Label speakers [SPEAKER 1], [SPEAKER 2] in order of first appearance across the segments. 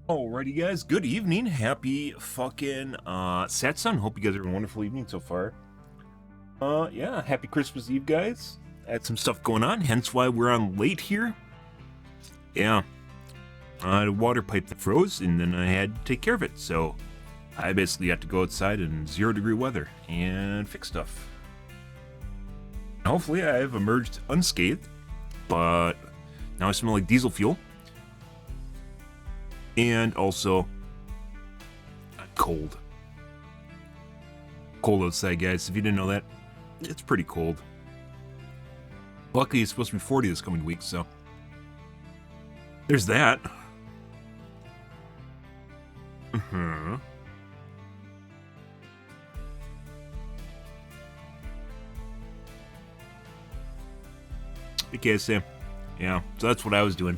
[SPEAKER 1] Alrighty guys, good evening. Happy fucking Satsang. Hope you guys are having a wonderful evening so far. Yeah, happy Christmas Eve guys. Had some stuff going on, hence why we're on late here. Yeah. I had a water pipe that froze and then I had to take care of it, so I basically had to go outside in 0-degree weather and fix stuff. Hopefully I've emerged unscathed, but now I smell like diesel fuel. And also, cold. Cold outside, guys. If you didn't know that, it's pretty cold. Luckily, it's supposed to be 40 this coming week, so there's that. Okay, Sam. Yeah, so that's what I was doing.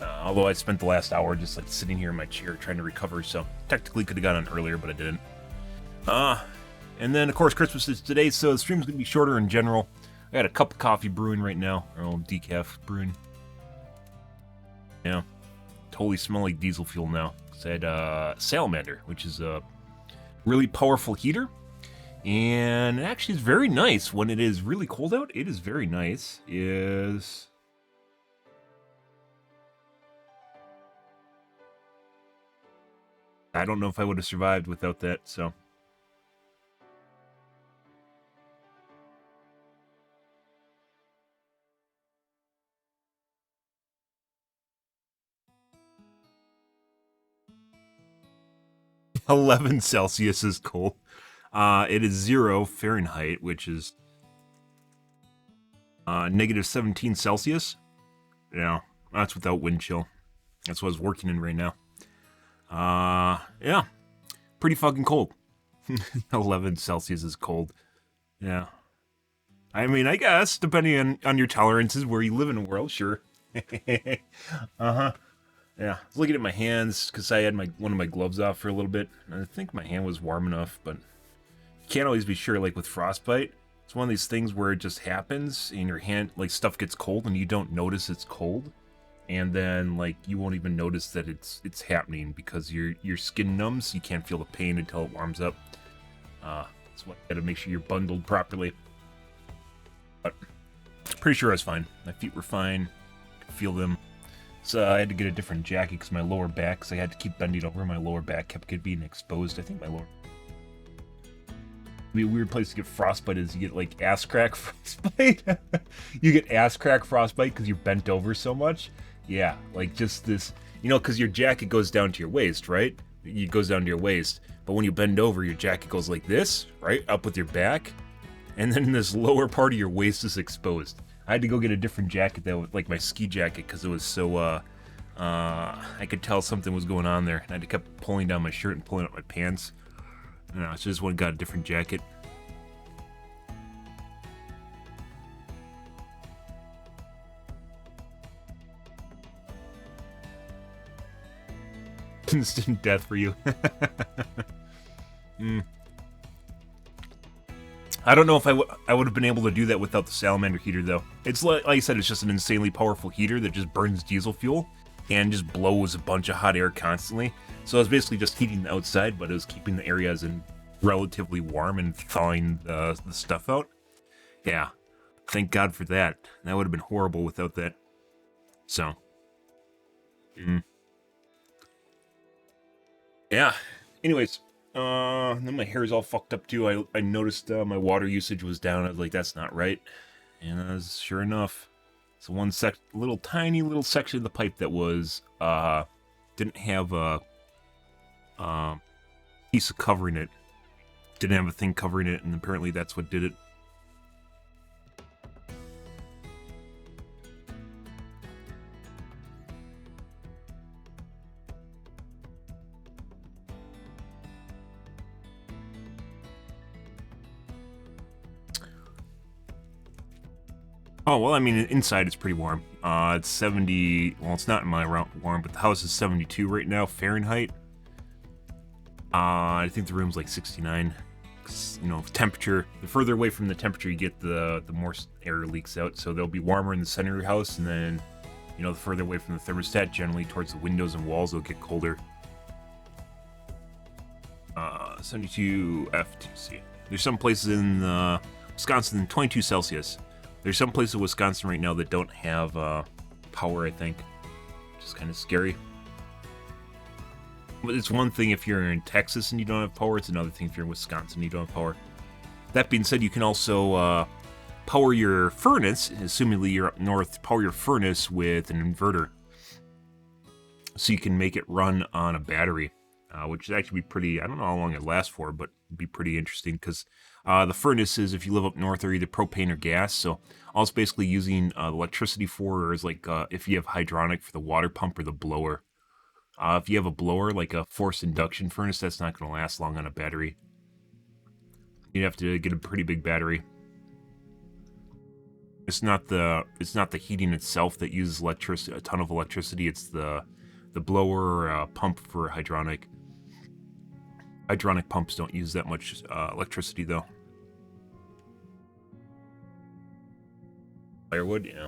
[SPEAKER 1] Although I spent the last hour just like sitting here in my chair trying to recover, so technically could have got on earlier, but I didn't. And then of course Christmas is today, so the stream's gonna be shorter in general. I got a cup of coffee brewing right now, or a little decaf brewing. Yeah, totally smell like diesel fuel now. Cause I had salamander, which is a really powerful heater, and it actually is very nice when it is really cold out. It is very nice. I don't know if I would have survived without that, so. -11 Celsius is cold. It is 0 Fahrenheit, which is -17 Celsius. Yeah, that's without wind chill. That's what I was working in right now. Yeah, pretty fucking cold. 11 Celsius is cold. Yeah. I mean, I guess, depending on your tolerances, where you live in the world, sure. Uh-huh. Yeah, I was looking at my hands, because I had one of my gloves off for a little bit, and I think my hand was warm enough, but you can't always be sure, like with frostbite. It's one of these things where it just happens, and your hand, like, stuff gets cold, and you don't notice it's cold. And then, like, you won't even notice that it's happening because your skin numbs. You can't feel the pain until it warms up. That's why you gotta make sure you're bundled properly. But pretty sure I was fine. My feet were fine. Could feel them. So I had to get a different jacket because my lower back, because I had to keep bending over. My lower back kept being exposed. I think my lower... Be a weird place to get frostbite is you get, like, ass crack frostbite. You get ass crack frostbite because you're bent over so much. Yeah, like just this, because your jacket goes down to your waist, right? It goes down to your waist. But when you bend over, your jacket goes like this, right? Up with your back. And then this lower part of your waist is exposed. I had to go get a different jacket, though, like my ski jacket, because it was so, I could tell something was going on there. And I had to keep pulling down my shirt and pulling up my pants. So I just went and got a different jacket. Instant death for you. I don't know if I would have been able to do that without the salamander heater, though. It's like I said, it's just an insanely powerful heater that just burns diesel fuel and just blows a bunch of hot air constantly. So it was basically just heating the outside, but it was keeping the areas in relatively warm and thawing the stuff out. Yeah, thank God for that. That would have been horrible without that. So. Yeah. Anyways, then my hair is all fucked up too. I noticed my water usage was down. I was like, that's not right. And sure enough, it's one little tiny little section of the pipe that was didn't have a piece of covering it. Didn't have a thing covering it, and apparently that's what did it. Oh, well, I mean, inside it's pretty warm. It's 70, well, it's not in my warm, but the house is 72 right now, Fahrenheit. I think the room's like 69. 'Cause, temperature, the further away from the temperature you get, the more air leaks out. So they'll be warmer in the center of your house, and then You know, the further away from the thermostat, generally towards the windows and walls, it'll get colder. 72 F2C. There's some places in Wisconsin, 22 Celsius. There's some places in Wisconsin right now that don't have power, I think. Which is kind of scary. But it's one thing if you're in Texas and you don't have power. It's another thing if you're in Wisconsin and you don't have power. That being said, you can also power your furnace, assumingly you're up north, power your furnace with an inverter. So you can make it run on a battery, which would actually be pretty, I don't know how long it lasts for, but it'd be pretty interesting because the furnaces, if you live up north, are either propane or gas. So all it's basically using electricity for is like if you have hydronic for the water pump or the blower. If you have a blower, like a forced induction furnace, that's not going to last long on a battery. You'd have to get a pretty big battery. It's not the heating itself that uses a ton of electricity. It's the blower or pump for hydronic. Hydronic pumps don't use that much electricity though. Firewood, yeah.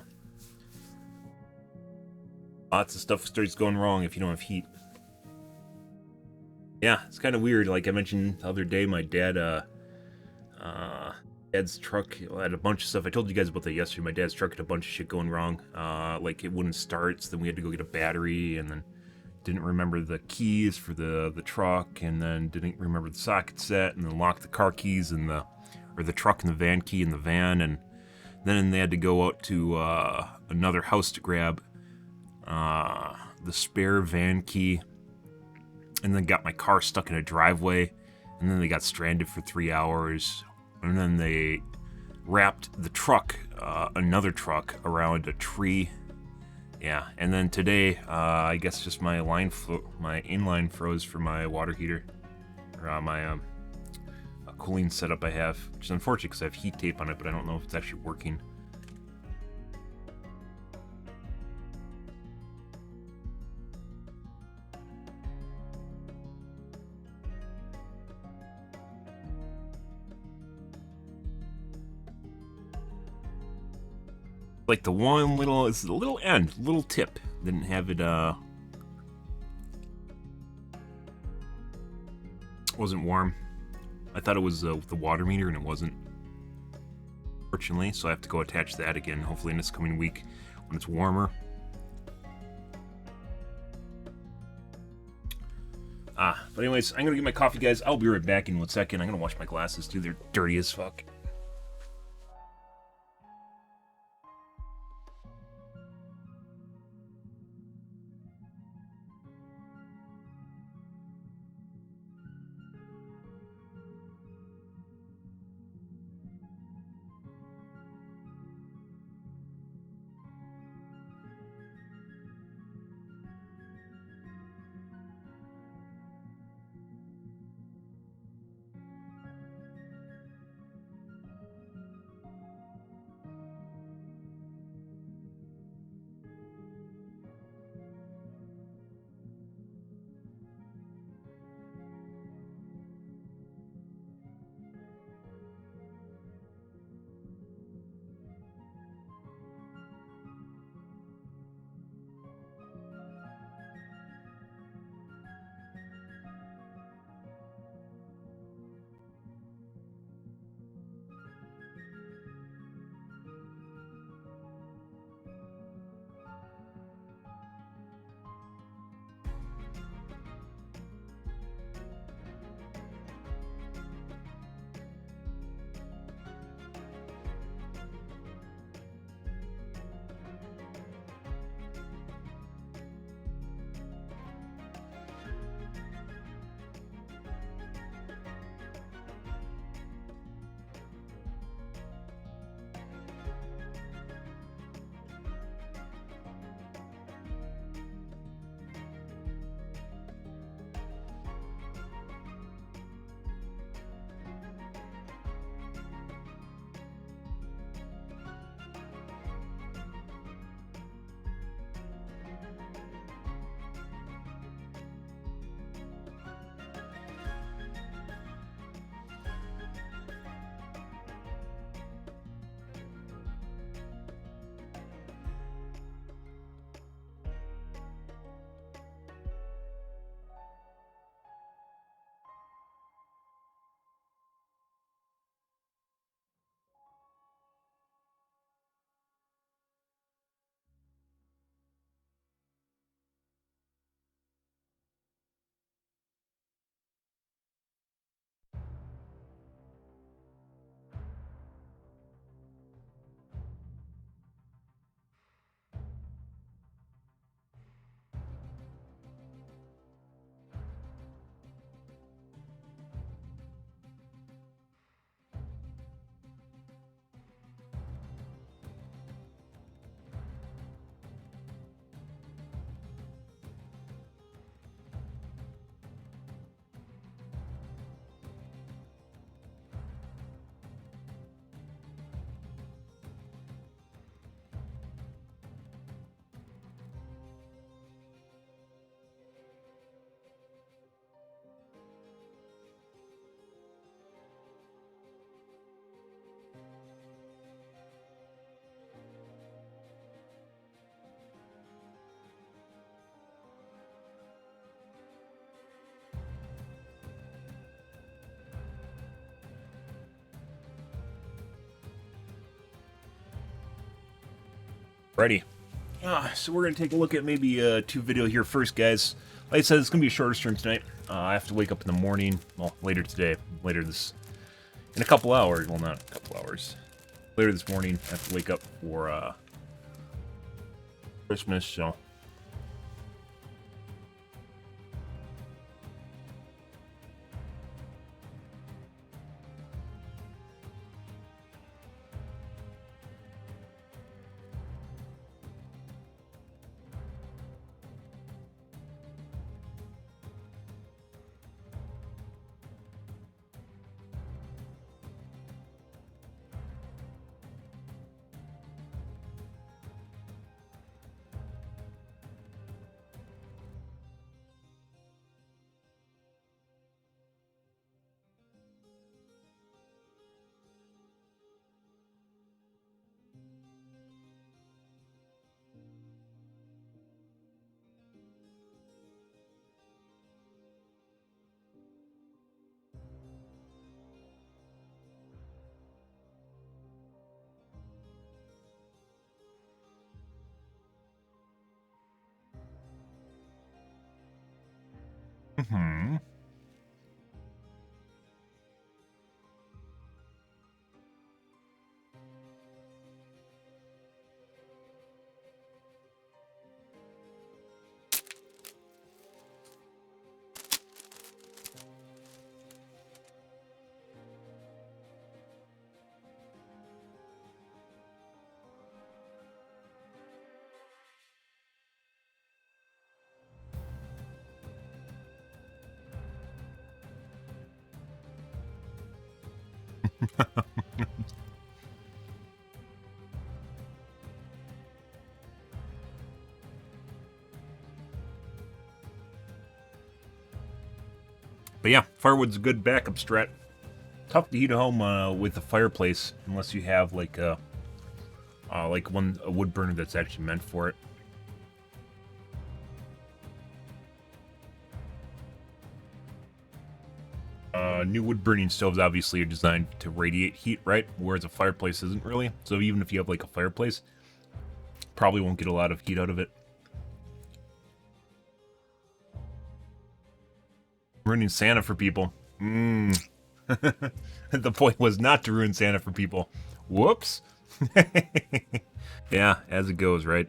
[SPEAKER 1] Lots of stuff starts going wrong if you don't have heat. Yeah, it's kind of weird. Like I mentioned the other day, my dad's truck had a bunch of stuff. I told you guys about that yesterday. My dad's truck had a bunch of shit going wrong. Like it wouldn't start, so then we had to go get a battery, and then didn't remember the keys for the truck, and then didn't remember the socket set, and then locked the car keys and the truck and the van key in the van, and then they had to go out to another house to grab the spare van key, and then got my car stuck in a driveway, and then they got stranded for 3 hours, and then they wrapped the truck, another truck, around a tree. Yeah, and then today, I guess just my inline froze for my water heater, or my cooling setup I have, which is unfortunate because I have heat tape on it, but I don't know if it's actually working. Like the one little, it's the little tip. Didn't have it, wasn't warm. I thought it was the water meter, and it wasn't. Fortunately, so I have to go attach that again, hopefully in this coming week when it's warmer. But anyways, I'm gonna get my coffee, guys. I'll be right back in 1 second. I'm gonna wash my glasses too. They're dirty as fuck. Ready. So we're going to take a look at maybe a 2 video here first, guys. Like I said, it's going to be a shorter stream tonight. I have to wake up in the morning. Well, later today. Later this... In a couple hours. Well, not a couple hours. Later this morning, I have to wake up for Christmas, so... Mm-hmm. But yeah, firewood's a good backup strat. Tough to heat a home with a fireplace unless you have like a wood burner that's actually meant for it. New wood burning stoves obviously are designed to radiate heat, right? Whereas a fireplace isn't really. So even if you have like a fireplace, probably won't get a lot of heat out of it. Ruining Santa for people. The point was not to ruin Santa for people. Whoops. Yeah, as it goes, right?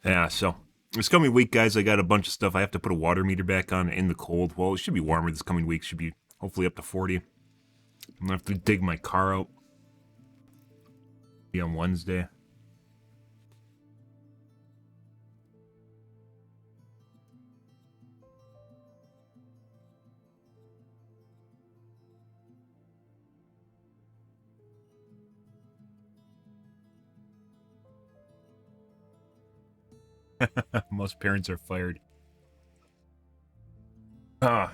[SPEAKER 1] Yeah, so this coming week, guys, I got a bunch of stuff. I have to put a water meter back on in the cold. Well, it should be warmer this coming week. Should be hopefully up to 40. I'm gonna have to dig my car out. Be on Wednesday. Most parents are fired. Yeah,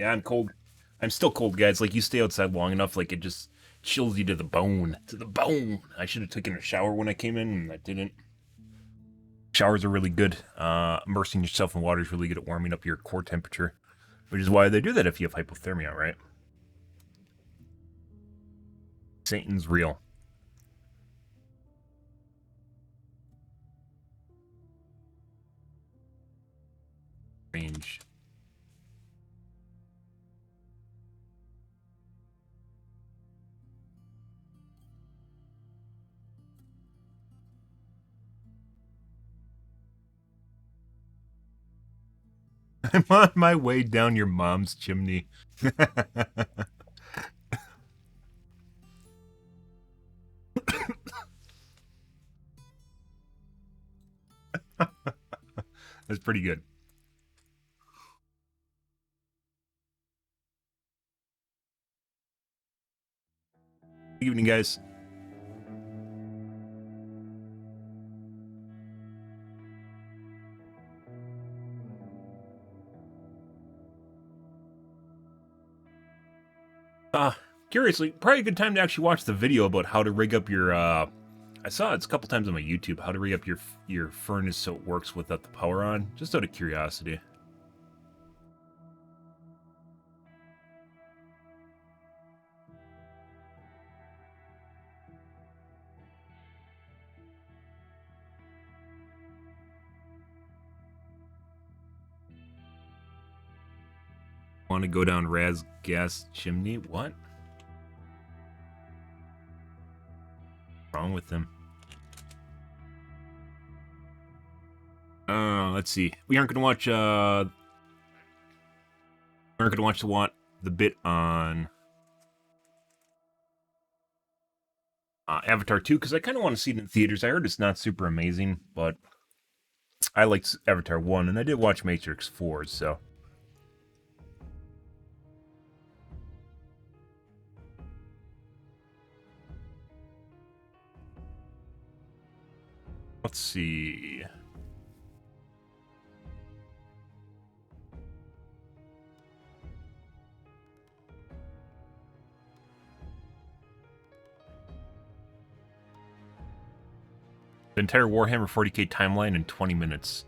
[SPEAKER 1] I'm cold. I'm still cold, guys. Like, you stay outside long enough, like, it just chills you to the bone. To the bone! I should have taken a shower when I came in, and I didn't. Showers are really good. Immersing yourself in water is really good at warming up your core temperature, which is why they do that if you have hypothermia, right? Satan's real. Range. I'm on my way down your mom's chimney. That's pretty good. Good evening, guys. Curiously, probably a good time to actually watch the video about how to rig up your, I saw it a couple times on my YouTube, how to rig up your furnace so it works without the power on, just out of curiosity. Want to go down Raz gas chimney? What? What's wrong with him? Let's see. We aren't gonna watch the bit on Avatar 2 because I kind of want to see it in theaters. I heard it's not super amazing, but I liked Avatar 1 and I did watch Matrix 4, so let's see. The entire Warhammer 40k timeline in 20 minutes.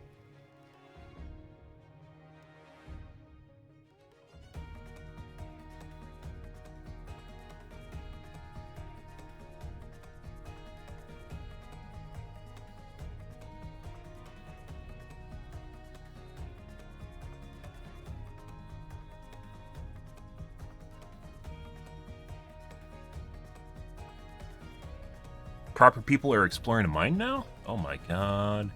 [SPEAKER 1] Proper people are exploring a mine now? Oh my god.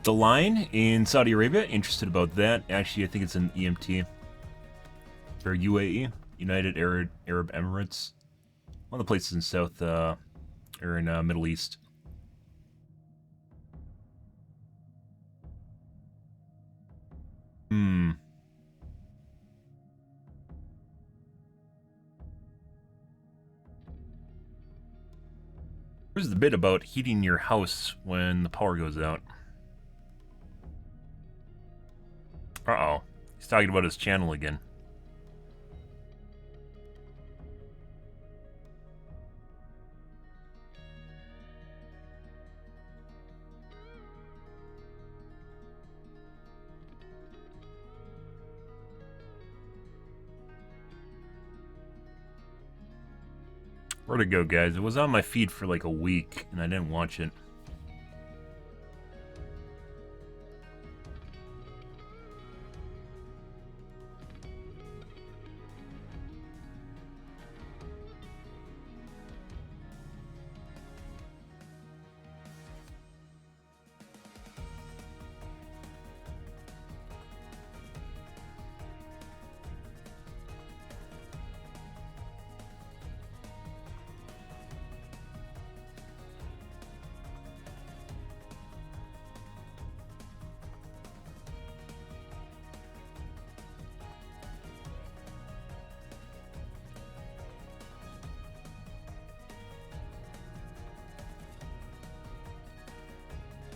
[SPEAKER 1] The Line in Saudi Arabia, interested about that. Actually, I think it's in EMT. Or UAE, United Arab Emirates. One of the places in South, or in Middle East. Where's the bit about heating your house when the power goes out? Uh-oh. He's talking about his channel again. Where'd it go, guys? It was on my feed for like a week, and I didn't watch it.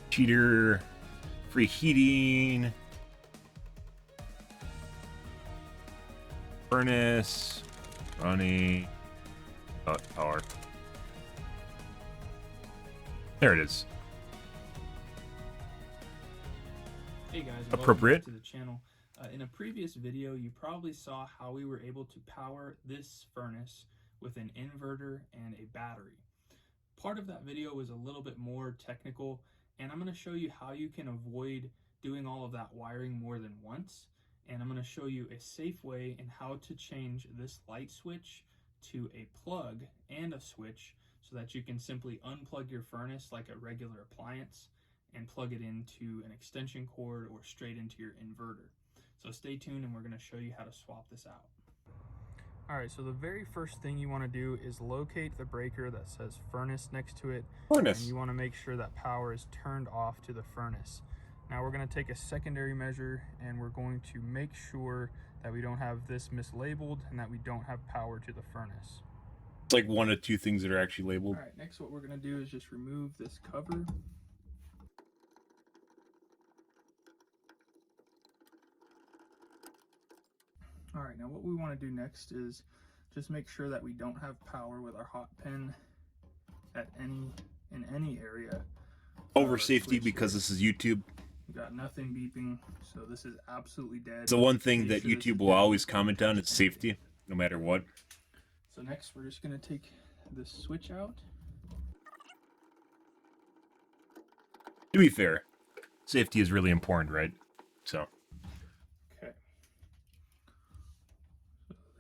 [SPEAKER 1] Cheater, free heating, furnace, running, power. There it is.
[SPEAKER 2] Hey guys,
[SPEAKER 1] appropriate
[SPEAKER 2] welcome back to the channel. In a previous video, you probably saw how we were able to power this furnace with an inverter and a battery. Part of that video was a little bit more technical, and I'm going to show you how you can avoid doing all of that wiring more than once. And I'm going to show you a safe way in how to change this light switch to a plug and a switch so that you can simply unplug your furnace like a regular appliance and plug it into an extension cord or straight into your inverter. So stay tuned and we're going to show you how to swap this out. Alright, so the very first thing you want to do is locate the breaker that says furnace next to it.
[SPEAKER 1] Furnace.
[SPEAKER 2] And you want to make sure that power is turned off to the furnace. Now we're going to take a secondary measure and we're going to make sure that we don't have this mislabeled and that we don't have power to the furnace.
[SPEAKER 1] It's like one of two things that are actually labeled.
[SPEAKER 2] Alright, next what we're going to do is just remove this cover. Alright, now what we want to do next is just make sure that we don't have power with our hot pin at in any area.
[SPEAKER 1] Over safety, because this is YouTube.
[SPEAKER 2] We got nothing beeping, so this is absolutely dead.
[SPEAKER 1] It's the one thing that YouTube will always comment on, is safety, no matter what.
[SPEAKER 2] So next we're just going to take this switch out.
[SPEAKER 1] To be fair, safety is really important, right? So.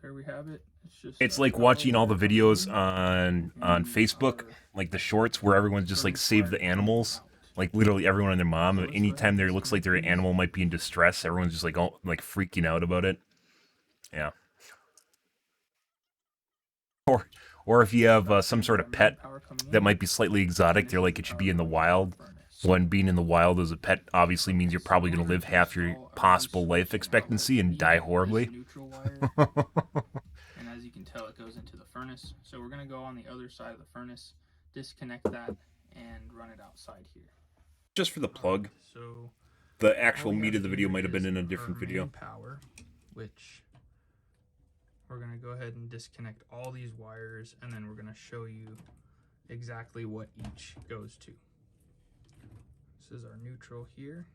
[SPEAKER 2] there we have it.
[SPEAKER 1] It's like watching all the videos on Facebook, like the shorts where everyone's just like save the animals. Like literally everyone and their mom. Anytime there looks like their animal might be in distress, everyone's just like all like freaking out about it. Yeah. Or if you have some sort of pet that might be slightly exotic, they're like it should be in the wild. When being in the wild as a pet obviously means you're probably going to live half your possible life expectancy and die horribly.
[SPEAKER 2] And as you can tell, it goes into the furnace. So we're going to go on the other side of the furnace, disconnect that, and run it outside here.
[SPEAKER 1] Just for the plug.
[SPEAKER 2] So
[SPEAKER 1] the actual meat of the video might have been in a different video.
[SPEAKER 2] Power, which we're going to go ahead and disconnect all these wires, and then we're going to show you exactly what each goes to. This is our neutral here.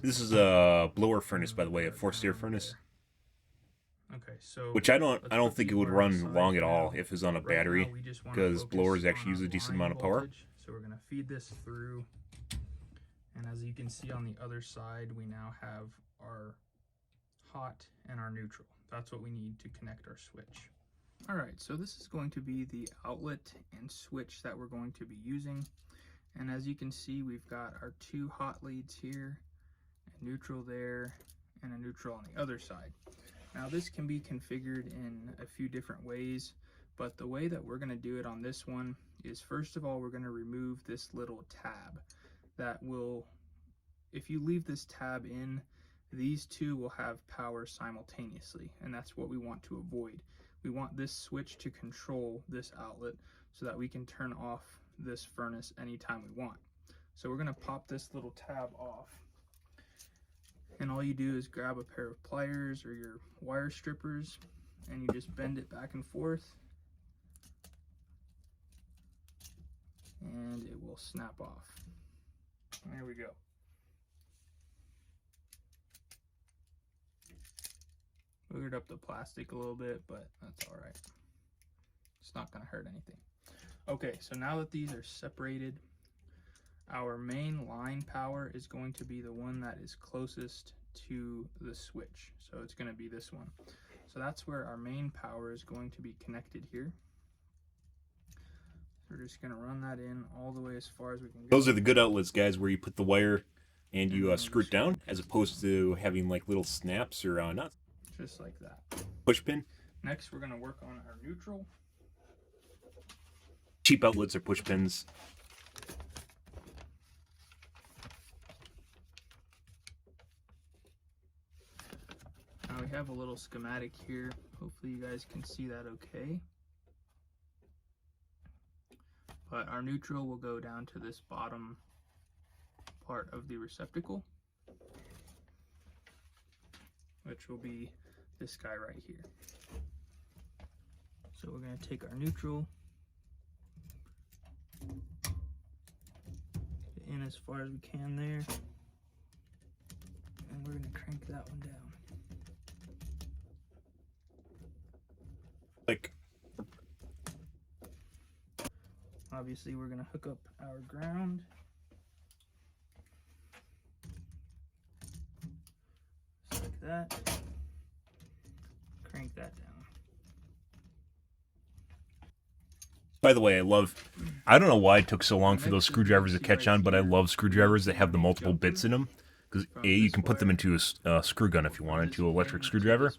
[SPEAKER 1] This is a blower furnace, by the way, a forced air furnace.
[SPEAKER 2] Okay, so
[SPEAKER 1] which I don't think it would run long at all if it's on a battery, because blowers actually use a decent amount of power.
[SPEAKER 2] So we're going to feed this through, and as you can see on the other side, we now have our hot and our neutral. That's what we need to connect our switch. All right, so this is going to be the outlet and switch that we're going to be using. And as you can see, we've got our two hot leads here, a neutral there, and a neutral on the other side. Now this can be configured in a few different ways, but the way that we're going to do it on this one is, first of all, we're going to remove this little tab that will, if you leave this tab in, these two will have power simultaneously, and that's what we want to avoid. We want this switch to control this outlet so that we can turn off this furnace anytime we want. So we're going to pop this little tab off, and all you do is grab a pair of pliers or your wire strippers, and you just bend it back and forth, and it will snap off. There we go. Boogered up the plastic a little bit, but that's all right. It's not going to hurt anything. Okay, so now that these are separated, our main line power is going to be the one that is closest to the switch. So it's going to be this one. So that's where our main power is going to be connected here. So we're just going to run that in all the way as far as we can go.
[SPEAKER 1] Those are the good outlets, guys, where you put the wire and you screw it down, as opposed to having like little snaps or nuts.
[SPEAKER 2] Just like that.
[SPEAKER 1] Push pin.
[SPEAKER 2] Next, we're going to work on our neutral.
[SPEAKER 1] Cheap outlets are push pins.
[SPEAKER 2] Now we have a little schematic here. Hopefully you guys can see that okay. But our neutral will go down to this bottom part of the receptacle, which will be this guy right here. So we're going to take our neutral, get in as far as we can there, and we're going to crank that one down.
[SPEAKER 1] Like,
[SPEAKER 2] obviously we're going to hook up our ground. Just like that. Crank that down.
[SPEAKER 1] by the way, I don't know why it took so long for those screwdrivers to catch on, but I love screwdrivers that have the multiple bits in them. Because A, you can put them into a screw gun if you wanted to, electric screwdriver.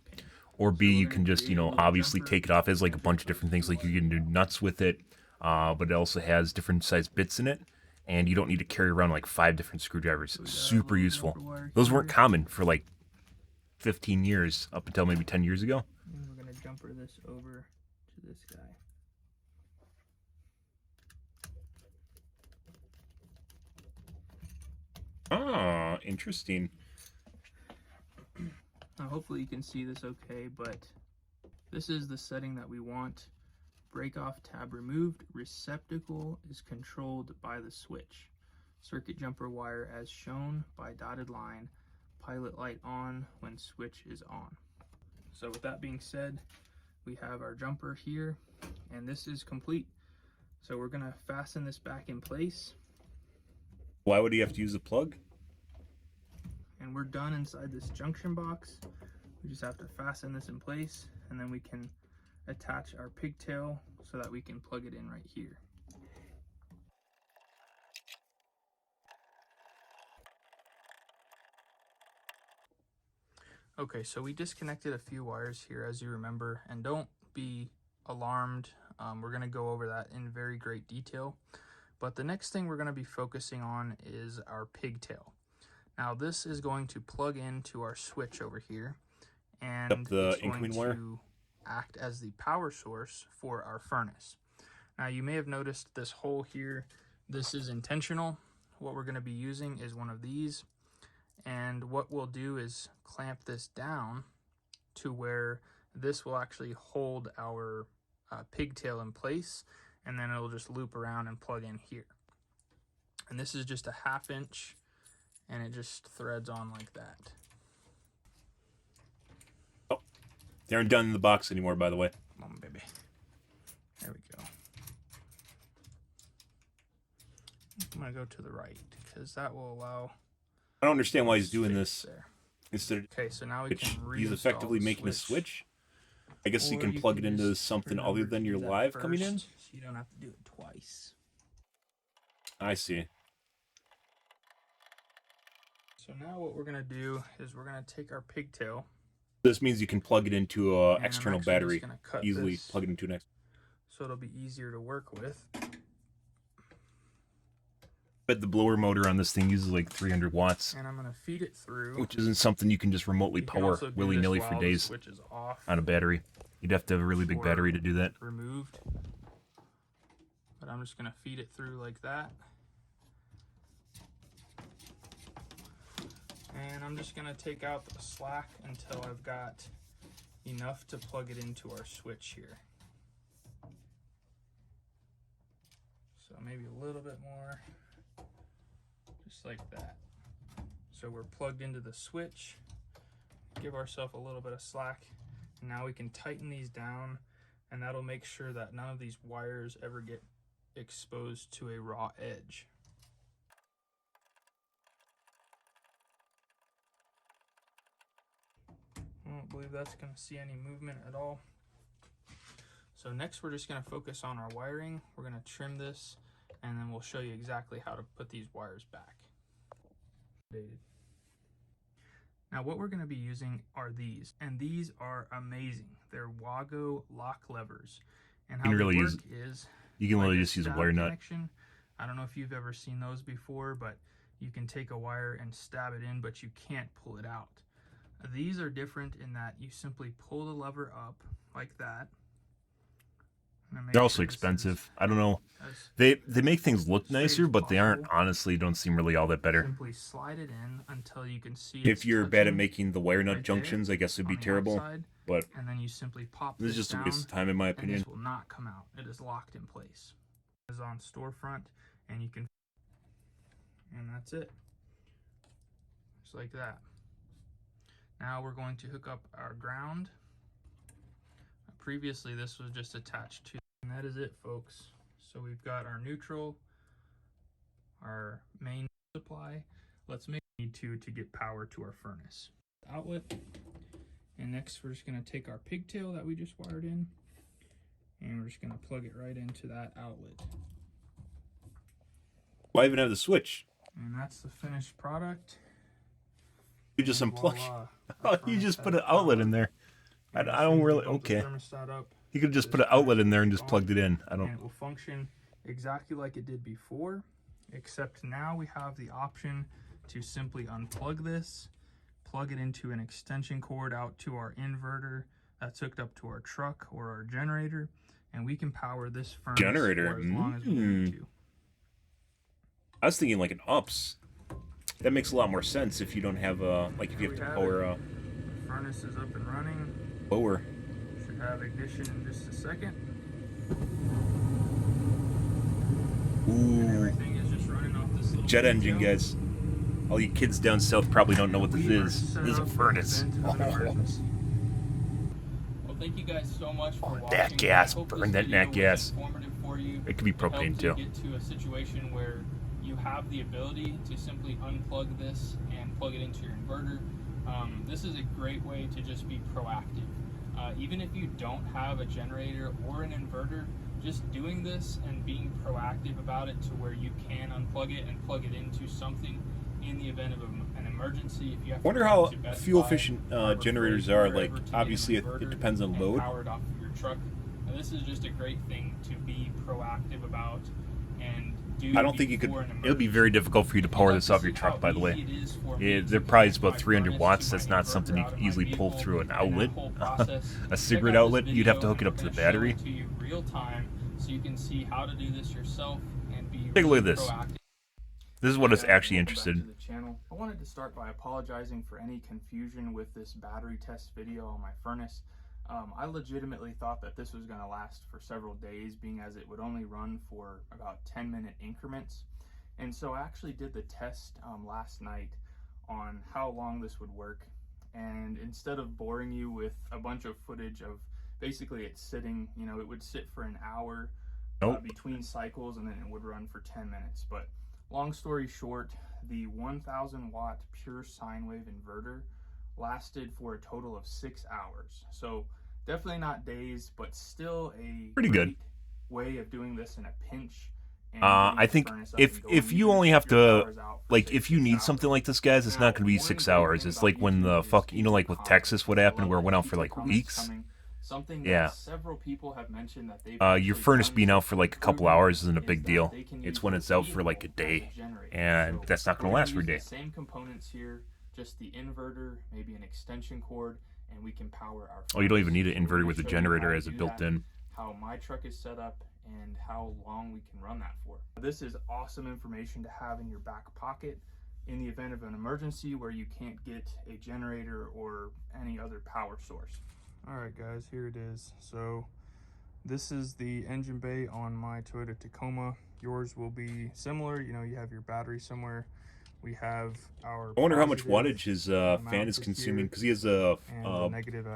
[SPEAKER 1] Or B, you can just, obviously take it off as like a bunch of different things, like you can do nuts with it, but it also has different size bits in it. And you don't need to carry around like 5 different screwdrivers. Super useful. Those weren't common for like 15 years, up until maybe 10 years ago.
[SPEAKER 2] And we're going to jumper this over to this guy.
[SPEAKER 1] Ah, interesting.
[SPEAKER 2] Now hopefully you can see this okay, but this is the setting that we want. Break off tab removed. Receptacle is controlled by the switch. Circuit jumper wire as shown by dotted line. Pilot light on when switch is on. So with that being said, we have our jumper here, and this is complete. So we're going to fasten this back in place.
[SPEAKER 1] Why would you have to use a plug?
[SPEAKER 2] And we're done inside this junction box. We just have to fasten this in place, and then we can attach our pigtail so that we can plug it in right here. Okay, so we disconnected a few wires here, as you remember, and don't be alarmed. We're going to go over that in very great detail. But the next thing we're going to be focusing on is our pigtail. Now this is going to plug into our switch over here, and it's going to act as the power source for our furnace. Now you may have noticed this hole here. This is intentional. What we're going to be using is one of these, and what we'll do is clamp this down to where this will actually hold our pigtail in place, and then it'll just loop around and plug in here. And this is just a 1/2 inch, and it just threads on like that.
[SPEAKER 1] Oh, they aren't done in the box anymore, by the way.
[SPEAKER 2] Come on, baby. There we go. I'm gonna go to the right because that will allow.
[SPEAKER 1] I don't understand why he's doing this
[SPEAKER 2] there.
[SPEAKER 1] instead of.
[SPEAKER 2] Okay, so now we can reinstall
[SPEAKER 1] he's effectively
[SPEAKER 2] the
[SPEAKER 1] making a switch. I guess you
[SPEAKER 2] Or
[SPEAKER 1] can plug it
[SPEAKER 2] can
[SPEAKER 1] into
[SPEAKER 2] just
[SPEAKER 1] something
[SPEAKER 2] remember
[SPEAKER 1] other
[SPEAKER 2] to
[SPEAKER 1] than
[SPEAKER 2] do
[SPEAKER 1] your
[SPEAKER 2] that
[SPEAKER 1] live coming in.
[SPEAKER 2] first, so you don't have to do it twice.
[SPEAKER 1] I see.
[SPEAKER 2] So now what we're gonna do is we're gonna take our pigtail.
[SPEAKER 1] This means you can plug it into an
[SPEAKER 2] And
[SPEAKER 1] external
[SPEAKER 2] I'm actually
[SPEAKER 1] battery.
[SPEAKER 2] just gonna cut
[SPEAKER 1] Easily
[SPEAKER 2] this
[SPEAKER 1] plug it into an external.
[SPEAKER 2] so it'll be easier to work with.
[SPEAKER 1] But the blower motor on this thing uses like 300 watts,
[SPEAKER 2] And I'm gonna feed it through.
[SPEAKER 1] which isn't something you can just remotely
[SPEAKER 2] You can
[SPEAKER 1] power
[SPEAKER 2] also do
[SPEAKER 1] willy-nilly
[SPEAKER 2] this
[SPEAKER 1] for
[SPEAKER 2] while the
[SPEAKER 1] days
[SPEAKER 2] switch is off
[SPEAKER 1] on a battery. You'd have to have a really big
[SPEAKER 2] or
[SPEAKER 1] battery to do that.
[SPEAKER 2] removed. But I'm just gonna feed it through like that. And I'm just gonna take out the slack until I've got enough to plug it into our switch here. So maybe a little bit more, just like that. So we're plugged into the switch, give ourselves a little bit of slack, and now we can tighten these down, and that'll make sure that none of these wires ever get exposed to a raw edge. I don't believe that's going to see any movement at all. So next we're just going to focus on our wiring. We're going to trim this, and then we'll show you exactly how to put these wires back. Now what we're going to be using are these, and these are amazing. They're Wago lock levers. And how they work is
[SPEAKER 1] you can literally just use a wire nut.
[SPEAKER 2] Connection. I don't know if you've ever seen those before, but you can take a wire and stab it in, but you can't pull it out. These are different in that you simply pull the lever up like that.
[SPEAKER 1] They're also expensive. I don't know. They make things look nicer, but they aren't. Honestly, don't seem really all that better.
[SPEAKER 2] Simply slide it in until you can see.
[SPEAKER 1] If you're bad at making the wire nut junctions, I guess it'd be terrible. But
[SPEAKER 2] and then you simply pop
[SPEAKER 1] this is just a waste of time, in my opinion.
[SPEAKER 2] And this will not come out. It is locked in place. It's on storefront, and you can. And that's it. Just like that. Now we're going to hook up our ground. Previously this was just attached to, and that is it, folks. So we've got our neutral, our main supply. Let's make need to get power to our furnace. Outlet. And next we're just going to take our pigtail that we just wired in, and we're just going to plug it right into that outlet.
[SPEAKER 1] Why even have the switch?
[SPEAKER 2] And that's the finished product.
[SPEAKER 1] You just unplug. Oh, you just put an outlet in there. I don't really. Okay. You could just put an outlet in there and just plugged it in. I don't.
[SPEAKER 2] And it will function exactly like it did before, except now we have the option to simply unplug this, plug it into an extension cord out to our inverter that's hooked up to our truck or our generator, and we can power this furnace for as long as we need to.
[SPEAKER 1] I was thinking like an UPS. That makes a lot more sense if you don't have like if you have to power a
[SPEAKER 2] furnace is up and running.
[SPEAKER 1] Lower.
[SPEAKER 2] Should have ignition in just a second.
[SPEAKER 1] Ooh.
[SPEAKER 2] Everything is just running off this little
[SPEAKER 1] jet engine, guys. All you kids down south probably don't know what this is. This is a furnace.
[SPEAKER 2] Well, thank you guys so much for watching.
[SPEAKER 1] That gas, burn that nat gas. It could be propane too.
[SPEAKER 2] Get to a situation where you have the ability to simply unplug this and plug it into your inverter. This is a great way to just be proactive. Even if you don't have a generator or an inverter, just doing this and being proactive about it to where you can unplug it and plug it into something in the event of an emergency. If you have
[SPEAKER 1] I wonder how fuel efficient generators are. Like, obviously it depends on load.
[SPEAKER 2] Power it off of your truck. And this is just a great thing to be proactive about and do.
[SPEAKER 1] I don't think you could. It'll be very difficult for you to power this off your truck, by the way. They're probably about 300 watts. That's not something you can easily pull through an outlet. A cigarette outlet, you'd have to hook it up to the battery.
[SPEAKER 2] Real time, so you can see how to do this yourself and be.
[SPEAKER 1] Take a look at this. This is what is actually interested.
[SPEAKER 2] Back to the channel. I wanted to start by apologizing for any confusion with this battery test video on my furnace. I legitimately thought that this was going to last for several days, being as it would only run for about 10-minute increments. And so I actually did the test last night on how long this would work. And instead of boring you with a bunch of footage of basically it sitting, you know, it would sit for an hour between cycles, and then it would run for 10 minutes. But long story short, the 1000 watt pure sine wave inverter lasted for a total of 6 hours. So definitely not days, but still a
[SPEAKER 1] pretty good
[SPEAKER 2] way of doing this in a pinch.
[SPEAKER 1] I think if you only have to, like, if you need something like this, guys, it's not going to be 6 hours. It's like when the you know, like with Texas, what happened where it went out for like weeks. Yeah.
[SPEAKER 2] Several people have mentioned that
[SPEAKER 1] your furnace being out for like a couple hours isn't a big deal. It's when it's out for like a day, and that's not going to last for a day.
[SPEAKER 2] Same components here, just the inverter, maybe an extension cord, and we can power our.
[SPEAKER 1] Oh, you don't even need an inverter with a generator as it built in.
[SPEAKER 2] How my truck is set up and how long we can run that for. This is awesome information to have in your back pocket in the event of an emergency where you can't get a generator or any other power source. All right, guys, here it is. So this is the engine bay on my Toyota Tacoma. Yours will be similar. You know, you have your battery somewhere. We have our.
[SPEAKER 1] I wonder how much wattage his fan is consuming, because he has a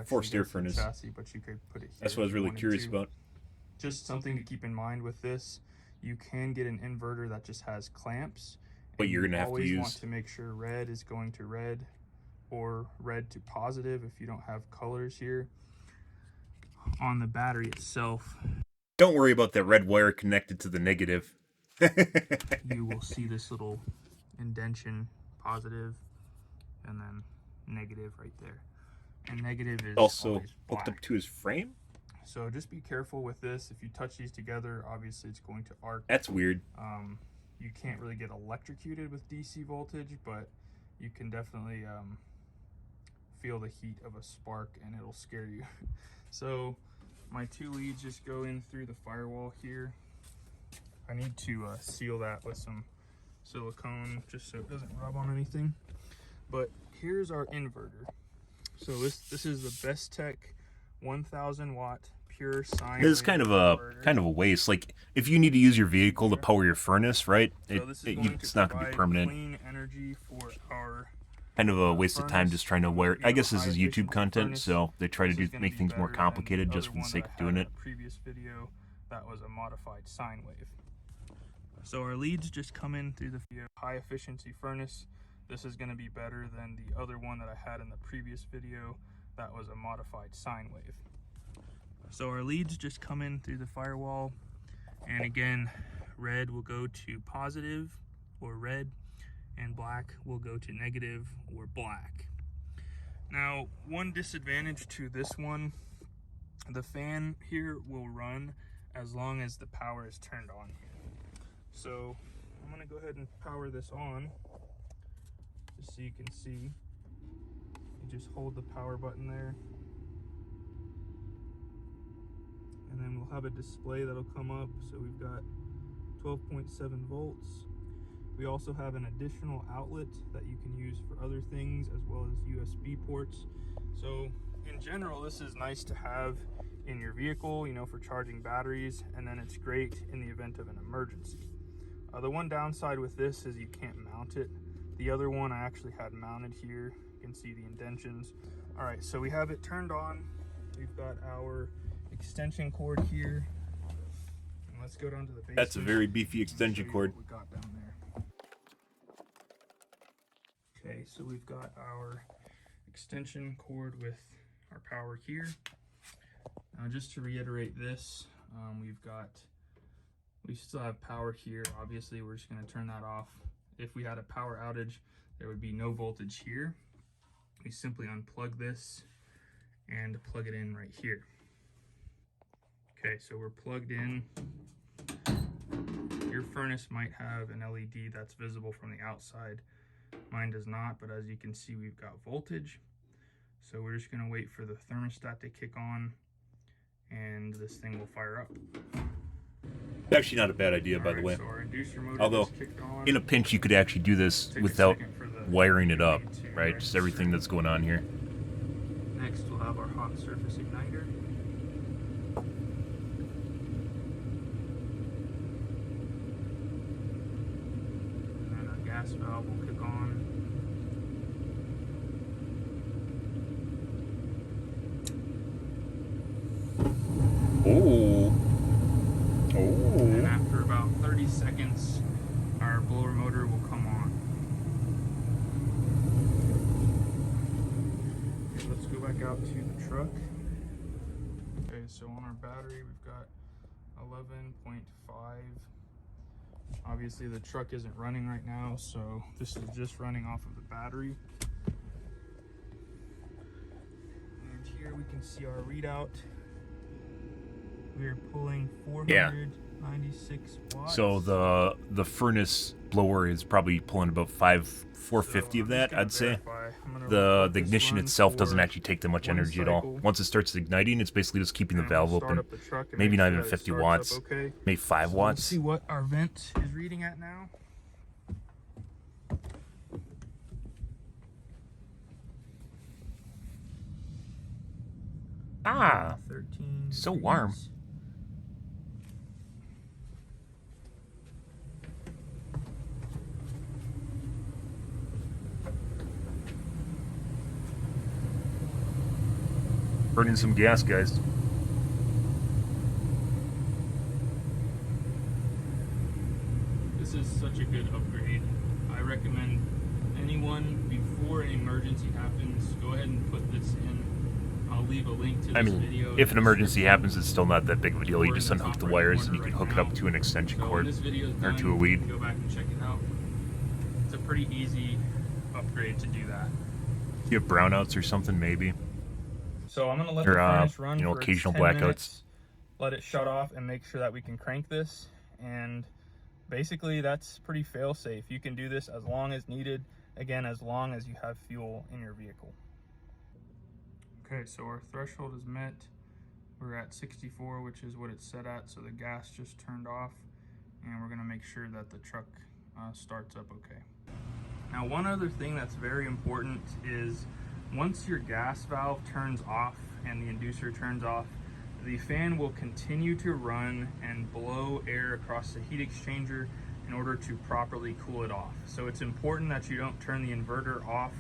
[SPEAKER 1] forced air furnace.
[SPEAKER 2] Chassis, but you could put it here.
[SPEAKER 1] That's what I was really curious about.
[SPEAKER 2] Just something to keep in mind with this, you can get an inverter that just has clamps.
[SPEAKER 1] But you're gonna have to use.
[SPEAKER 2] Always want to make sure red is going to red, or red to positive if you don't have colors here on the battery itself.
[SPEAKER 1] Don't worry about that red wire connected to the negative.
[SPEAKER 2] You will see this little indentation, positive, and then negative right there. And negative is
[SPEAKER 1] also hooked up to his frame.
[SPEAKER 2] So just be careful with this. If you touch these together, obviously it's going to arc.
[SPEAKER 1] That's weird.
[SPEAKER 2] You can't really get electrocuted with DC voltage, but you can definitely feel the heat of a spark, and it'll scare you. So my two leads just go in through the firewall here. I need to seal that with some silicone just so it doesn't rub on anything. But here's our inverter. So this is the Best Tech 1000 watt pure sine.
[SPEAKER 1] It's kind of a waste. Like, if you need to use your vehicle to power your furnace, right? It's not going to be permanent.
[SPEAKER 2] Clean energy for our
[SPEAKER 1] kind of a waste of time just trying to wear. I guess this is YouTube content, so they try to make things more complicated just for the sake of doing it.
[SPEAKER 2] Previous video that was a modified sine wave. So our leads just come in through the high efficiency furnace. This is going to be better than the other one that I had in the previous video that was a modified sine wave. So our leads just come in through the firewall, and again, red will go to positive or red, and black will go to negative or black. Now, one disadvantage to this one, the fan here will run as long as the power is turned on here. So I'm going to go ahead and power this on just so you can see. You just hold the power button there, and then we'll have a display that'll come up. So we've got 12.7 volts. We also have an additional outlet that you can use for other things, as well as USB ports. So in general, this is nice to have in your vehicle, you know, for charging batteries, and then it's great in the event of an emergency. The one downside with this is you can't mount it. The other one I actually had mounted here. You can see the indentions. All right, so we have it turned on. We've got our extension cord here. And let's go down to the base.
[SPEAKER 1] That's a very beefy extension cord.
[SPEAKER 2] What we got down there. Okay, so we've got our extension cord with our power here. Now just to reiterate this, we still have power here. Obviously we're just going to turn that off. If we had a power outage, there would be no voltage here. We simply unplug this and plug it in right here. Okay, so we're plugged in. Your furnace might have an LED that's visible from the outside. Mine does not, but as you can see, we've got voltage. So we're just gonna wait for the thermostat to kick on and this thing will fire up.
[SPEAKER 1] Actually not a bad idea, by the way.
[SPEAKER 2] So our inducer motor
[SPEAKER 1] Although,
[SPEAKER 2] just kicked on.
[SPEAKER 1] in a pinch, you could actually do this without wiring it up, right? Just everything that's going on here.
[SPEAKER 2] Next, we'll have our hot surface igniter. And then our gas valve will kick on.
[SPEAKER 1] Oh.
[SPEAKER 2] And then after about 30 seconds, our blower motor will come on. Okay, let's go back out to the truck. Okay, so on our battery, we've got 11.5. Obviously the truck isn't running right now, so this is just running off of the battery. And here we can see our readout. We are pulling 496 watts.
[SPEAKER 1] So the furnace blower is probably pulling about 450 of that, I'd say. The ignition itself doesn't actually take that much energy at all. Once it starts igniting, it's basically just keeping the valve open. Maybe not even 50 watts, maybe 5 watts.
[SPEAKER 2] Let's see what our vent is reading at now.
[SPEAKER 1] Ah,
[SPEAKER 2] 13
[SPEAKER 1] so
[SPEAKER 2] degrees.
[SPEAKER 1] warm. Burning some gas, guys.
[SPEAKER 2] This is such a good upgrade. I recommend anyone, before an emergency happens, go ahead and put this in. I'll leave a link to this video.
[SPEAKER 1] If an emergency happens, it's still not that big of a deal. You just unhook the wires and you can hook it up to an extension cord or to a lead.
[SPEAKER 2] Go back and check it out. It's a pretty easy upgrade to do that.
[SPEAKER 1] You have brownouts or something, maybe.
[SPEAKER 2] So I'm gonna let the furnace run for
[SPEAKER 1] occasional
[SPEAKER 2] 10
[SPEAKER 1] blackouts.
[SPEAKER 2] minutes, let it shut off, and make sure that we can crank this. And basically, that's pretty fail-safe. You can do this as long as needed. Again, as long as you have fuel in your vehicle. Okay, so our threshold is met. We're at 64, which is what it's set at. So the gas just turned off, and we're gonna make sure that the truck starts up okay. Now, one other thing that's very important is once your gas valve turns off and the inducer turns off, the fan will continue to run and blow air across the heat exchanger in order to properly cool it off. So it's important that you don't turn the inverter off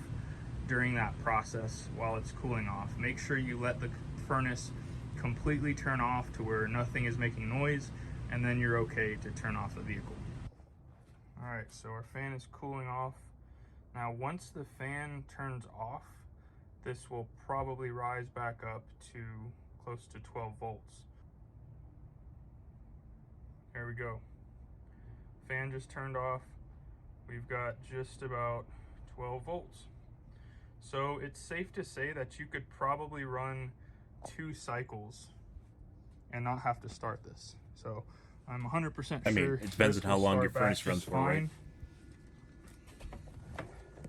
[SPEAKER 2] during that process while it's cooling off. Make sure you let the furnace completely turn off to where nothing is making noise, and then you're okay to turn off the vehicle. All right, so our fan is cooling off. Now, once the fan turns off, this will probably rise back up to close to 12 volts. There we go. Fan just turned off. We've got just about 12 volts. So it's safe to say that you could probably run 2 cycles and not have to start this. So I'm 100% sure.
[SPEAKER 1] I mean, it depends on how long your furnace runs for, right?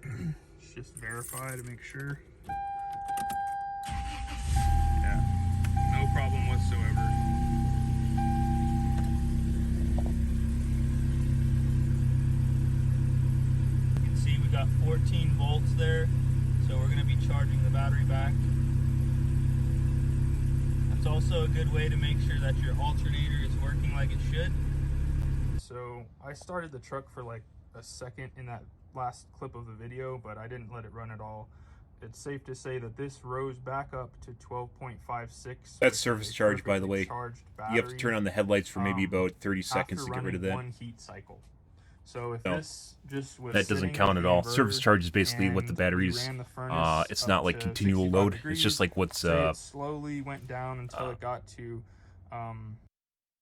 [SPEAKER 2] Let's just verify to make sure. Yeah, no problem whatsoever. You can see we got 14 volts there, so we're going to be charging the battery back. That's also a good way to make sure that your alternator is working like it should. So I started the truck for like a second in that last clip of the video, but I didn't let it run at all. It's safe to say that this rose back up to 12.56.
[SPEAKER 1] That's surface charge, by the way. You have to turn on the headlights for maybe about 30 seconds to get rid of that.
[SPEAKER 2] One heat cycle. So if
[SPEAKER 1] No,
[SPEAKER 2] this just was
[SPEAKER 1] that doesn't
[SPEAKER 2] sitting with
[SPEAKER 1] count
[SPEAKER 2] the
[SPEAKER 1] at all. Service
[SPEAKER 2] inverter
[SPEAKER 1] charge is basically what the
[SPEAKER 2] and we
[SPEAKER 1] batteries.
[SPEAKER 2] ran the furnace
[SPEAKER 1] It's
[SPEAKER 2] up
[SPEAKER 1] not like
[SPEAKER 2] to
[SPEAKER 1] continual
[SPEAKER 2] 65
[SPEAKER 1] load. It's just
[SPEAKER 2] degrees,
[SPEAKER 1] like what's
[SPEAKER 2] say it slowly went down until it got to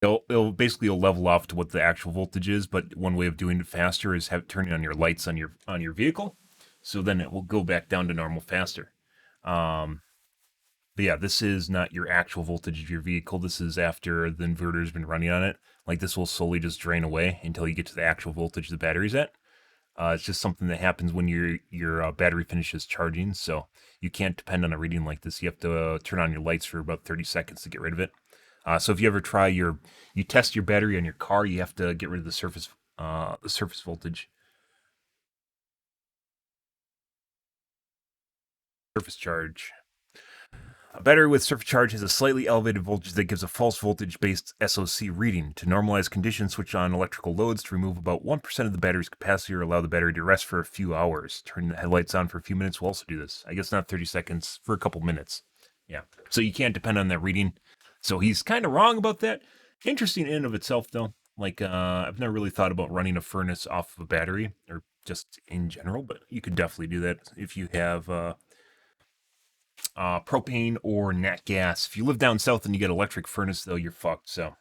[SPEAKER 1] it'll level off to what the actual voltage is. But one way of doing it faster is turning on your lights on your vehicle, so then it will go back down to normal faster. But yeah, this is not your actual voltage of your vehicle. This is after the inverter's been running on it. Like this will slowly just drain away until you get to the actual voltage the battery's at. It's just something that happens when your battery finishes charging. So you can't depend on a reading like this. You have to turn on your lights for about 30 seconds to get rid of it. So if you ever you test your battery on your car, you have to get rid of the surface voltage. Surface charge. A battery with surface charge has a slightly elevated voltage that gives a false voltage-based SOC reading. To normalize conditions, switch on electrical loads to remove about 1% of the battery's capacity or allow the battery to rest for a few hours. Turning the headlights on for a few minutes will also do this. I guess not 30 seconds, for a couple minutes. Yeah. So you can't depend on that reading. So he's kind of wrong about that. Interesting in and of itself, though. Like, I've never really thought about running a furnace off of a battery, or just in general, but you could definitely do that if you have... propane or nat gas. If you live down south and you get electric furnace, though, you're fucked. So,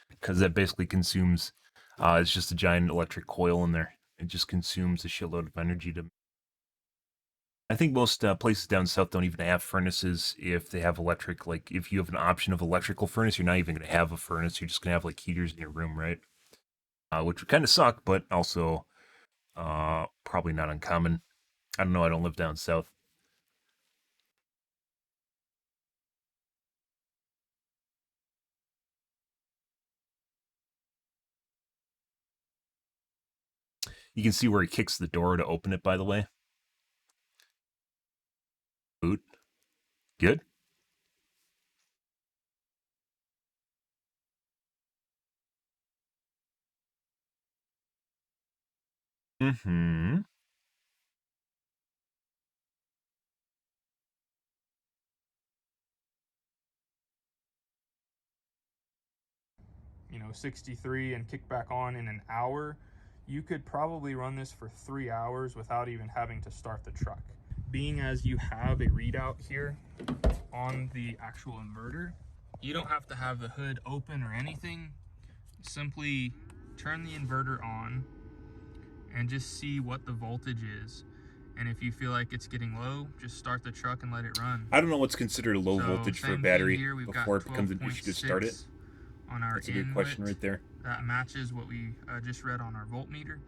[SPEAKER 1] because that basically consumes, it's just a giant electric coil in there. It just consumes a shitload of energy to. I think most places down south don't even have furnaces if they have electric. Like, if you have an option of electrical furnace, you're not even going to have a furnace. You're just going to have like heaters in your room, right? Which would kind of suck, but also probably not uncommon. I don't know. I don't live down south. You can see where he kicks the door to open it, by the way. Boot. Good. Mm-hmm.
[SPEAKER 2] 63 and kick back on in an hour, you could probably run this for 3 hours without even having to start the truck. Being as you have a readout here on the actual inverter, you don't have to have the hood open or anything. Simply turn the inverter on and just see what the voltage is. And if you feel like it's getting low, just start the truck and let it run.
[SPEAKER 1] I don't know what's considered a low voltage for a battery
[SPEAKER 2] here,
[SPEAKER 1] before it becomes an issue to start it.
[SPEAKER 2] On our
[SPEAKER 1] That's a good question right there.
[SPEAKER 2] That matches what we just read on our voltmeter.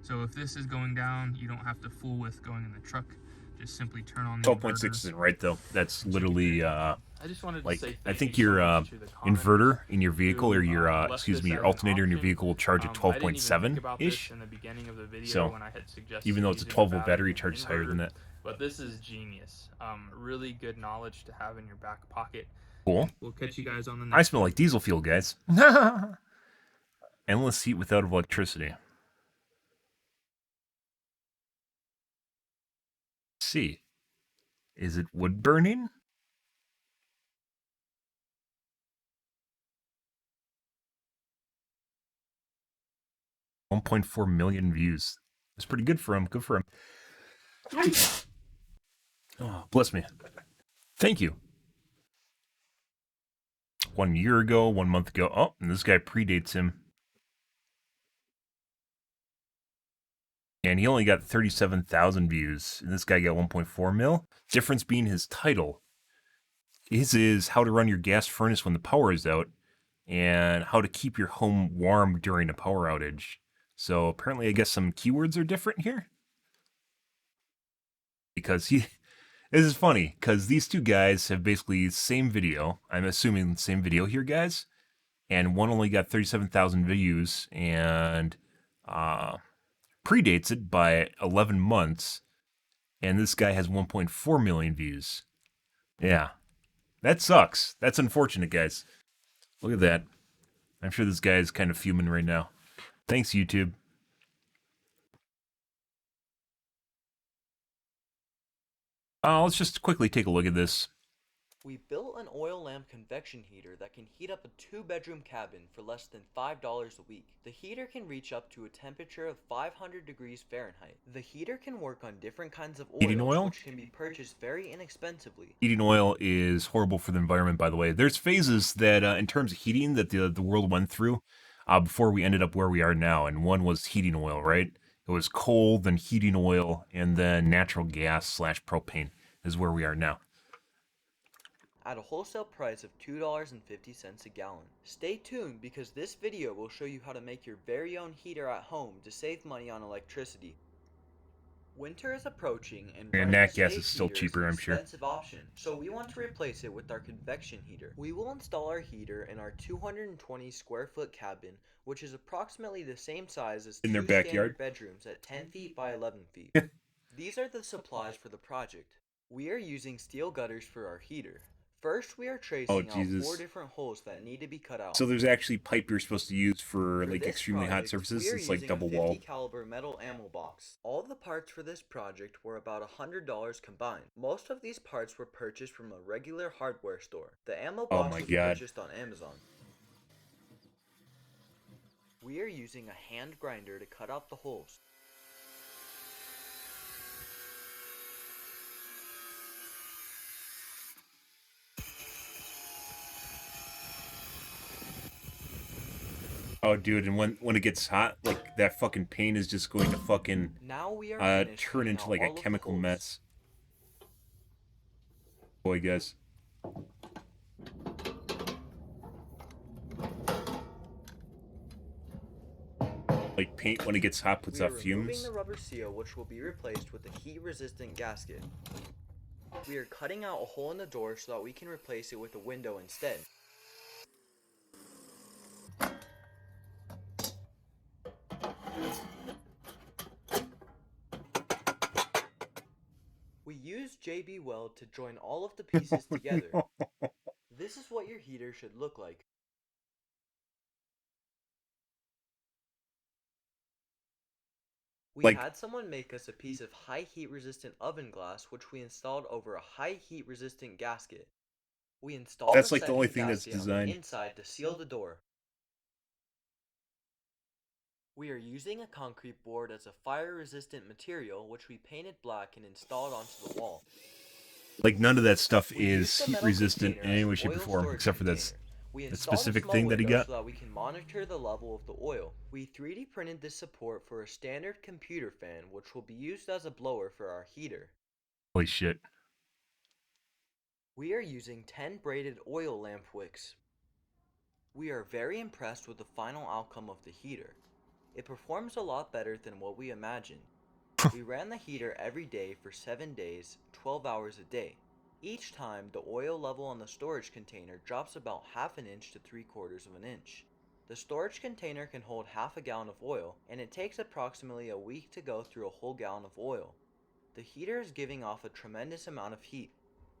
[SPEAKER 2] So if this is going down, you don't have to fool with going in the truck. Just simply turn on the
[SPEAKER 1] 12.6 isn't right though. That's literally
[SPEAKER 2] I just wanted
[SPEAKER 1] like
[SPEAKER 2] to say
[SPEAKER 1] I think your inverter in your vehicle or your your alternator in your vehicle will charge at 12.7 ish. So even though it's a 12-volt battery, it charges higher than that.
[SPEAKER 2] But this is genius. Really good knowledge to have in your back pocket.
[SPEAKER 1] Cool.
[SPEAKER 2] We'll catch you guys on the next.
[SPEAKER 1] I smell like diesel fuel, guys. Endless heat without electricity. Let's see. Is it wood burning? $1.4 million views. That's pretty good for him. Good for him. Oh, bless me. Thank you. 1 year ago, 1 month ago. Oh, and this guy predates him. And he only got 37,000 views. And this guy got 1.4 mil. Difference being his title. His is how to run your gas furnace when the power is out. And how to keep your home warm during a power outage. So apparently I guess some keywords are different here. Because this is funny, because these two guys have basically the same video. I'm assuming the same video here, guys. And one only got 37,000 views and predates it by 11 months. And this guy has 1.4 million views. Yeah. That sucks. That's unfortunate, guys. Look at that. I'm sure this guy is kind of fuming right now. Thanks, YouTube. Let's just quickly take a look at this.
[SPEAKER 3] We built an oil lamp convection heater that can heat up a 2-bedroom cabin for less than $5 a week. The heater can reach up to a temperature of 500 degrees Fahrenheit. The heater can work on different kinds of
[SPEAKER 1] Heating
[SPEAKER 3] oils,
[SPEAKER 1] oil?
[SPEAKER 3] which can be purchased very inexpensively.
[SPEAKER 1] Heating oil is horrible for the environment, by the way. There's phases that, in terms of heating, that the world went through before we ended up where we are now. And one was heating oil, right? It was coal, then heating oil, and then natural gas / propane is where we are now.
[SPEAKER 3] At a wholesale price of $2.50 a gallon. Stay tuned because this video will show you how to make your very own heater at home to save money on electricity. Winter is approaching and
[SPEAKER 1] And
[SPEAKER 3] running a
[SPEAKER 1] nat gas
[SPEAKER 3] space
[SPEAKER 1] is still
[SPEAKER 3] heater
[SPEAKER 1] cheaper,
[SPEAKER 3] is an
[SPEAKER 1] I'm sure.
[SPEAKER 3] expensive option, so we want to replace it with our convection heater. We will install our heater in our 220 square foot cabin, which is approximately the same size as
[SPEAKER 1] In their
[SPEAKER 3] two
[SPEAKER 1] backyard.
[SPEAKER 3] standard bedrooms at 10 feet by 11 feet. These are the supplies for the project. We are using steel gutters for our heater. First, we are tracing out 4 different holes that need to be cut out.
[SPEAKER 1] So there's actually pipe you're supposed to use for like
[SPEAKER 3] this
[SPEAKER 1] extremely hot
[SPEAKER 3] project,
[SPEAKER 1] surfaces.
[SPEAKER 3] we are
[SPEAKER 1] It's like
[SPEAKER 3] using
[SPEAKER 1] double
[SPEAKER 3] a 50
[SPEAKER 1] walled.
[SPEAKER 3] caliber metal ammo box. All the parts for this project were about $100 combined. Most of these parts were purchased from a regular hardware store. The ammo box was purchased on Amazon. We are using a hand grinder to cut out the holes.
[SPEAKER 1] Oh, dude, and when it gets hot, like that fucking paint is just going to fucking
[SPEAKER 3] now we are
[SPEAKER 1] turn into like a chemical mess. Boy, guys. Like paint when it gets hot puts out fumes.
[SPEAKER 3] We are removing the rubber seal, which will be replaced with a heat-resistant gasket. We are cutting out a hole in the door so that we can replace it with a window instead. We use JB Weld to join all of the pieces together. This is what your heater should look like. We had someone make us a piece of high heat resistant oven glass which we installed over a high heat resistant gasket. We installed
[SPEAKER 1] that's like the only thing that's designed
[SPEAKER 3] inside to seal the door. We are using a concrete board as a fire resistant material which we painted black and installed onto the wall.
[SPEAKER 1] Like none of that stuff is heat resistant in any way, shape, or form, except for that specific thing that he got.
[SPEAKER 3] So that we can monitor the level of the oil. We 3D printed this support for a standard computer fan, which will be used as a blower for our heater.
[SPEAKER 1] Holy shit.
[SPEAKER 3] We are using 10 braided oil lamp wicks. We are very impressed with the final outcome of the heater. It performs a lot better than what we imagined. We ran the heater every day for 7 days, 12 hours a day. Each time, the oil level on the storage container drops about ½ inch to 3/4 inch. The storage container can hold ½ a gallon of oil, and it takes approximately a week to go through a whole gallon of oil. The heater is giving off a tremendous amount of heat.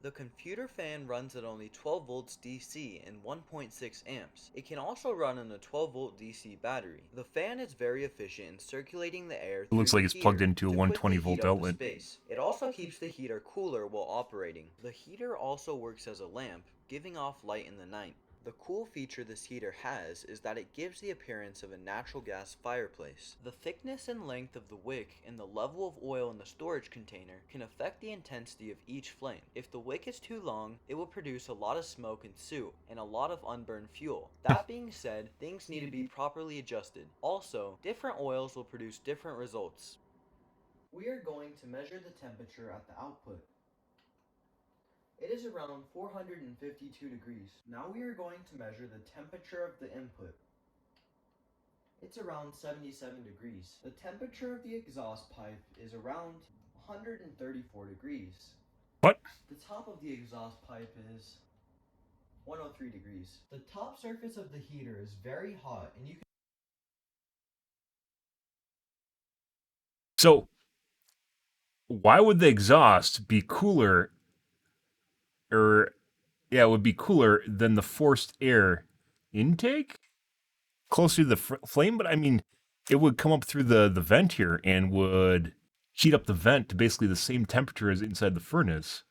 [SPEAKER 3] The computer fan runs at only 12 volts DC and 1.6 amps. It can also run on a 12 volt DC battery. The fan is very efficient in circulating the air.
[SPEAKER 1] It looks like it's plugged into a 120 volt outlet.
[SPEAKER 3] It also keeps the heater cooler while operating. The heater also works as a lamp, giving off light in the night. The cool feature this heater has is that it gives the appearance of a natural gas fireplace. The thickness and length of the wick and the level of oil in the storage container can affect the intensity of each flame. If the wick is too long, it will produce a lot of smoke and soot and a lot of unburned fuel. That being said, things need to be properly adjusted. Also, different oils will produce different results. We are going to measure the temperature at the output. It is around 452 degrees. Now we are going to measure the temperature of the input. It's around 77 degrees. The temperature of the exhaust pipe is around 134 degrees.
[SPEAKER 1] What?
[SPEAKER 3] The top of the exhaust pipe is 103 degrees. The top surface of the heater is very hot and you can...
[SPEAKER 1] So, why would the exhaust be cooler? It would be cooler than the forced air intake closer to the flame. But I mean, it would come up through the vent here and would heat up the vent to basically the same temperature as inside the furnace.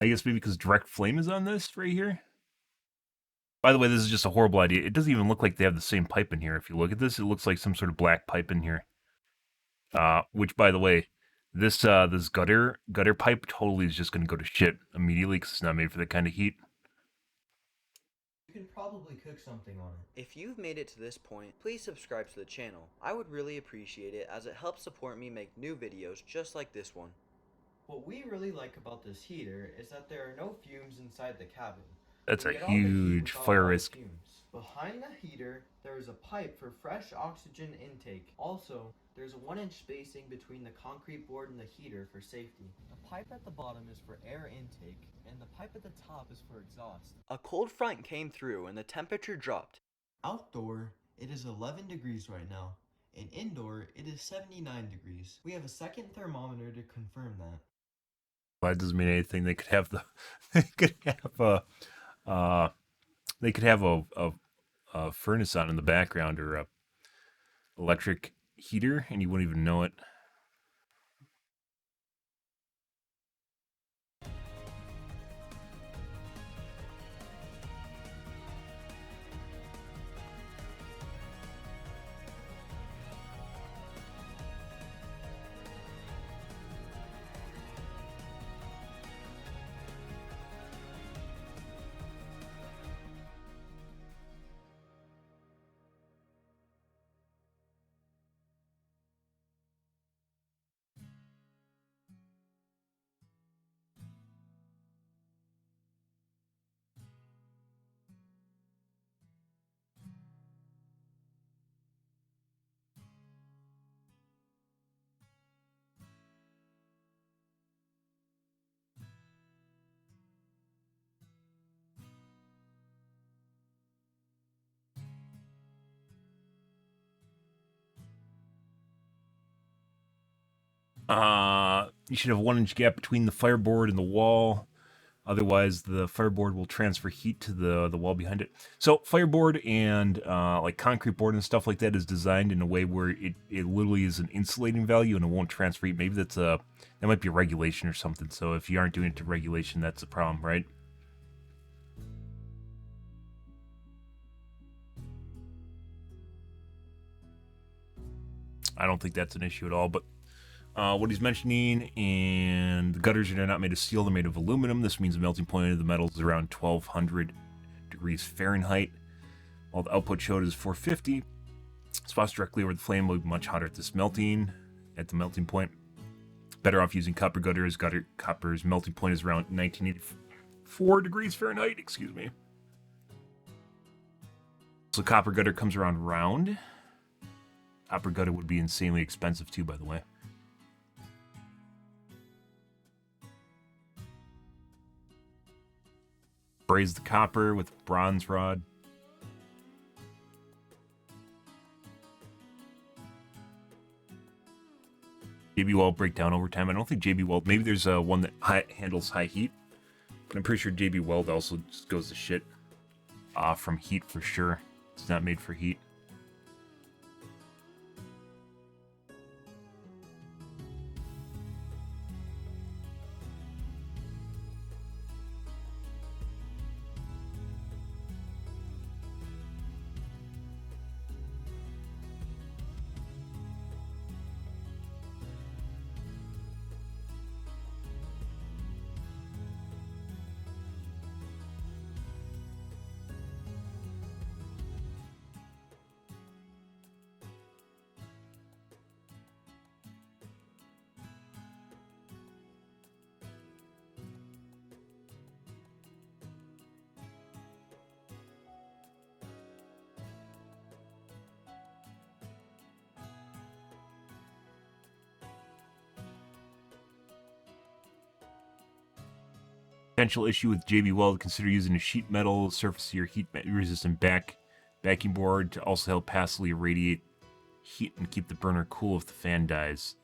[SPEAKER 1] I guess maybe because direct flame is on this right here. By the way, this is just a horrible idea. It doesn't even look like they have the same pipe in here. If you look at this, it looks like some sort of black pipe in here. Which, by the way, this gutter pipe totally is just going to go to shit immediately because it's not made for that kind of heat.
[SPEAKER 3] You can probably cook something on it. If you've made it to this point, please subscribe to the channel. I would really appreciate it as it helps support me make new videos just like this one. What we really like about this heater is that there are no fumes inside the cabin.
[SPEAKER 1] That's a huge fire risk.
[SPEAKER 3] Behind the heater, there is a pipe for fresh oxygen intake. Also, there's a 1-inch spacing between the concrete board and the heater for safety. The pipe at the bottom is for air intake, and the pipe at the top is for exhaust. A cold front came through and the temperature dropped. Outdoor, it is 11 degrees right now, and indoor, it is 79 degrees. We have a second thermometer to confirm that.
[SPEAKER 1] Well, that doesn't mean anything. They could have a furnace on in the background or a electric heater, and you wouldn't even know it. You should have a 1-inch gap between the fireboard and the wall. Otherwise, the fireboard will transfer heat to the wall behind it. So, fireboard and like concrete board and stuff like that is designed in a way where it literally is an insulating value and it won't transfer heat. Maybe that might be a regulation or something. So, if you aren't doing it to regulation, that's a problem, right? I don't think that's an issue at all, but what he's mentioning, and the gutters are not made of steel, they're made of aluminum. This means the melting point of the metal is around 1200 degrees Fahrenheit, while the output showed is 450. Spots directly over the flame will be much hotter at the melting point. Better off using copper gutters. Copper's melting point is around 1984 degrees Fahrenheit, excuse me. So copper gutter comes around round. Copper gutter would be insanely expensive too, by the way. Braise the copper with a bronze rod. JB Weld breakdown over time. I don't think JB Weld, maybe there's one that handles high heat, but I'm pretty sure JB Weld also just goes to shit from heat for sure. It's not made for heat. Potential issue with JB Weld, consider using a sheet metal surface to your heat resistant backing board to also help passively irradiate heat and keep the burner cool if the fan dies.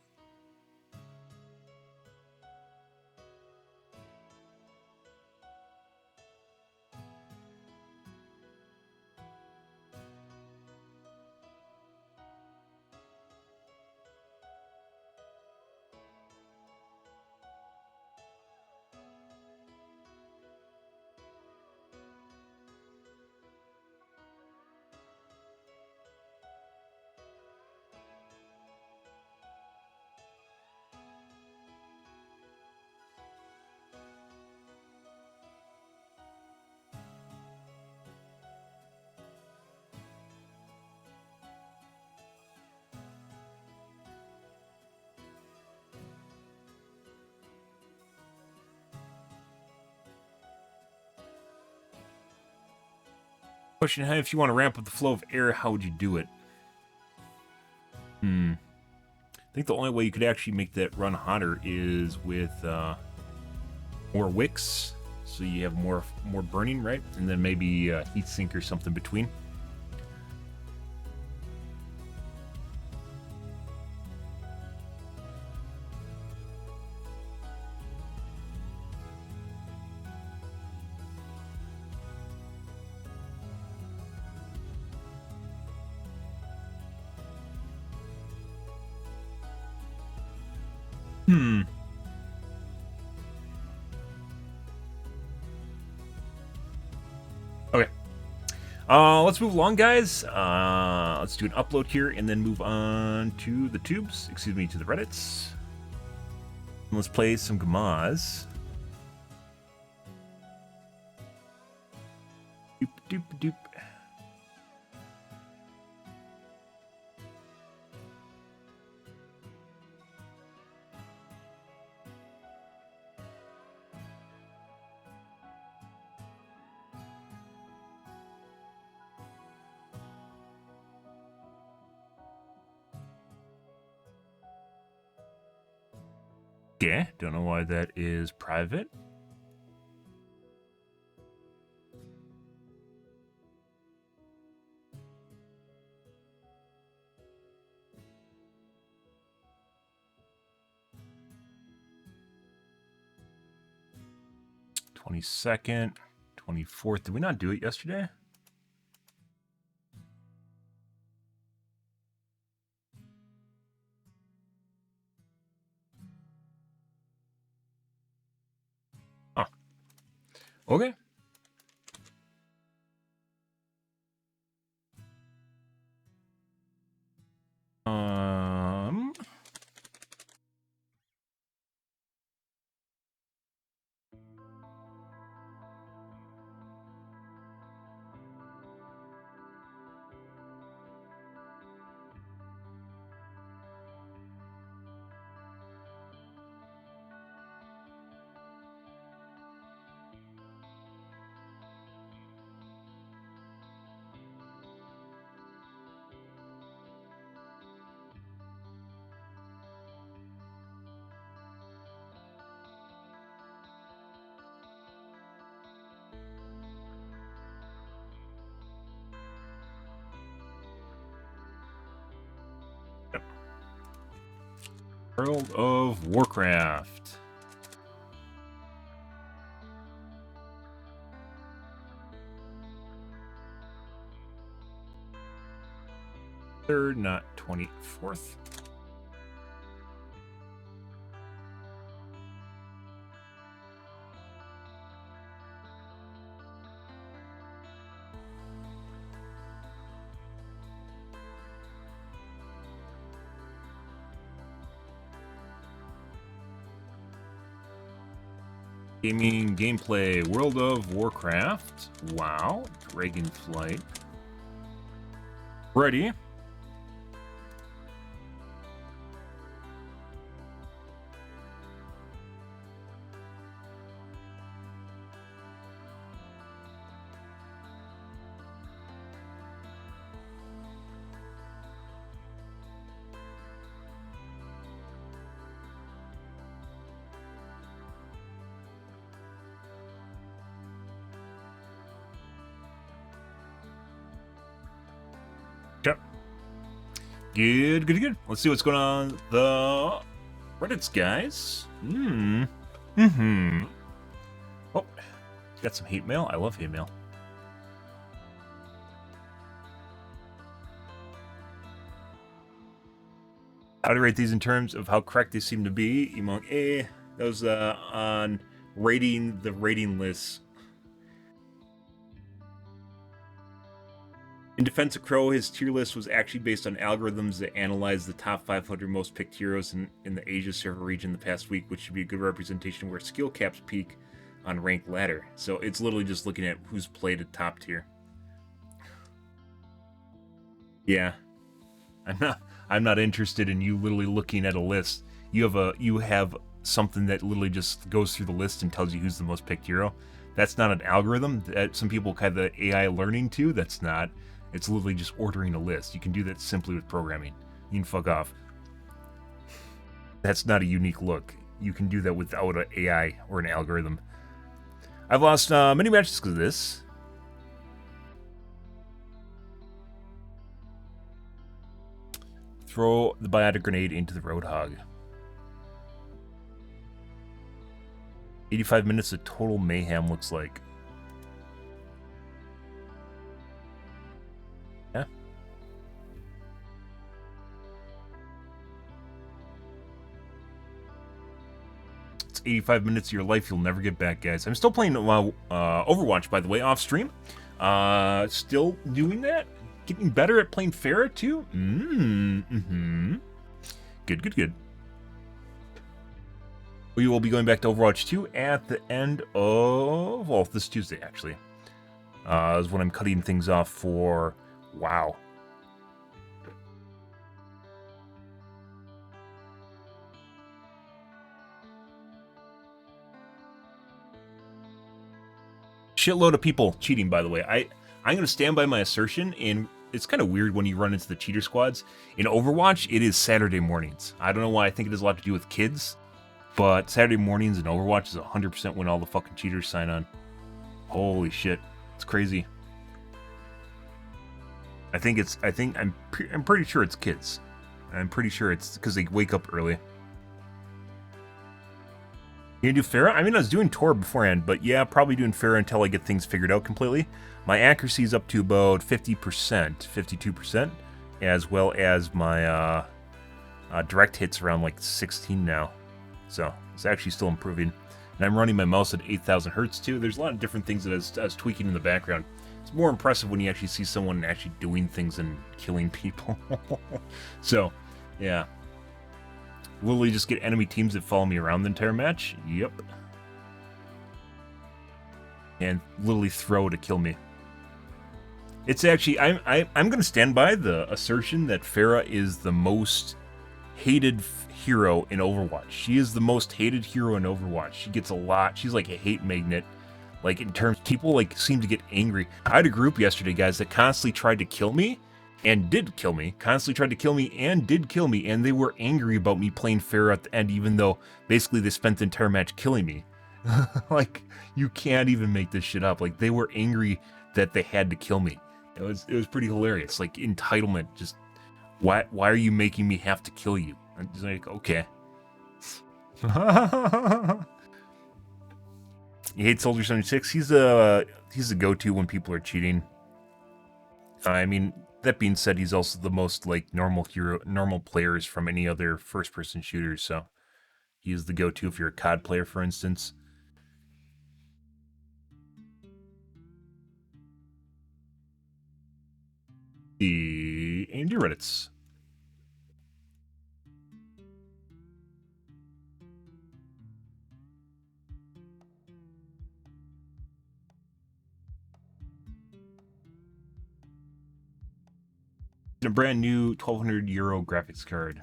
[SPEAKER 1] Question: if you want to ramp up the flow of air, how would you do it? I think the only way you could actually make that run hotter is with more wicks, so you have more burning, right? And then maybe heat sink or something between. Okay. Let's move along, guys. Let's do an upload here and then move on to the tubes. Excuse me, to the Reddits. And let's play some Gamaz. Doop doop doop. Yeah, don't know why that is private. $22nd, 24th. Did we not do it yesterday? Oh. Okay. World of Warcraft. Third, not 24th. Gaming gameplay, World of Warcraft. Wow, Dragonflight. Ready. Good. Let's see what's going on the Reddits, guys. Oh, got some hate mail. I love hate mail. How to rate these in terms of how correct they seem to be? Among A, that was on rating the rating lists. In defense of Crow, his tier list was actually based on algorithms that analyzed the top 500 most picked heroes in the Asia server region the past week, which should be a good representation of where skill caps peak on ranked ladder. So it's literally just looking at who's played at top tier. Yeah, I'm not interested in you literally looking at a list. You have something that literally just goes through the list and tells you who's the most picked hero. That's not an algorithm that some people call the AI learning to. That's not. It's literally just ordering a list. You can do that simply with programming. You can fuck off. That's not a unique look. You can do that without an AI or an algorithm. I've lost many matches because of this. Throw the biotic grenade into the Roadhog. 85 minutes of total mayhem looks like. Yeah. It's 85 minutes of your life you'll never get back, guys. I'm still playing Overwatch, by the way, off stream. Still doing that. Getting better at playing Pharah, too. Good, good, good. We will be going back to Overwatch 2 at the end of, well, this Tuesday, actually. Is when I'm cutting things off for WoW. Shitload of people cheating, by the way. I'm going to stand by my assertion, and it's kind of weird when you run into the cheater squads. In Overwatch, it is Saturday mornings. I don't know why. I think it has a lot to do with kids, but Saturday mornings in Overwatch is 100% when all the fucking cheaters sign on. Holy shit. It's crazy. I'm pretty sure it's kids. I'm pretty sure it's because they wake up early. You gonna do Pharah? I mean, I was doing Tor beforehand, but yeah, probably doing Pharah until I get things figured out completely. My accuracy is up to about 50%, 52%, as well as my direct hits around like 16 now. So it's actually still improving. And I'm running my mouse at 8,000 hertz too. There's a lot of different things that I was tweaking in the background. It's more impressive when you actually see someone actually doing things and killing people. So, yeah. Literally just get enemy teams that follow me around the entire match. Yep. And literally throw to kill me. It's actually, I'm going to stand by the assertion that Pharah is the most hated hero in Overwatch. She is the most hated hero in Overwatch. She gets a lot. She's like a hate magnet. Like, in terms, people like seem to get angry. I had a group yesterday, guys, that constantly tried to kill me and did kill me. Constantly tried to kill me and did kill me, and they were angry about me playing Pharah at the end, even though basically they spent the entire match killing me. Like, you can't even make this shit up. Like, they were angry that they had to kill me. It was pretty hilarious. Like, entitlement. Just why are you making me have to kill you? I'm just like, okay. You hate Soldier 76? He's a go-to when people are cheating. I mean, that being said, he's also the most like normal players from any other first-person shooters. So he's the go-to if you're a COD player, for instance. The Andy Reddits. A brand new 1,200 euro graphics card.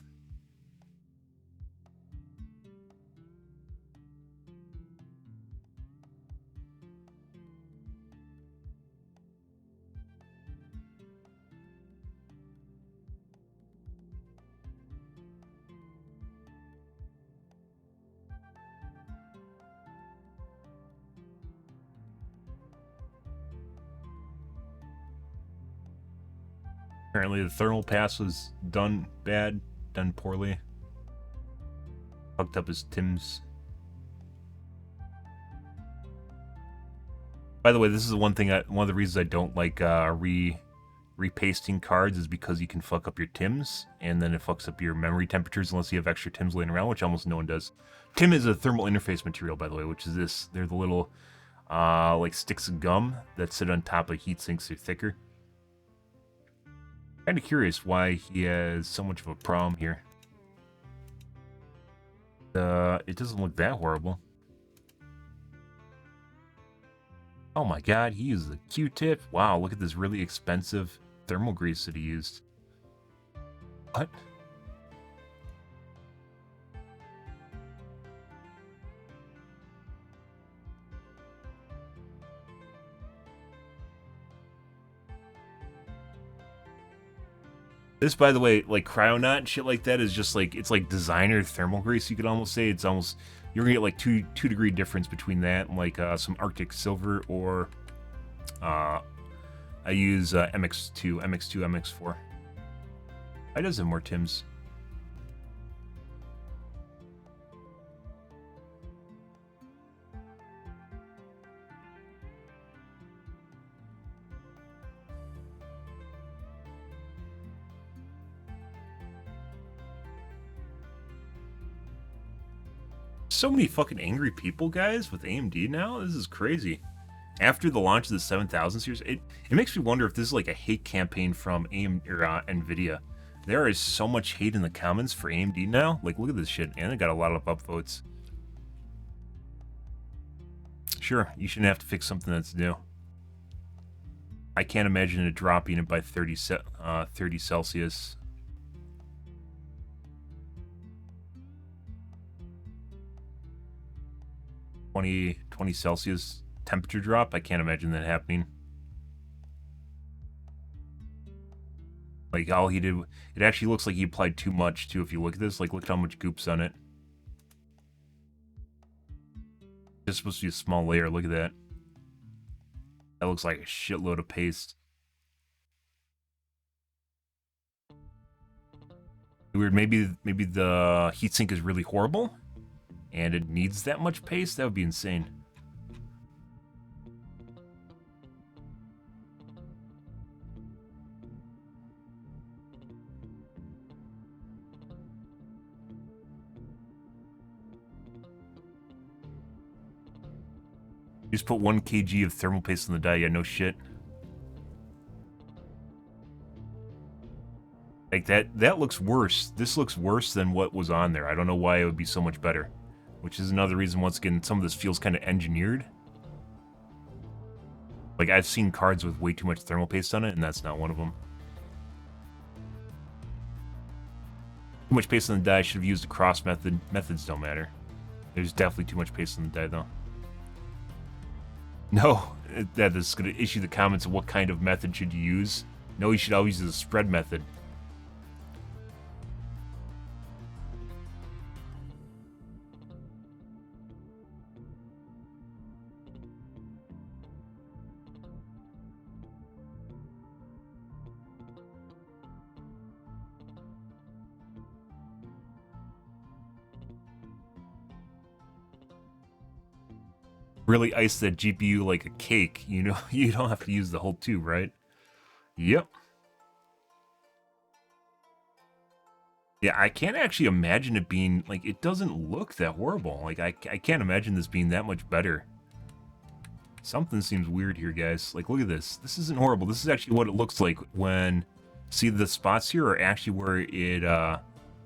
[SPEAKER 1] Apparently the thermal pass was done poorly. Fucked up his Tim's. By the way, this is one of the reasons I don't like repasting cards is because you can fuck up your Tims, and then it fucks up your memory temperatures unless you have extra Tims laying around, which almost no one does. Tim is a thermal interface material, by the way, which is this. They're the little like sticks of gum that sit on top of heat sinks. They're thicker. Kind of curious why he has so much of a problem here. It doesn't look that horrible. Oh my god, he used a Q-tip. Wow, look at this really expensive thermal grease that he used. What? This, by the way, like Cryonaut and shit like that is just like, it's like designer thermal grease, you could almost say. It's almost, you're gonna get like two degree difference between that and like some Arctic Silver, or I use MX2, MX4. I does have more Tims. So many fucking angry people, guys, with AMD now. This is crazy. After the launch of the 7000 series, it makes me wonder if this is like a hate campaign from AMD or Nvidia. There is so much hate in the comments for AMD now. Like, look at this shit, and it got a lot of upvotes. Sure, you shouldn't have to fix something that's new. I can't imagine it dropping it by 30 Celsius. 20 Celsius temperature drop. I can't imagine that happening. Like, all he did, it actually looks like he applied too much too. If you look at this, like, look at how much goop's on it. It's supposed to be a small layer. Look at that. That looks like a shitload of paste. Weird. Maybe the heatsink is really horrible and it needs that much paste. That would be insane. You just put 1 kg of thermal paste on the die. Yeah, no shit. Like, that looks worse. This looks worse than what was on there. I don't know why it would be so much better. Which is another reason, once again, some of this feels kind of engineered. Like, I've seen cards with way too much thermal paste on it, and that's not one of them. Too much paste on the die. I should have used a cross method. Methods don't matter. There's definitely too much paste on the die, though. No, that is going to issue the comments of what kind of method should you use. No, you should always use a spread method. Really ice that GPU like a cake, you know. You don't have to use the whole tube, right? Yep. Yeah, I can't actually imagine it being, like, it doesn't look that horrible. Like, I can't imagine this being that much better. Something seems weird here, guys. Like, look at this. This isn't horrible. This is actually what it looks like when, see, the spots here are actually where it,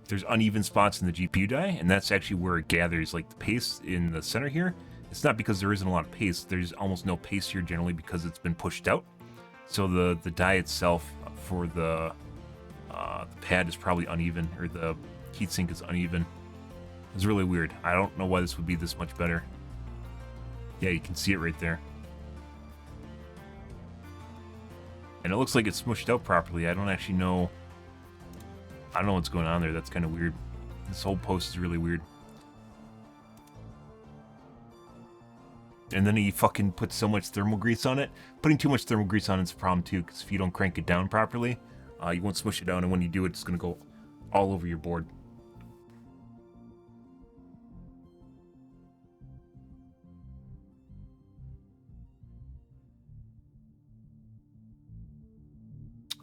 [SPEAKER 1] there's uneven spots in the GPU die, and that's actually where it gathers, like, the paste in the center here. It's not because there isn't a lot of paste. There's almost no paste here generally because it's been pushed out. So the die itself for the pad is probably uneven, or the heatsink is uneven. It's really weird. I don't know why this would be this much better. Yeah, you can see it right there. And it looks like it's smushed out properly. I don't actually know. I don't know what's going on there. That's kind of weird. This whole post is really weird. And then he fucking puts so much thermal grease on it. Putting too much thermal grease on it's a problem too, because if you don't crank it down properly, you won't smush it down, and when you do it's going to go all over your board.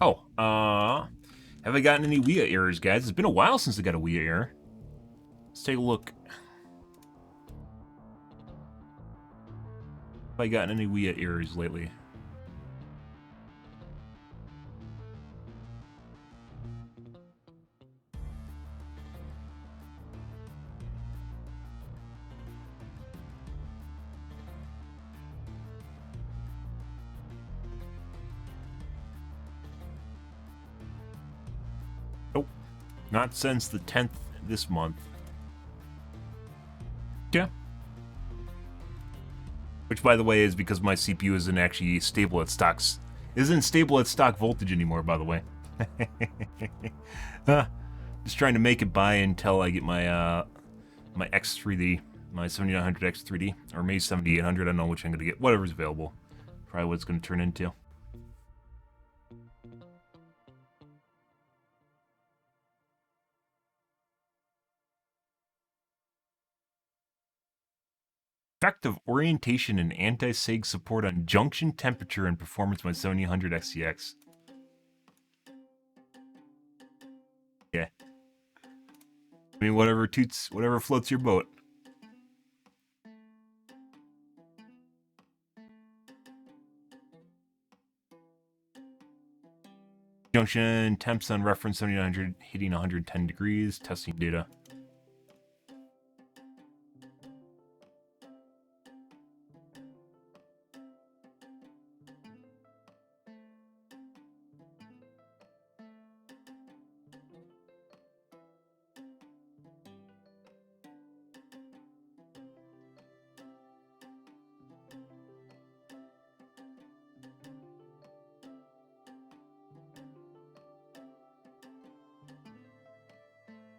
[SPEAKER 1] Oh, have I gotten any WIA errors, guys? It's been a while since I got a WIA error. Let's take a look. Have I gotten any WIA errors lately? Nope. Not since the 10th this month. Yeah. Which, by the way, is because my CPU isn't actually stable at stocks. Isn't stable at stock voltage anymore, by the way. Just trying to make it by until I get my my X3D, my 7900 X3D, or maybe 7800. I don't know which I'm gonna get. Whatever's available. Probably what it's gonna turn into. Effective orientation and anti-sag support on junction temperature and performance by 7800 XCX. Yeah. I mean, whatever floats your boat. Junction temps on reference 7900 hitting 110 degrees. Testing data.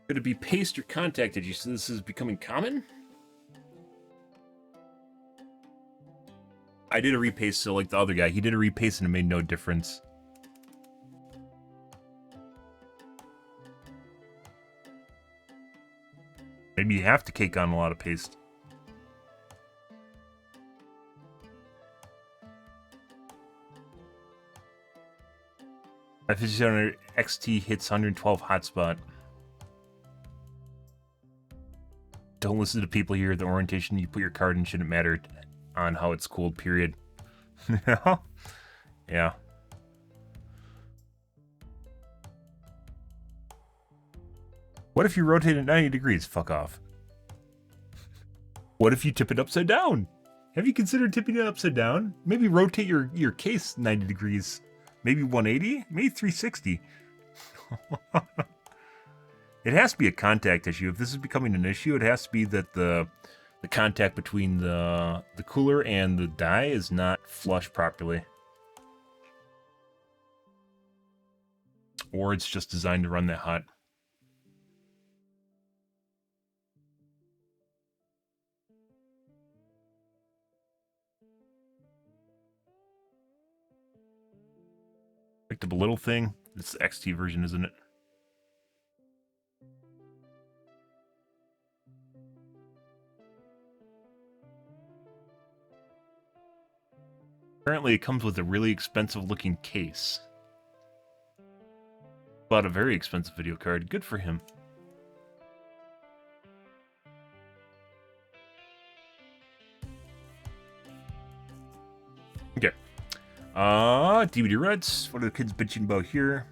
[SPEAKER 1] Could it be paste or contact? Did you see this is becoming common? I did a repaste, so like the other guy, he did a repaste and it made no difference. Maybe you have to cake on a lot of paste. F5700 XT hits 112 hotspot. Don't listen to people here. The orientation you put your card in shouldn't matter on how it's cooled, period. Yeah. What if you rotate it 90 degrees? Fuck off. What if you tip it upside down? Have you considered tipping it upside down? Maybe rotate your case 90 degrees. Maybe 180? Maybe 360. It has to be a contact issue. If this is becoming an issue, it has to be that the contact between the cooler and the die is not flush properly. Or it's just designed to run that hot. Picked up a little thing. It's the XT version, isn't it? Apparently it comes with a really expensive looking case. Bought a very expensive video card. Good for him. Okay. DVD Reds. What are the kids bitching about here?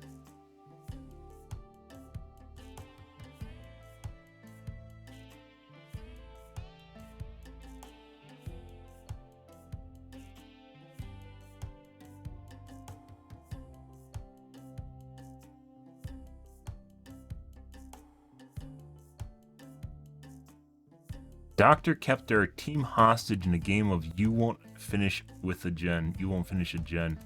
[SPEAKER 1] Doctor kept our team hostage in a game of you won't finish with a gen. You won't finish a gen.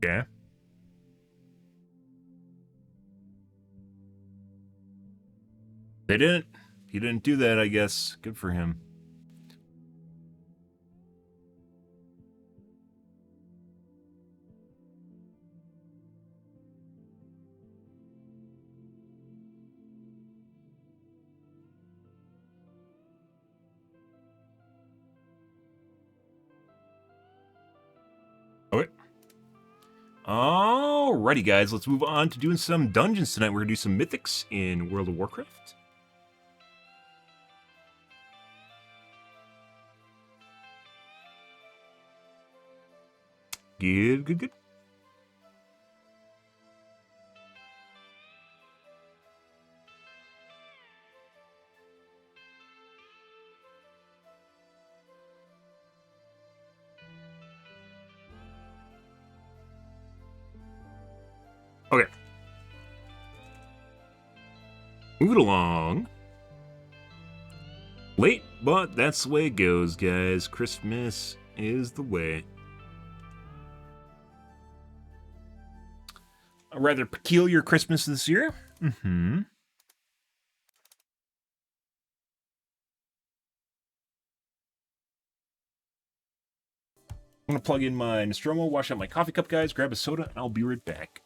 [SPEAKER 1] Yeah. They didn't. He didn't do that, I guess. Good for him. Okay. Alrighty, guys. Let's move on to doing some dungeons tonight. We're going to do some mythics in World of Warcraft. Good. Okay. Move it along. Late But that's the way it goes, guys. Christmas is the way. A rather peculiar Christmas this year. Mm-hmm. I'm gonna plug in my Nostromo, wash out my coffee cup, guys, grab a soda, and I'll be right back.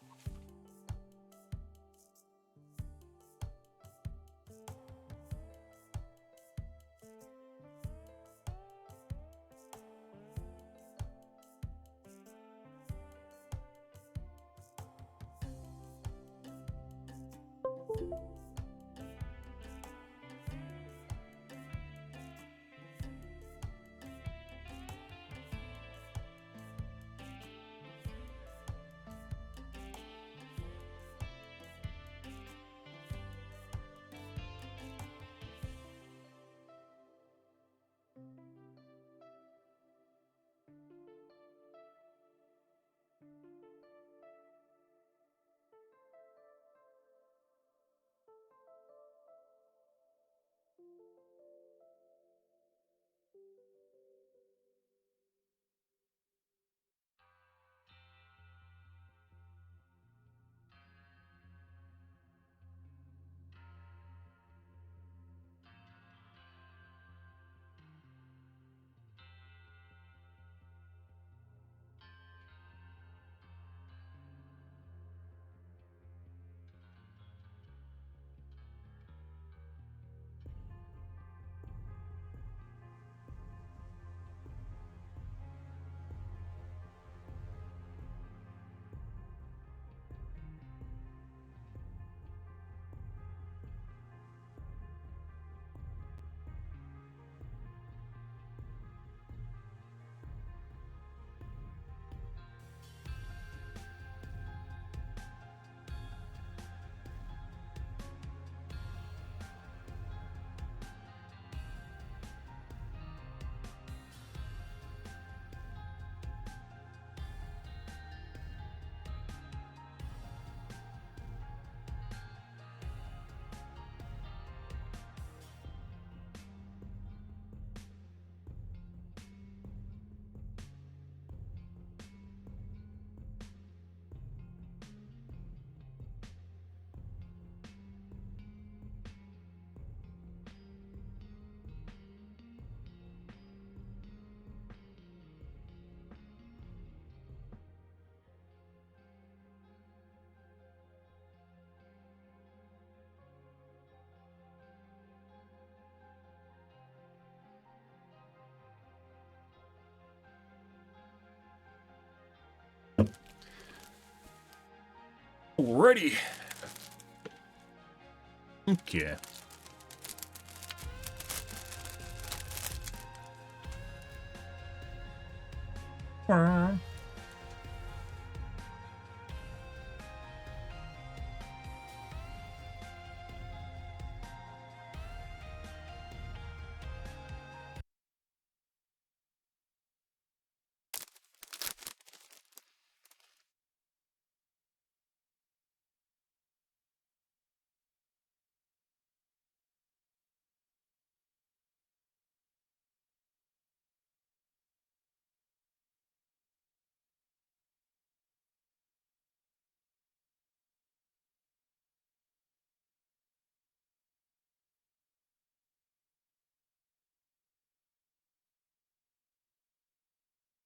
[SPEAKER 1] Alrighty. Okay.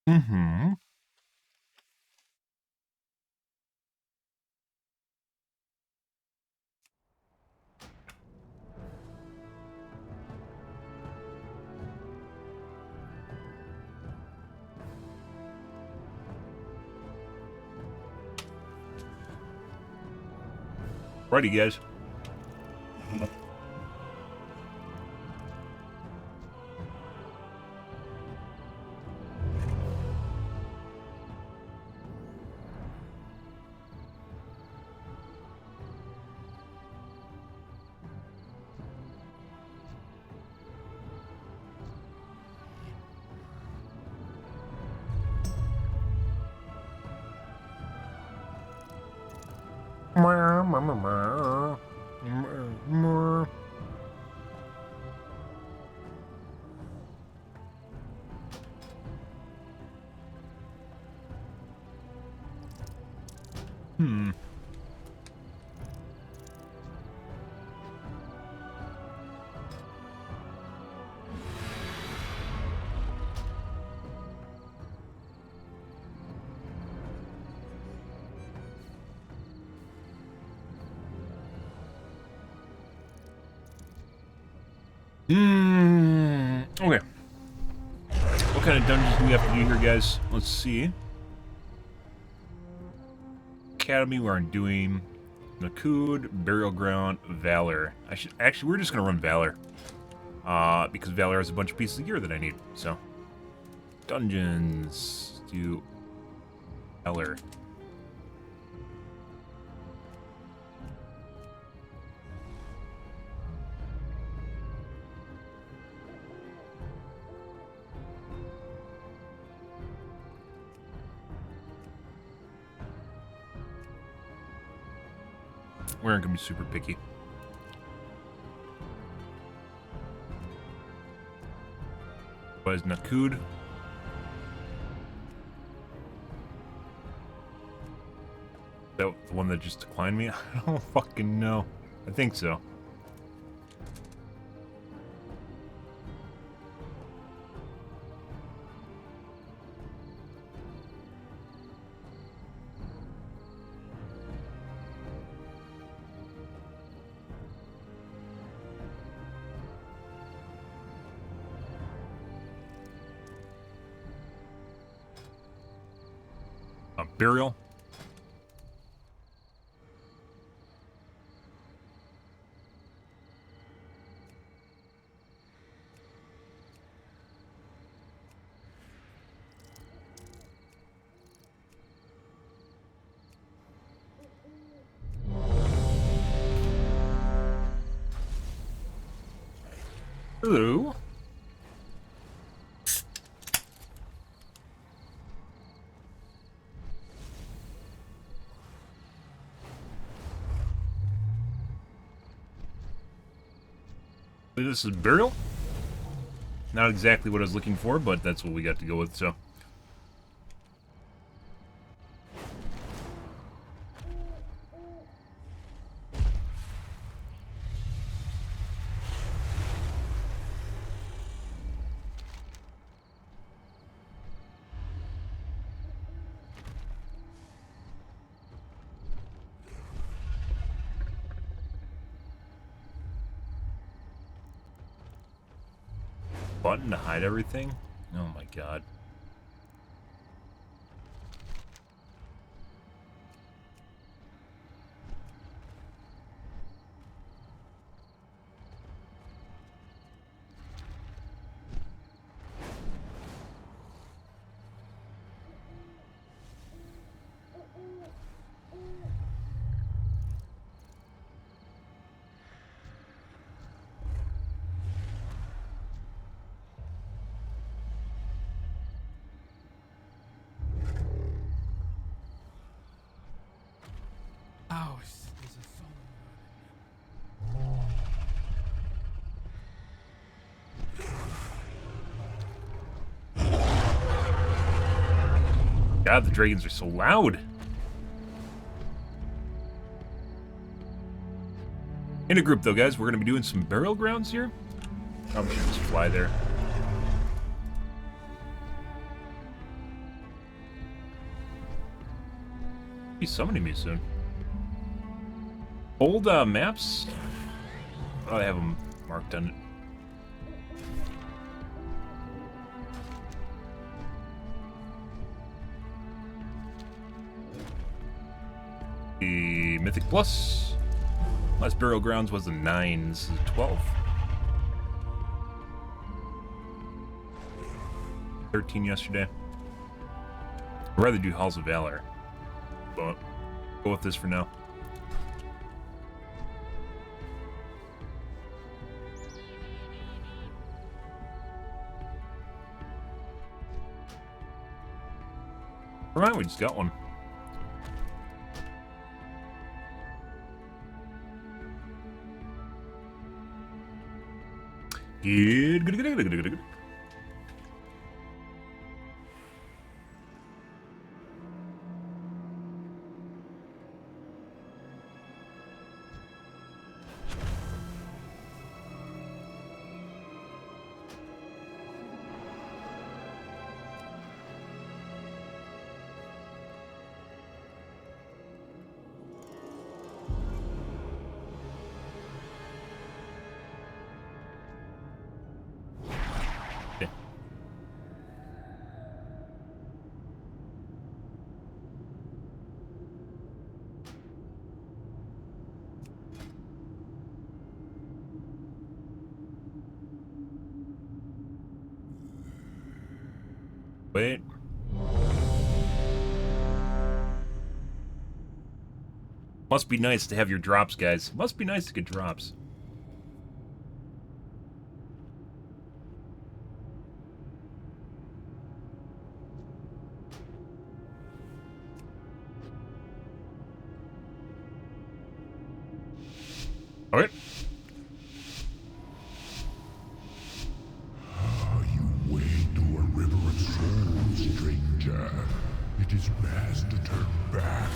[SPEAKER 1] Mm-hmm. Righty, guys. Hmm. Okay. What kind of dungeons do we have to do here, guys? Let's see. Academy, we aren't doing. Nakud, Burial Ground, Valor. Actually, we're just gonna run Valor. Because Valor has a bunch of pieces of gear that I need, so. Dungeons. Do Valor. We aren't gonna be super picky. What is Nakud? Is that the one that just declined me? I don't fucking know. I think so. Burial. Hello. This is Burial. Not exactly what I was looking for, but that's what we got to go with, so. Button to hide everything? Oh my god.
[SPEAKER 4] Oh, there's a
[SPEAKER 1] God, the dragons are so loud. In a group, though, guys, we're going to be doing some burial grounds here. Probably should just fly there. He's summoning me soon. Old maps? Oh, I have them marked on it. The Mythic Plus. Last Burial Grounds was a 9. This is a 12. 13 yesterday. I'd rather do Halls of Valor. But go with this for now. Never mind, we just got one. Good. Wait. Must be nice to have your drops, guys. Must be nice to get drops. Okay.
[SPEAKER 4] You wade to a river of souls, stranger. It is best to turn back.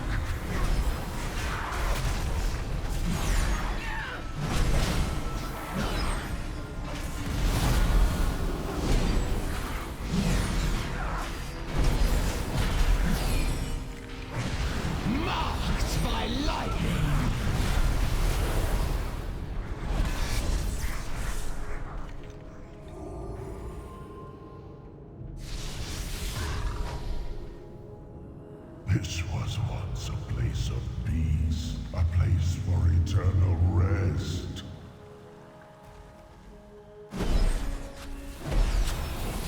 [SPEAKER 5] Marked by lightning.
[SPEAKER 4] This was once a place of peace, a place for eternal rest.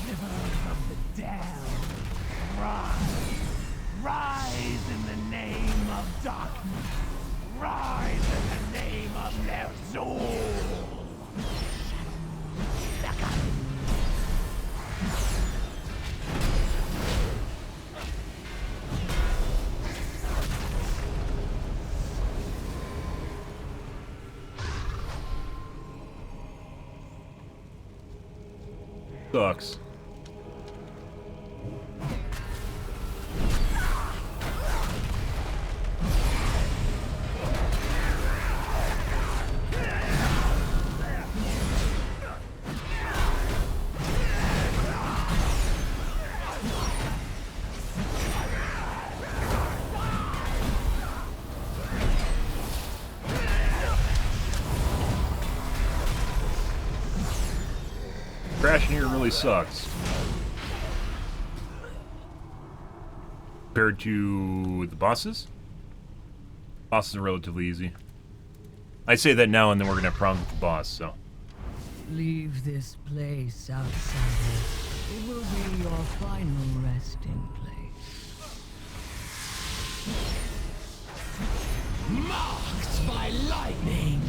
[SPEAKER 5] Rivers of the damned, rise. Rise in the name of darkness. Rise in the name of Ner'zhul.
[SPEAKER 1] Sucks. Crashing here really sucks. Compared to the bosses? Bosses are relatively easy. I say that now and then we're gonna have problems with the boss, so.
[SPEAKER 6] Leave this place, outsider. It will be your final resting place.
[SPEAKER 5] Marked by lightning.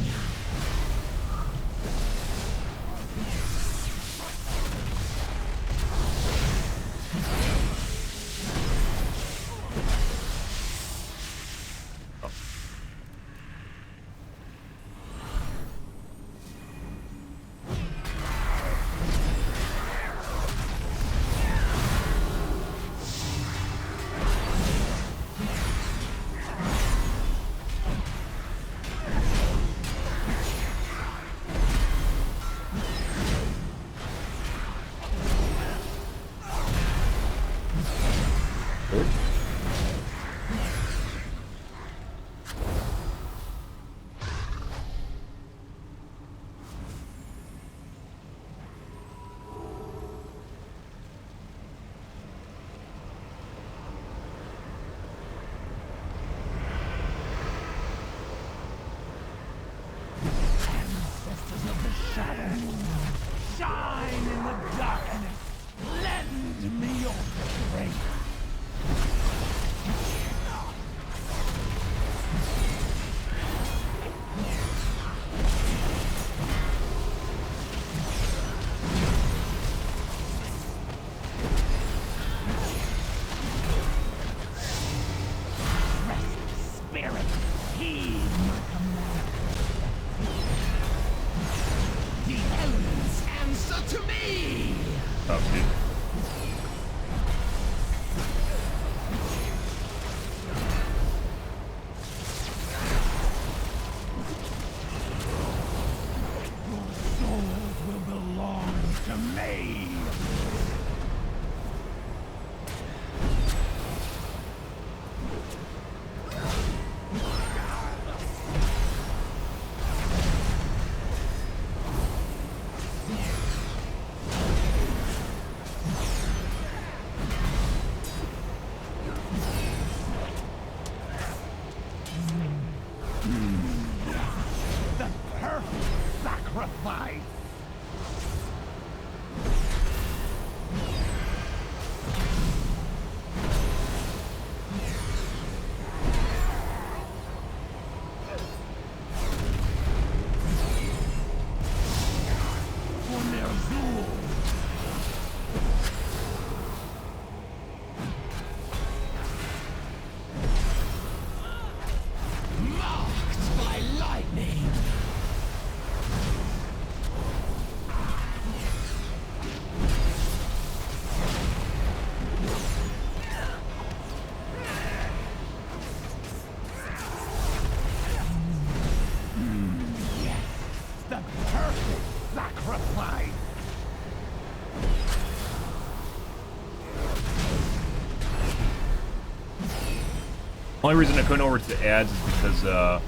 [SPEAKER 1] Only reason I couldn't over to the ads is because our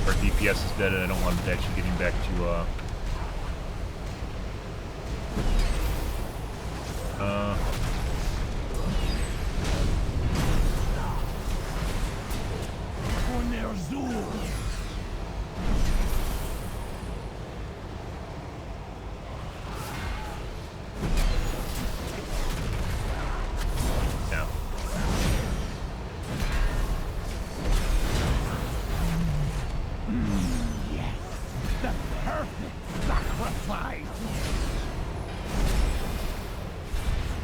[SPEAKER 1] DPS is dead and I don't want it actually getting back to yeah.
[SPEAKER 5] Yes, the perfect sacrifice.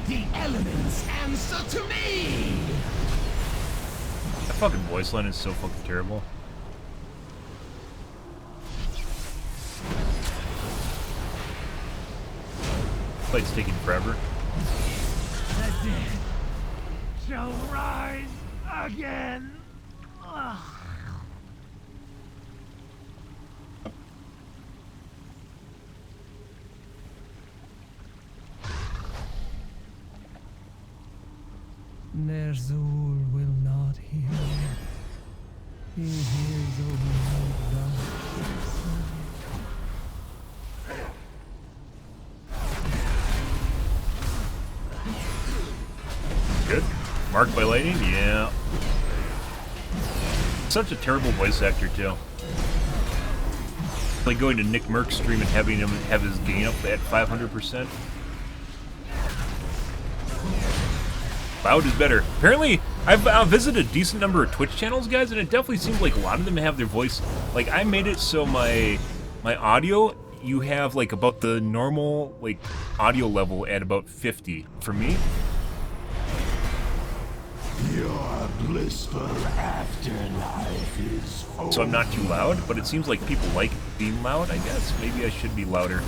[SPEAKER 5] The elements answer to me.
[SPEAKER 1] That fucking voice line is so fucking terrible. Fight's taking forever.
[SPEAKER 5] The dead shall rise again. Ugh.
[SPEAKER 6] Ner'zhul will not hear. He hears only darkness.
[SPEAKER 1] Good. Marked by lightning? Yeah. Such a terrible voice actor, too. Like going to Nick Merck's stream and having him have his gain up at 500%. Loud is better. Apparently, I've visited a decent number of Twitch channels, guys, and it definitely seems like a lot of them have their voice. Like, I made it so my audio, you have like about the normal like audio level at about 50 for me.
[SPEAKER 4] Your blissful afterlife is over.
[SPEAKER 1] So I'm not too loud, but it seems like people like being loud, I guess. Maybe I should be louder.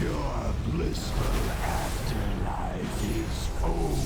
[SPEAKER 4] Your blissful afterlife is over.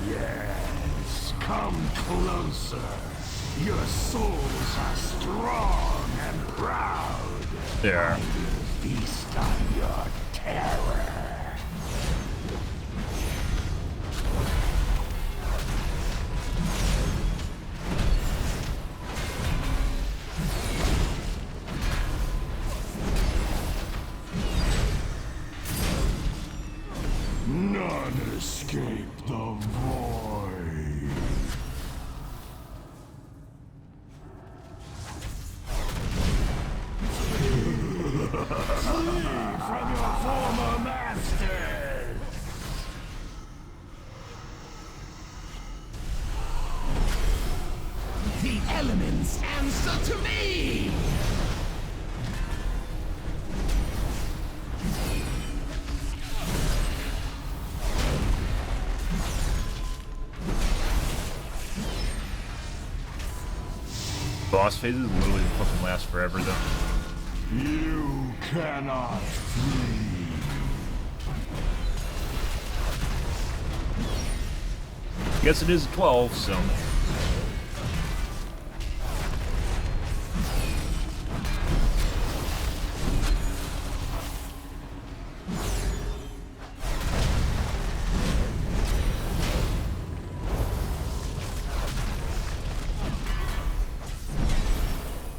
[SPEAKER 4] Yes, come closer. Your souls are strong and proud.
[SPEAKER 1] There.
[SPEAKER 4] Feast on your terror. None escape the void. Flee from your former masters.
[SPEAKER 5] The elements answer to me.
[SPEAKER 1] Boss phases literally fucking last forever, though.
[SPEAKER 4] You cannot flee.
[SPEAKER 1] Guess it is 12, so.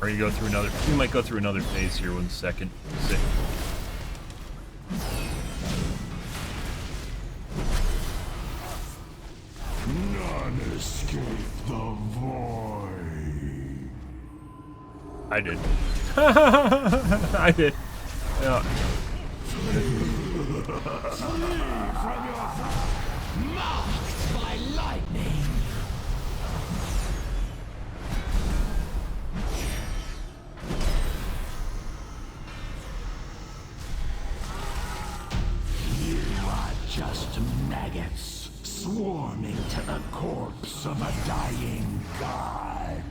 [SPEAKER 1] Or you go through another. We might go through another phase here. 1 second. Sick.
[SPEAKER 4] None escape the void.
[SPEAKER 1] I did. I did. Yeah.
[SPEAKER 4] Flee from your maggots swarming to the corpse of a dying god.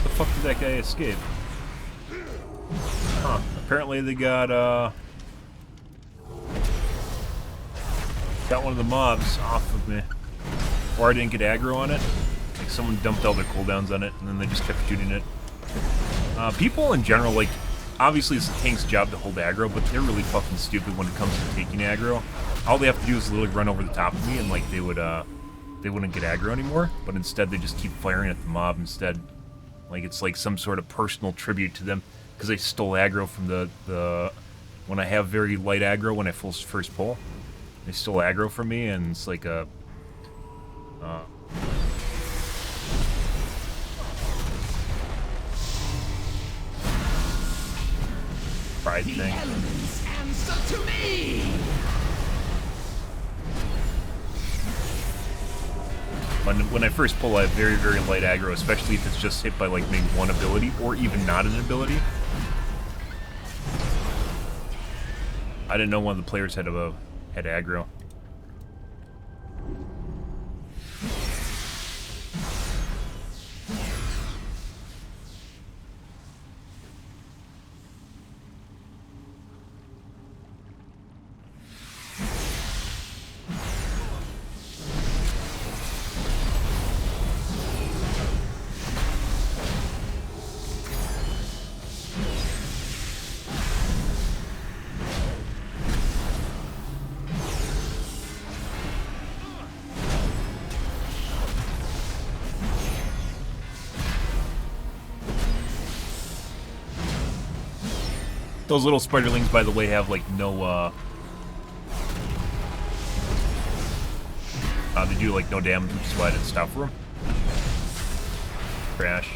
[SPEAKER 1] The fuck did that guy escape? Huh. Apparently they got one of the mobs off of me. Or I didn't get aggro on it. Like someone dumped all their cooldowns on it and then they just kept shooting it. People in general, like, obviously it's the tank's job to hold aggro, but they're really fucking stupid when it comes to taking aggro. All they have to do is literally run over the top of me and like they wouldn't get aggro anymore, but instead they just keep firing at the mob instead. Like it's like some sort of personal tribute to them because they stole aggro from the when I have very light aggro when I first pull. They stole aggro from me and it's like a pride
[SPEAKER 5] The
[SPEAKER 1] thing.
[SPEAKER 5] elements answer to me!
[SPEAKER 1] When I first pull, I have very, very light aggro, especially if it's just hit by like maybe one ability, or even not an ability. I didn't know one of the players had aggro. Those little spiderlings, by the way, have like no, they do like no damage, which is why I didn't stop for them. Crash.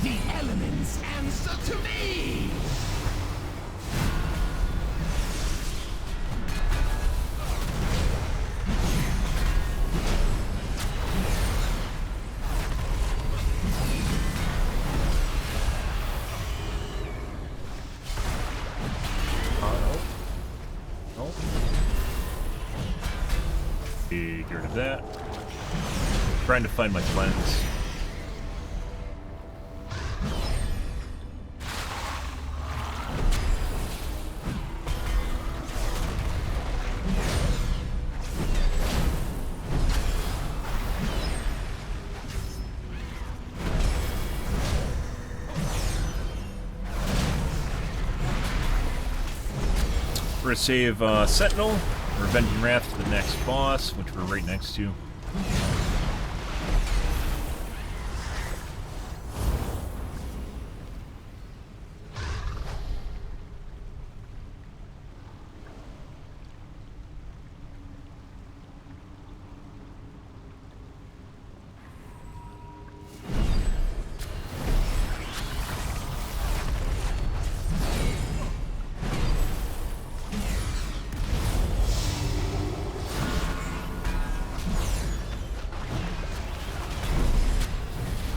[SPEAKER 5] The elements answer to me!
[SPEAKER 1] Get rid of that. Trying to find my cleanse. We're gonna save Sentinel, Revenging Wrath to the next boss, which we're right next to.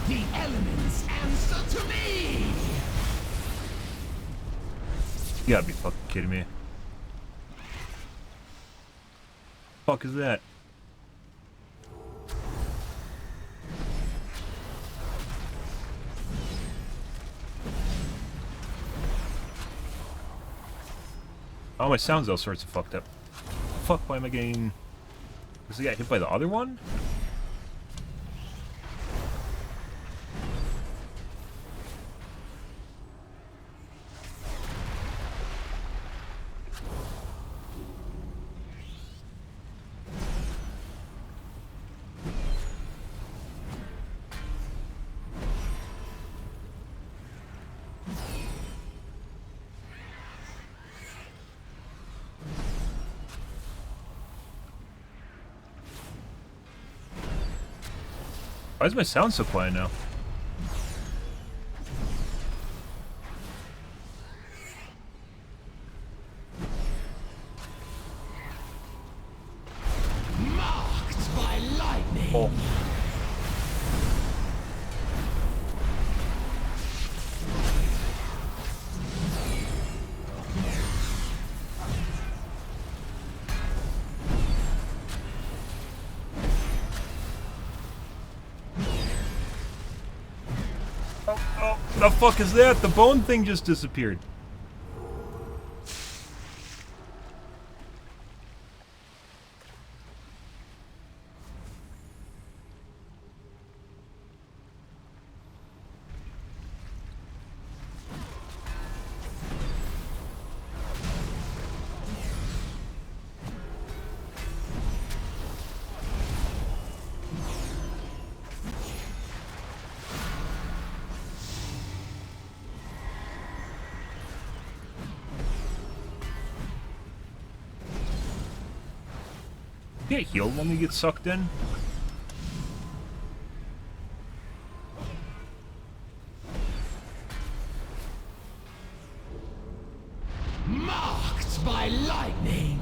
[SPEAKER 5] The elements answer to me!
[SPEAKER 1] You gotta be fucking kidding me. Fuck is that? Oh, my sound's all sorts of fucked up. Fuck, why am I getting... Was he got hit by the other one? Why is my sound so quiet now?
[SPEAKER 5] Marked by lightning.
[SPEAKER 1] Oh. Oh, the fuck is that? The bone thing just disappeared. Get healed when we get sucked in.
[SPEAKER 5] Marked by lightning.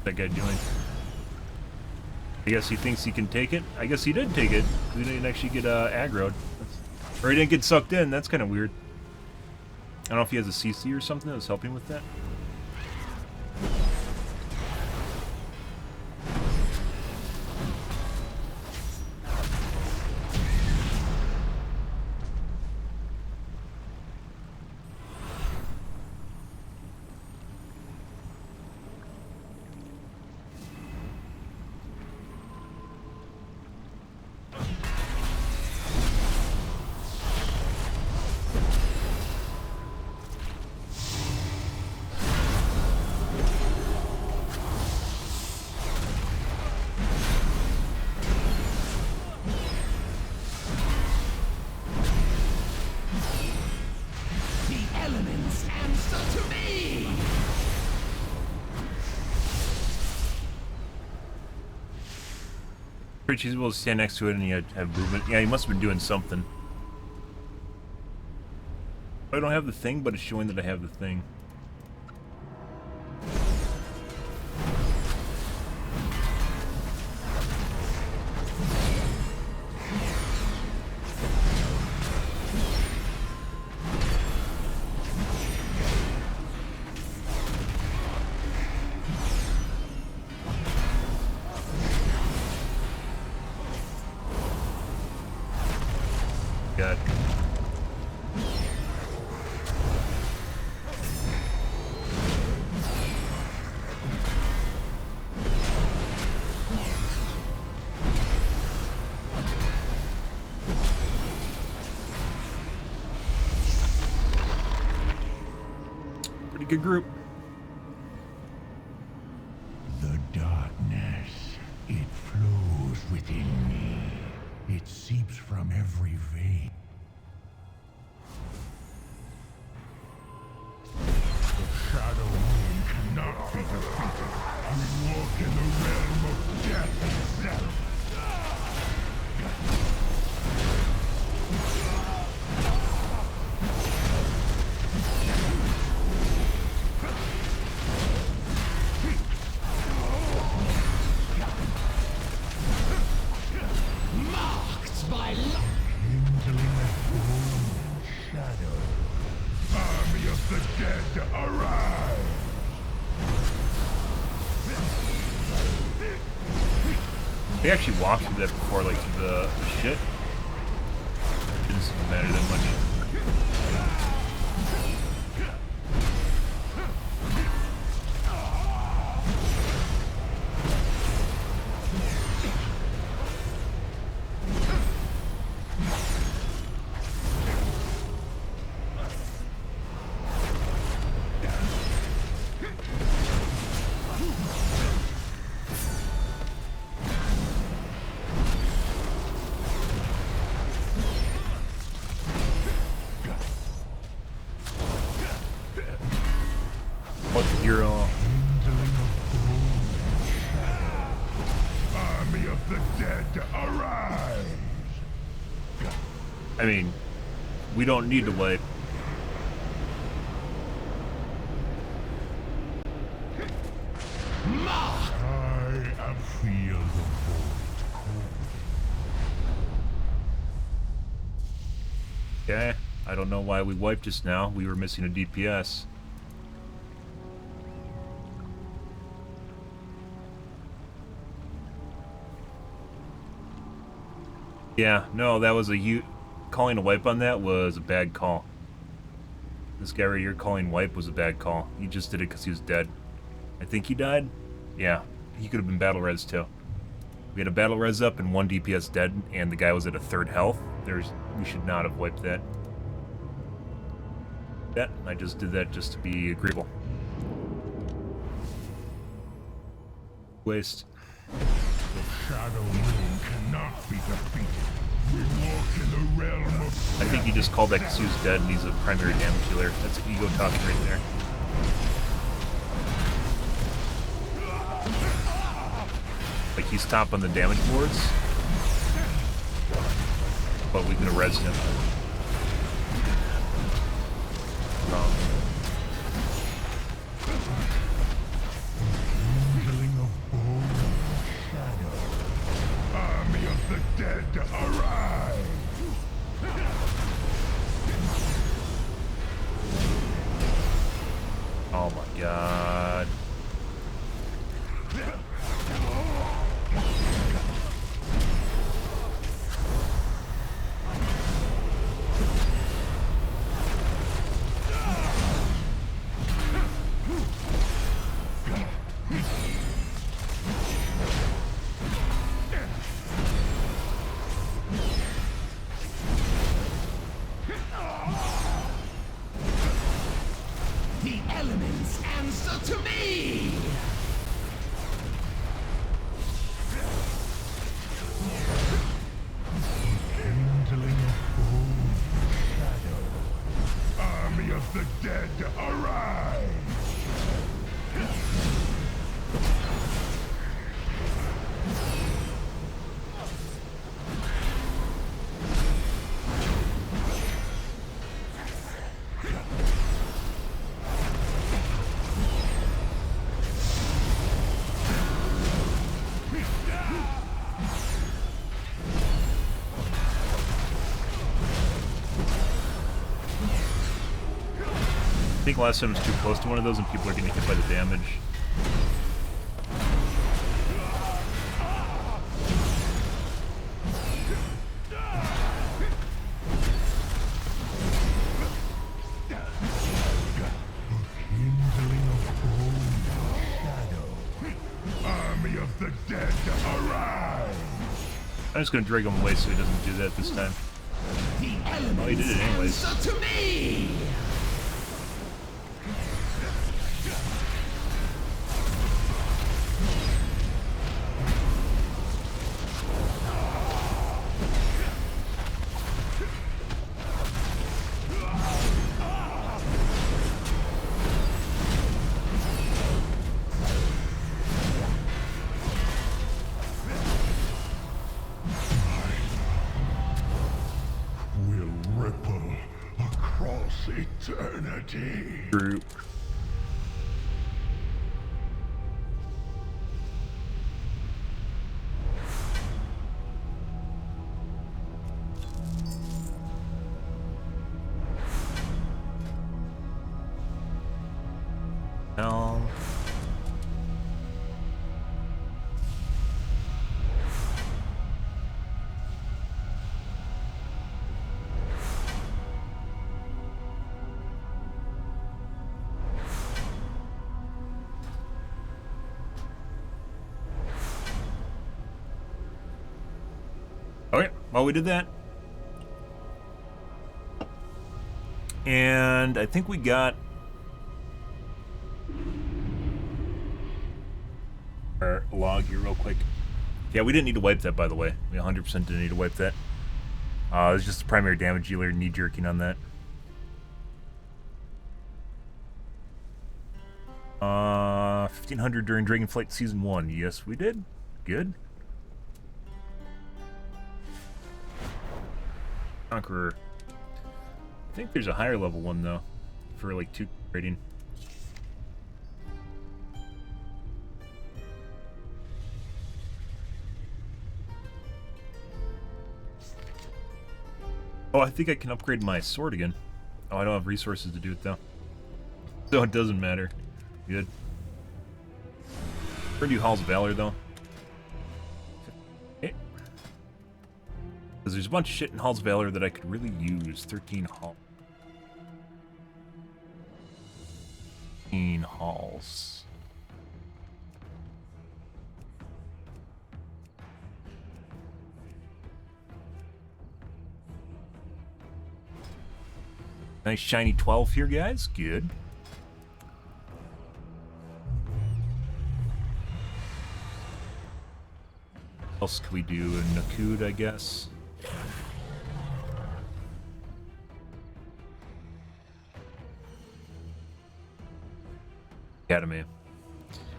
[SPEAKER 1] That guy doing? I guess he thinks he can take it. I guess he did take it. We didn't actually get aggroed. Or he didn't get sucked in. That's kind of weird. I don't know if he has a CC or something that was helping with that. Pretty he's able to stand next to it and he had movement. Yeah, he must have been doing something. I don't have the thing, but it's showing that I have the thing. God. Pretty good group.
[SPEAKER 4] The darkness, it flows within me. It seeps from every vein. The shadow moon cannot be defeated. You walk in the realm of death itself.
[SPEAKER 5] Marked by
[SPEAKER 4] Kindling a home shadow. Army of the dead, arise!
[SPEAKER 1] We actually walked through that before, like the shit. Didn't seem to matter that much. hero.
[SPEAKER 4] Army of the dead, arise!
[SPEAKER 1] I mean, we don't need to wipe.
[SPEAKER 4] I feel the void cold.
[SPEAKER 1] Okay, I don't know why we wiped just now. We were missing a DPS. Yeah, no, that was calling a wipe on that was a bad call. This guy right here calling wipe was a bad call. He just did it because he was dead. I think he died? Yeah, he could have been battle res too. We had a battle res up and 1 DPS dead, and the guy was at a 3rd health. We should not have wiped that. I just did that just to be agreeable. Waste.
[SPEAKER 4] The Shadow Moon cannot be defeated. We walk in the realm of...
[SPEAKER 1] I think he just called that because he was dead and he's a primary damage dealer. That's ego talking right there. Like, he's top on the damage boards, but we could have rezzed him.
[SPEAKER 4] Healing of bone and shadow. Army of the dead, arise!
[SPEAKER 1] Oh my god.
[SPEAKER 5] The elements answer to me!
[SPEAKER 4] Kindling of bone and shadow. Army of the dead, arise!
[SPEAKER 1] I think last time was too close to one of those and people are getting hit by the damage.
[SPEAKER 4] Kindling of bone and shadow. Army of the dead, arise!
[SPEAKER 1] I'm just gonna drag him away so he doesn't do that this time.
[SPEAKER 5] The elements
[SPEAKER 1] Oh, he did it anyways.
[SPEAKER 5] answer to me!
[SPEAKER 4] Will ripple across eternity.
[SPEAKER 1] Group. Helm. Okay, well, we did that. And I think we got our log here real quick. Yeah, we didn't need to wipe that, by the way. We 100% didn't need to wipe that. It was just the primary damage dealer knee-jerking on that. 1500 during Dragonflight Season 1. Yes, we did. Good. Conqueror. I think there's a higher level one, though, for like 2 rating. Oh, I think I can upgrade my sword again. Oh, I don't have resources to do it, though. So it doesn't matter. Good. We're gonna do Halls of Valor, though. Okay. Because there's a bunch of shit in Halls of Valor that I could really use. 13 Hall. 13 halls. Nice shiny 12 here, guys. Good. What else could we do? A Nakud, I guess. Academy.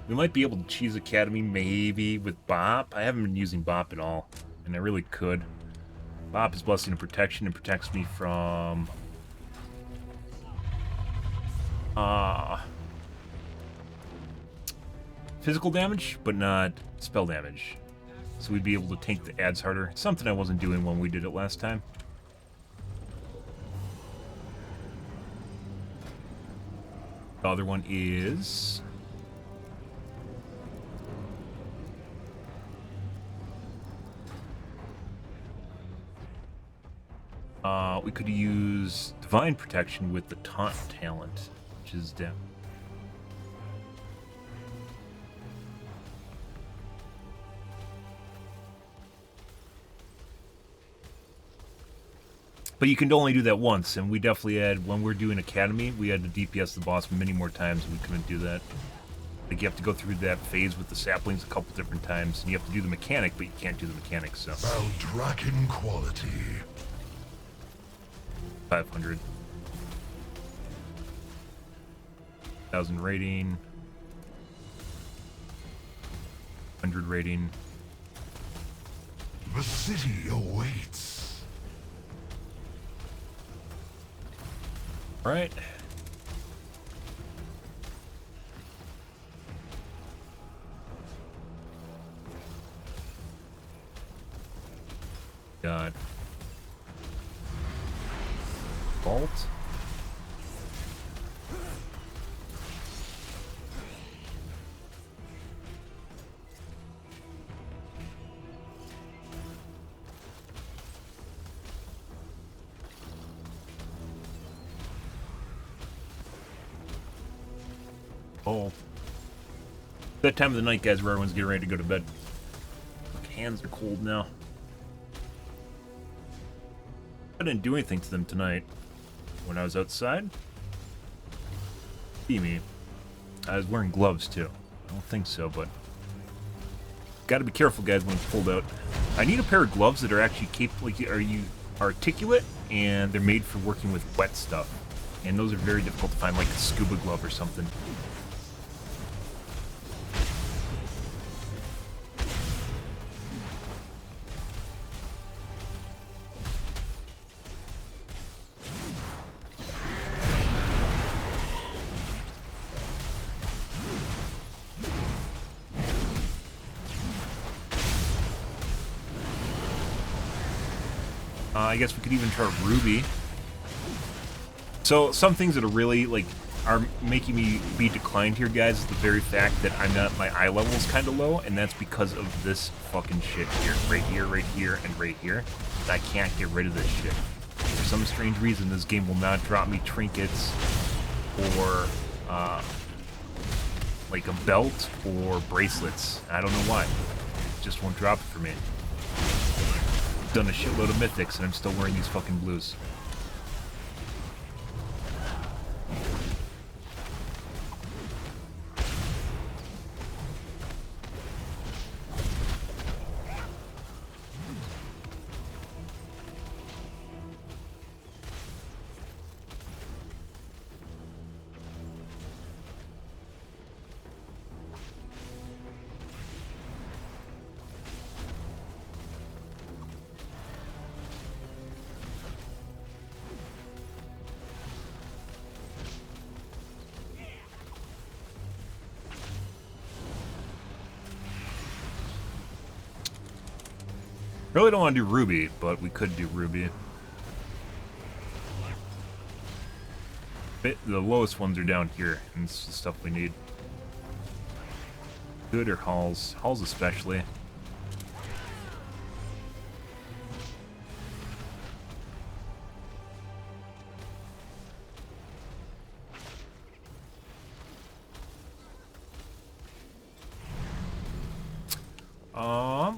[SPEAKER 1] We might be able to cheese Academy maybe with Bop. I haven't been using Bop at all, and I really could. Bop is Blessing and Protection and protects me from physical damage, but not spell damage. So we'd be able to tank the ads harder. Something I wasn't doing when we did it last time. The other one is... we could use Divine Protection with the Taunt talent, which is down. But you can only do that once, and we definitely had, when we're doing Academy, we had to DPS the boss many more times, and we couldn't do that. Like, you have to go through that phase with the saplings a couple different times, and you have to do the mechanic, but you can't do the mechanic, so...
[SPEAKER 4] Dragon quality.
[SPEAKER 1] 500. 1,000 rating. 100 rating.
[SPEAKER 4] The city awaits.
[SPEAKER 1] Right. Got Vault. Oh. That time of the night, guys, where everyone's getting ready to go to bed. My hands are cold now. I didn't do anything to them tonight when I was outside. See me. I was wearing gloves, too. I don't think so, but... Gotta be careful, guys, when it's pulled out. I need a pair of gloves that are actually capable... Like, are you articulate, and they're made for working with wet stuff. And those are very difficult to find, like a scuba glove or something. I guess we could even try Ruby. So some things that are really like are making me be declined here, guys, is the very fact that I'm not, my eye level is kind of low, and that's because of this fucking shit here, right here, right here, and right here. I can't get rid of this shit. For some strange reason, this game will not drop me trinkets or like a belt or bracelets. I don't know why. It just won't drop it for me. Done a shitload of mythics, and I'm still wearing these fucking blues. Really don't want to do Ruby, but we could do Ruby. The lowest ones are down here, and it's the stuff we need. Good or Halls? Halls especially.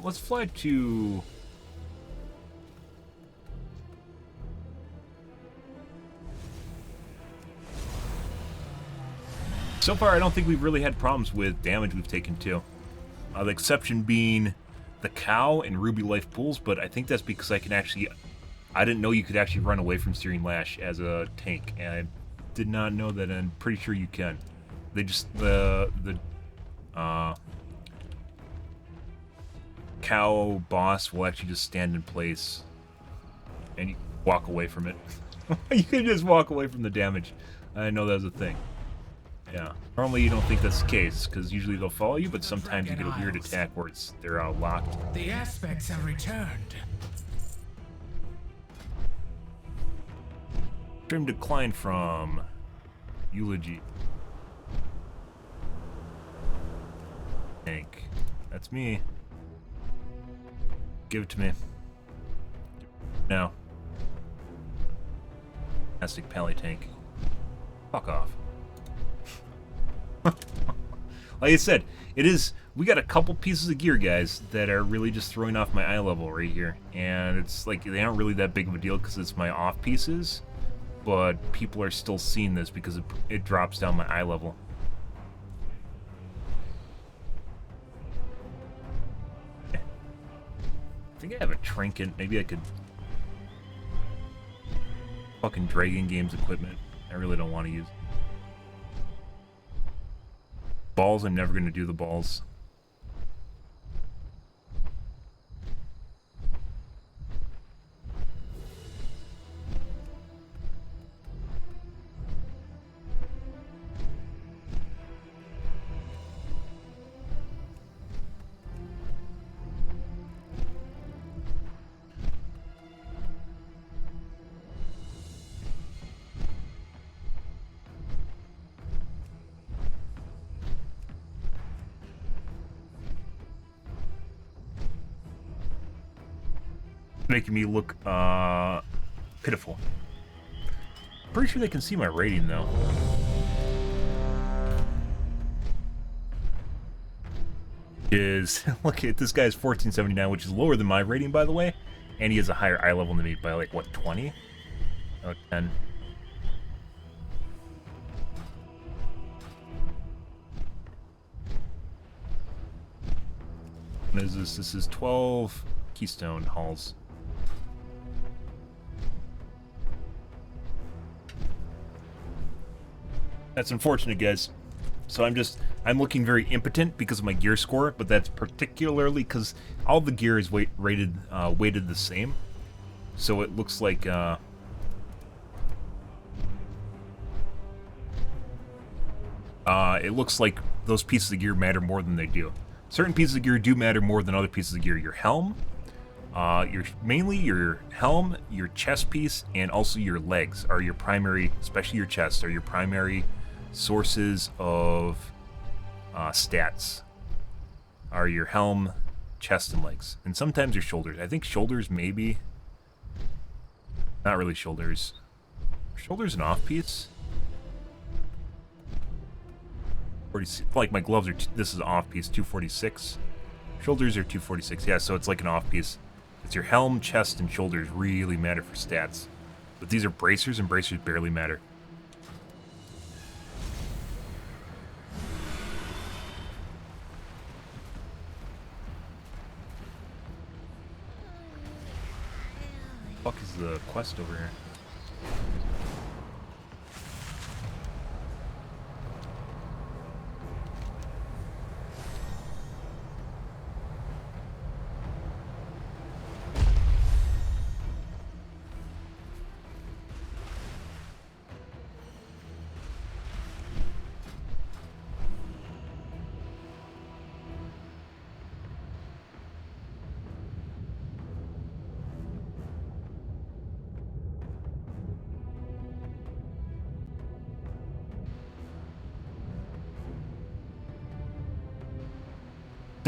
[SPEAKER 1] Let's fly to... So far, I don't think we've really had problems with damage we've taken too. The exception being the cow and Ruby Life pools, but I think that's because I can actually... I didn't know you could actually run away from Searing Lash as a tank, and I did not know that, and I'm pretty sure you can. They just... the cow boss will actually just stand in place and you walk away from it. You can just walk away from the damage. I know that was a thing. Yeah. Normally you don't think that's the case, because usually they'll follow you, but sometimes you get a weird attack where they're locked.
[SPEAKER 5] The aspects have returned.
[SPEAKER 1] Trim decline from Eulogy. Tank. That's me. Give it to me. Now. Plastic pally tank. Fuck off. Like I said, it is... We got a couple pieces of gear, guys, that are really just throwing off my eye level right here. And it's like, they aren't really that big of a deal because it's my off pieces. But people are still seeing this because it drops down my eye level. I think I have a trinket. Maybe I could... Fucking Dragon Games equipment. I really don't want to use. Balls, I'm never going to do the balls. Making me look pitiful. Pretty sure they can see my rating though. Look at this guy's 1479, which is lower than my rating, by the way, and he has a higher eye level than me by like what, 20? Oh, 10. What is this? This is 12 Keystone Halls. That's unfortunate, guys. So I'm looking very impotent because of my gear score, but that's particularly because all the gear is weighted the same. So it looks like those pieces of gear matter more than they do. Certain pieces of gear do matter more than other pieces of gear. Your helm, mainly your helm, your chest piece, and also your legs are your primary, especially your chest, are your primary sources of stats. Are your helm, chest, and legs. And sometimes your shoulders. I think shoulders maybe. Not really shoulders. Shoulders an off piece? Like my gloves are, this is an off piece, 246. Shoulders are 246, yeah, so it's like an off piece. It's your helm, chest, and shoulders really matter for stats. But these are bracers, and bracers barely matter. What the fuck is the quest over here?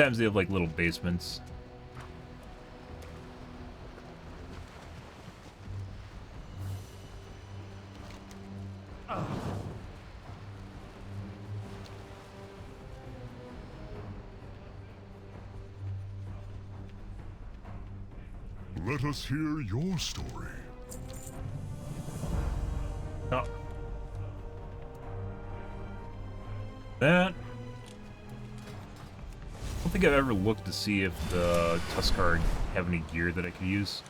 [SPEAKER 1] Sometimes they have like little basements.
[SPEAKER 4] Let us hear your story.
[SPEAKER 1] Oh. That. I don't think I've ever looked to see if the Tuskar have any gear that I could use.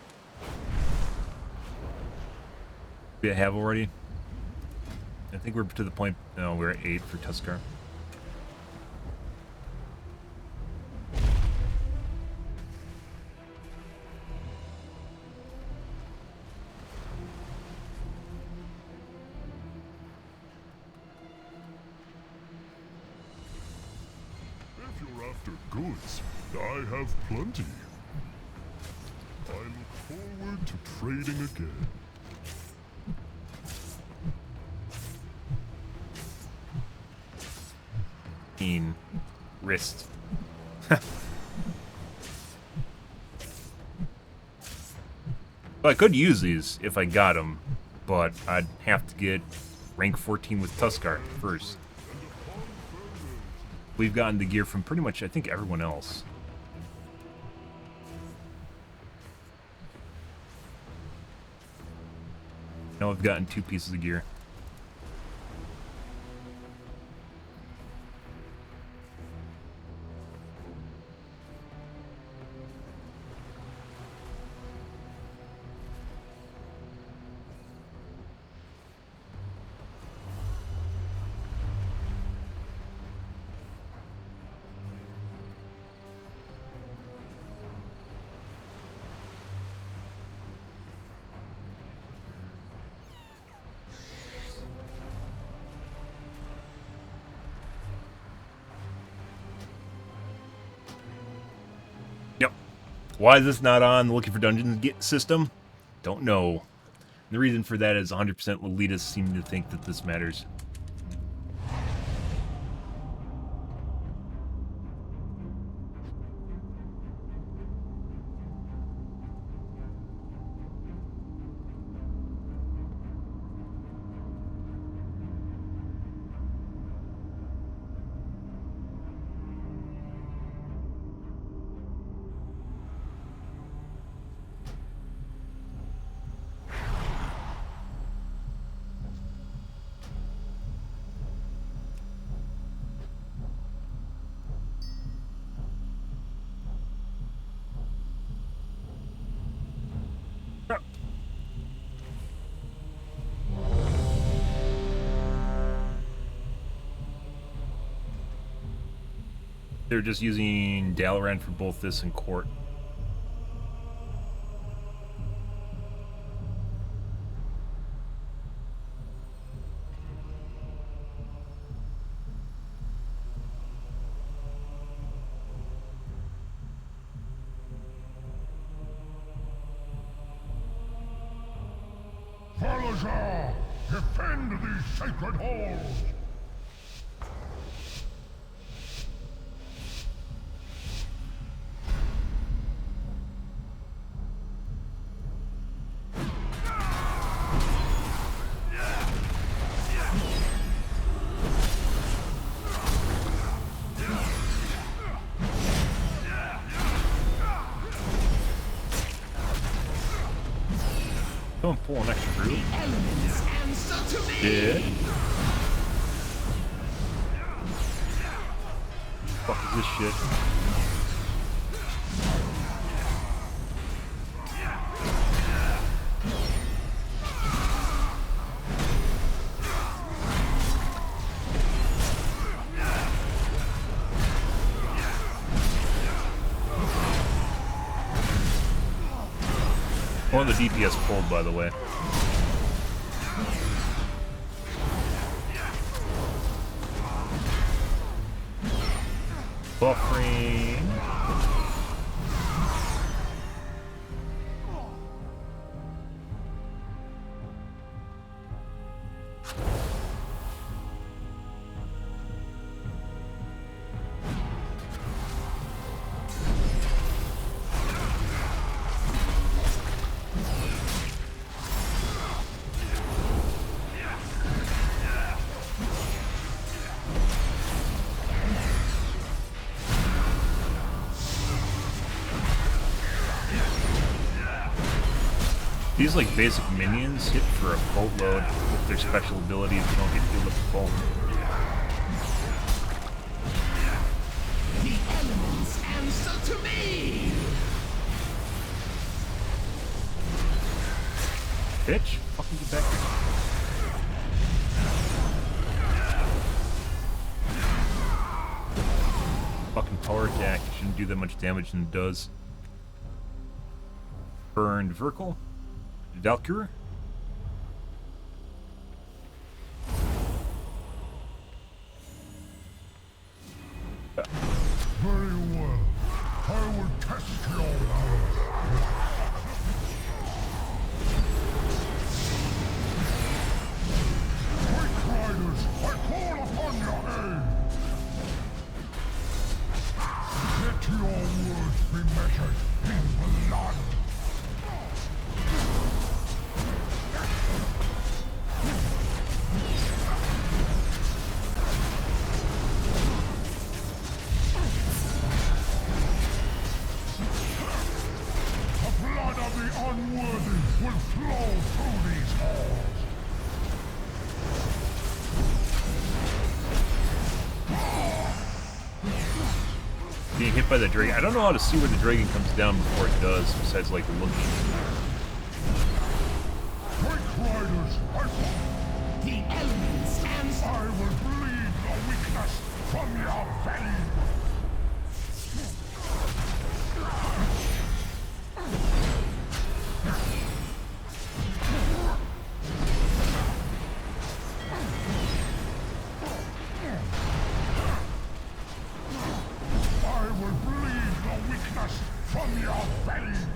[SPEAKER 1] Maybe I have already. I think we're to the point. No, we're at 8 for Tuskar.
[SPEAKER 4] If you're after goods, I have plenty. I look forward to trading again.
[SPEAKER 1] Wrist. Well, I could use these if I got them, but I'd have to get rank 14 with Tuskar first. We've gotten the gear from pretty much, I think, everyone else. Now I've gotten 2 pieces of gear. Why is this not on the Looking for Dungeons get system? Don't know. The reason for that is 100% elitists seem to think that this matters. They're just using Dalaran for both this and Court.
[SPEAKER 4] Valajar, defend these sacred halls!
[SPEAKER 1] Come on, pull an extra group. Yeah. Fuck is this shit? One of the DPS pulled, by the way. Buffering. These like basic minions hit for a boatload with their special abilities. You don't get healed at full.
[SPEAKER 5] The elements answer to me!
[SPEAKER 1] Bitch, fucking get back here. Fucking power attack. It shouldn't do that much damage than it does. Burned Verkle. Valkyrie.
[SPEAKER 4] Very well. I will test your powers. Quick riders, I call upon your aid. Let your words be measured in blood. The blood of the unworthy will flow through these halls.
[SPEAKER 1] Being hit by the dragon. I don't know how to see where the dragon comes down before it does, besides like looking.
[SPEAKER 4] Quick riders,
[SPEAKER 5] The elements answer.
[SPEAKER 4] I will bleed the weakness from your veins. I will bleed the weakness from your veins.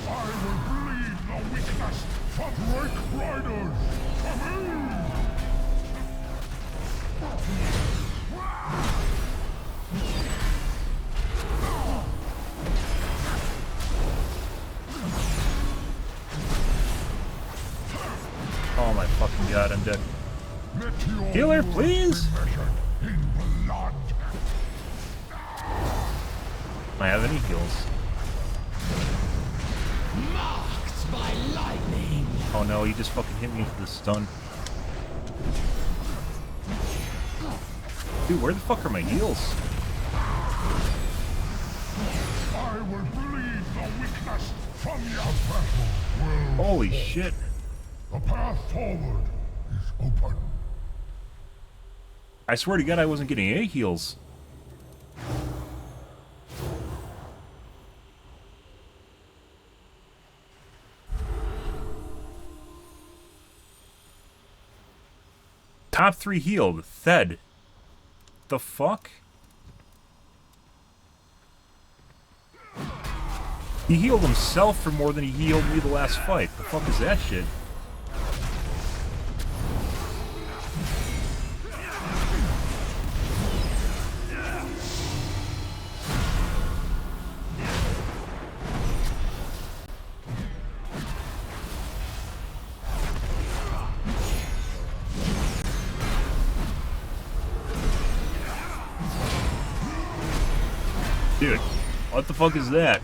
[SPEAKER 4] I will bleed the weakness from Quick Riders. Come in!
[SPEAKER 1] Oh my fucking god, I'm dead.
[SPEAKER 4] Let your
[SPEAKER 1] Healer,
[SPEAKER 4] words
[SPEAKER 1] please?
[SPEAKER 4] be measured in blood.
[SPEAKER 1] Do I have any heals?
[SPEAKER 5] Marked by lightning.
[SPEAKER 1] Oh no, he just fucking hit me with the stun. Dude, where the fuck are my heals?
[SPEAKER 4] I will bleed the weakness from your battle. Well,
[SPEAKER 1] Holy shit.
[SPEAKER 4] the path forward is open.
[SPEAKER 1] I swear to god I wasn't getting any heals. Top 3 healed. Thed. The fuck? He healed himself for more than he healed me the last fight. The fuck is that shit? Dude, what the fuck is that?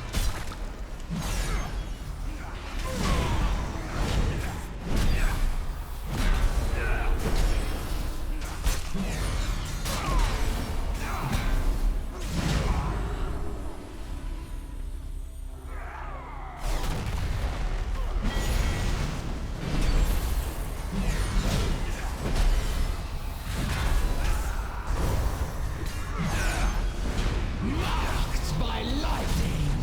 [SPEAKER 5] Marked by lightning.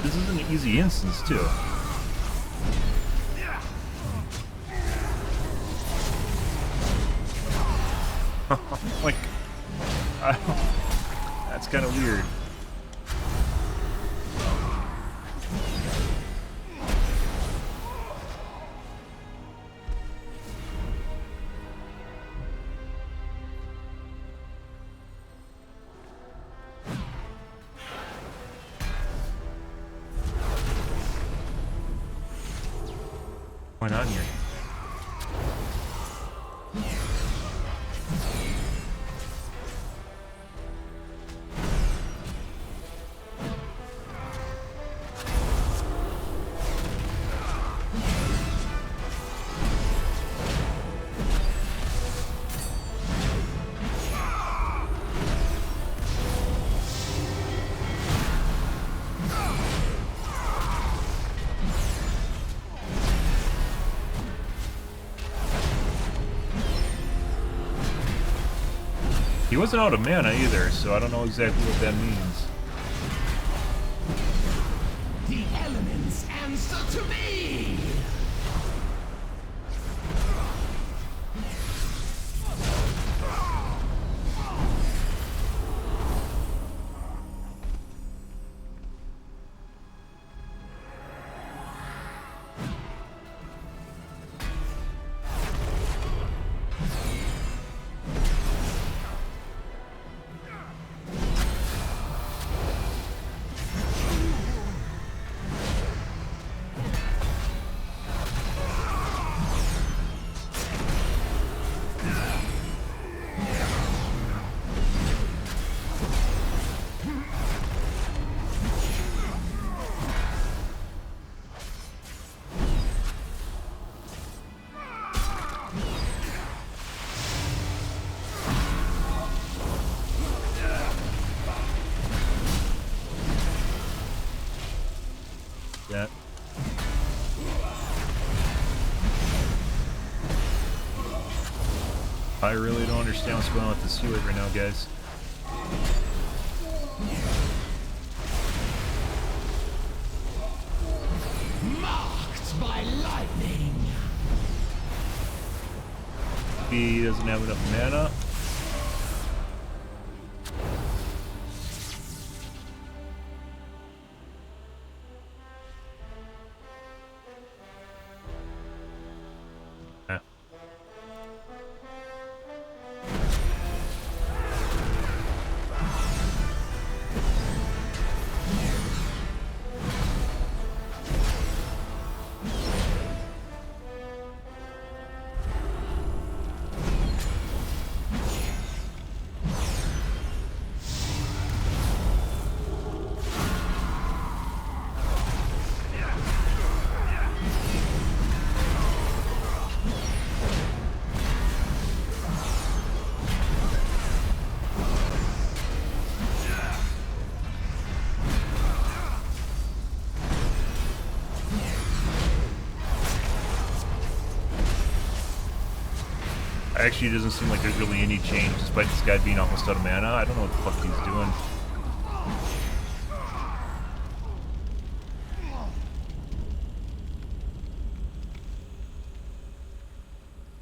[SPEAKER 1] This is an easy instance, too. Like, that's kind of weird. going on here? He wasn't out of mana either, so I don't know exactly what that means.
[SPEAKER 5] The elements answer to me!
[SPEAKER 1] That. I really don't understand what's going on with the Seaweed right now, guys.
[SPEAKER 5] Marked by lightning!
[SPEAKER 1] He doesn't have enough mana. Actually, it doesn't seem like there's really any change, despite this guy being almost out of mana. I don't know what the fuck he's doing.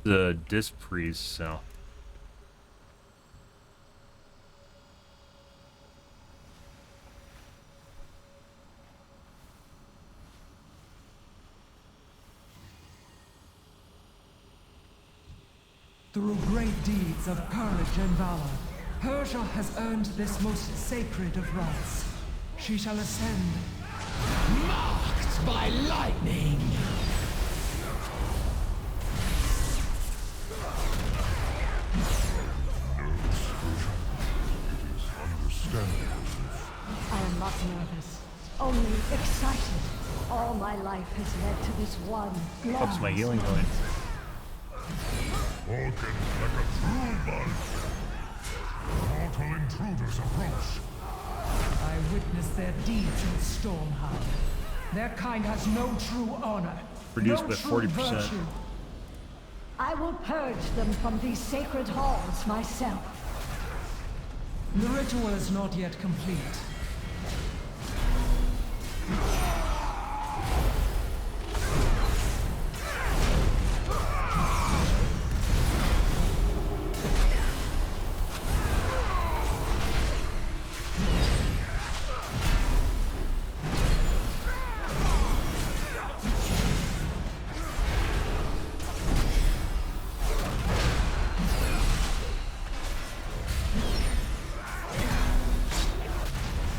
[SPEAKER 1] The disc freeze, so.
[SPEAKER 7] Through great deeds of courage and valor, Persia has earned this most sacred of rites. She shall ascend.
[SPEAKER 5] Marked by lightning!
[SPEAKER 8] I am not nervous, only excited. All my life has led to this one
[SPEAKER 1] Helps my healing going.
[SPEAKER 4] Walking like a true bud. Mortal intruders approach.
[SPEAKER 7] I witness their deeds in Stormhound. Their kind has no true honor.
[SPEAKER 1] Reduced
[SPEAKER 7] no
[SPEAKER 1] by
[SPEAKER 7] true
[SPEAKER 1] 40%.
[SPEAKER 7] virtue.
[SPEAKER 8] I will purge them from these sacred halls myself.
[SPEAKER 7] The ritual is not yet complete.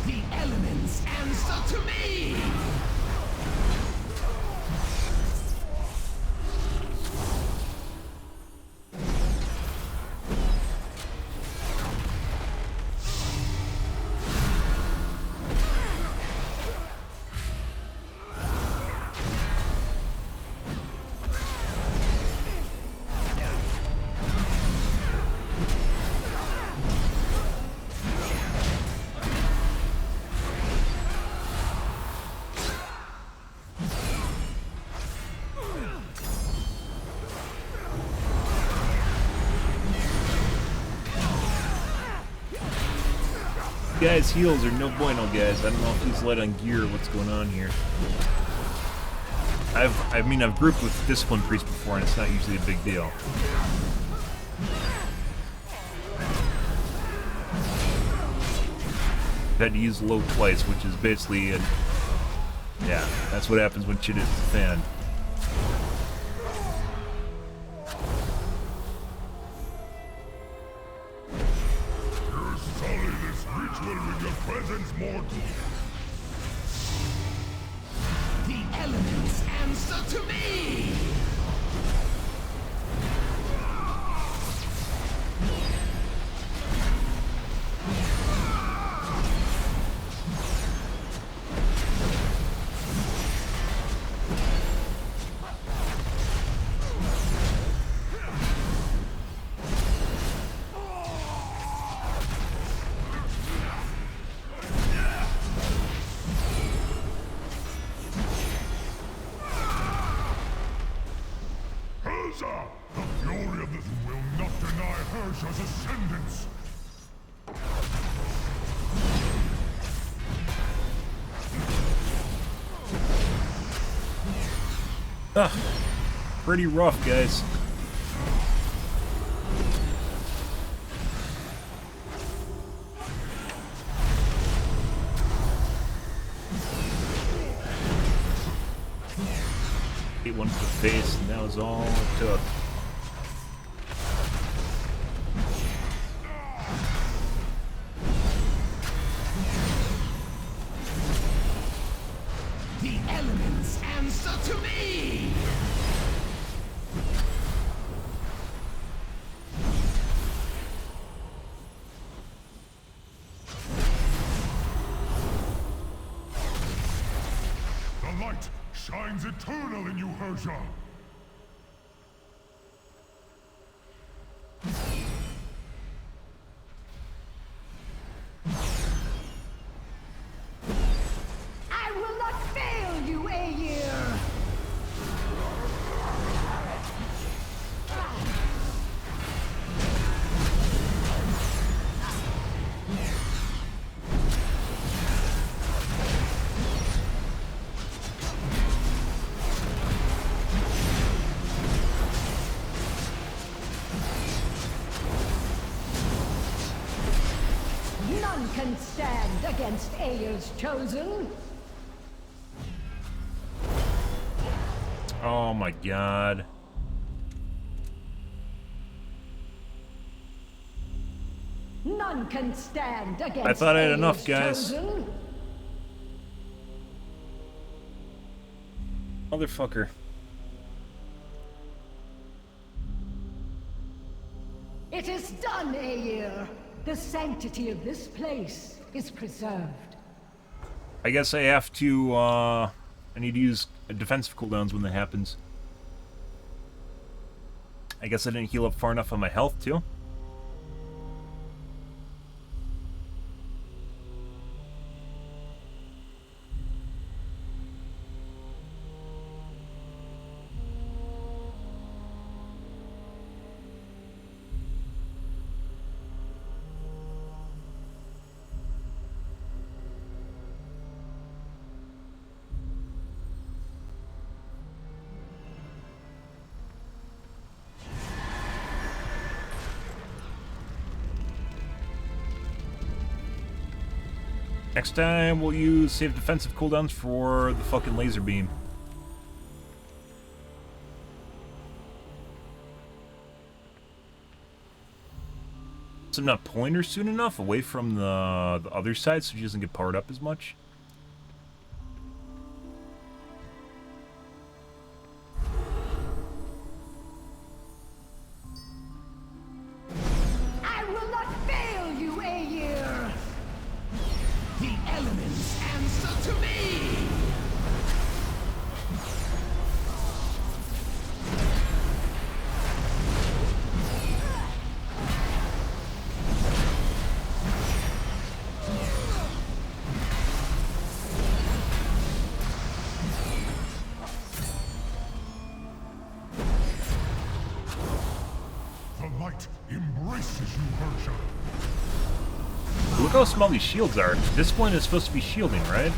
[SPEAKER 5] The elements answer to me!
[SPEAKER 1] guy's heals are no bueno, guys. I don't know if he's light on gear or what's going on here. I've grouped with Discipline Priest before, and it's not usually a big deal. I've had to use low twice, which is basically yeah, that's what happens when shit hits the fan.
[SPEAKER 4] You sully this ritual with your presence, mortal.
[SPEAKER 5] The elements answer to me!
[SPEAKER 4] The fury of this will not deny Hersha's ascendance.
[SPEAKER 1] Pretty rough, guys. Hit one to the face, and that was all it took.
[SPEAKER 5] The elements answer to me!
[SPEAKER 4] The light shines eternal in you, Hersha.
[SPEAKER 8] I will not fail you, Aegir! None can stand against Aegir's chosen.
[SPEAKER 1] Oh my god.
[SPEAKER 8] None can stand against
[SPEAKER 1] I thought I had
[SPEAKER 8] Aegir's
[SPEAKER 1] enough, guys.
[SPEAKER 8] chosen.
[SPEAKER 1] Motherfucker.
[SPEAKER 8] It is done, Aegir. The sanctity of this place is preserved.
[SPEAKER 1] I guess I have to, I need to use defensive cooldowns when that happens. I guess I didn't heal up far enough on my health, too. Next time, we'll use save defensive cooldowns for the fucking laser beam. So I'm not pulling her soon enough away from the other side so she doesn't get powered up as much.
[SPEAKER 8] I will not fail you, Aegir!
[SPEAKER 5] The elements answer to me!
[SPEAKER 4] The light embraces you, Hersha.
[SPEAKER 1] Look how small these shields are. Discipline is supposed to be shielding, right?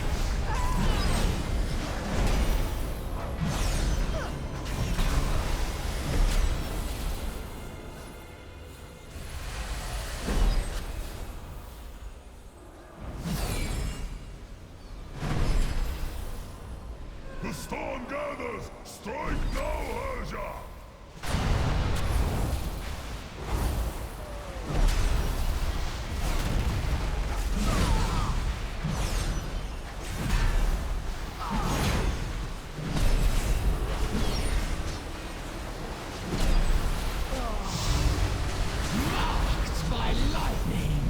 [SPEAKER 4] The storm gathers! Strike now, Herja!
[SPEAKER 5] Marked by lightning.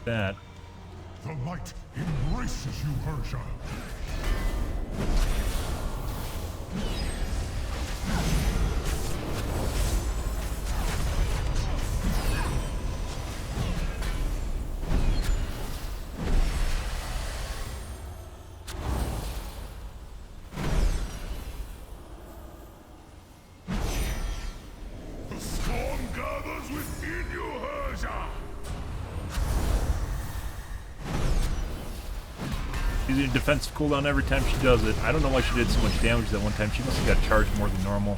[SPEAKER 1] That.
[SPEAKER 4] The light embraces you, Herja. The storm gathers within you, Herja.
[SPEAKER 1] Using a defensive cooldown every time she does it. I don't know why she did so much damage that one time. She must have got charged more than normal.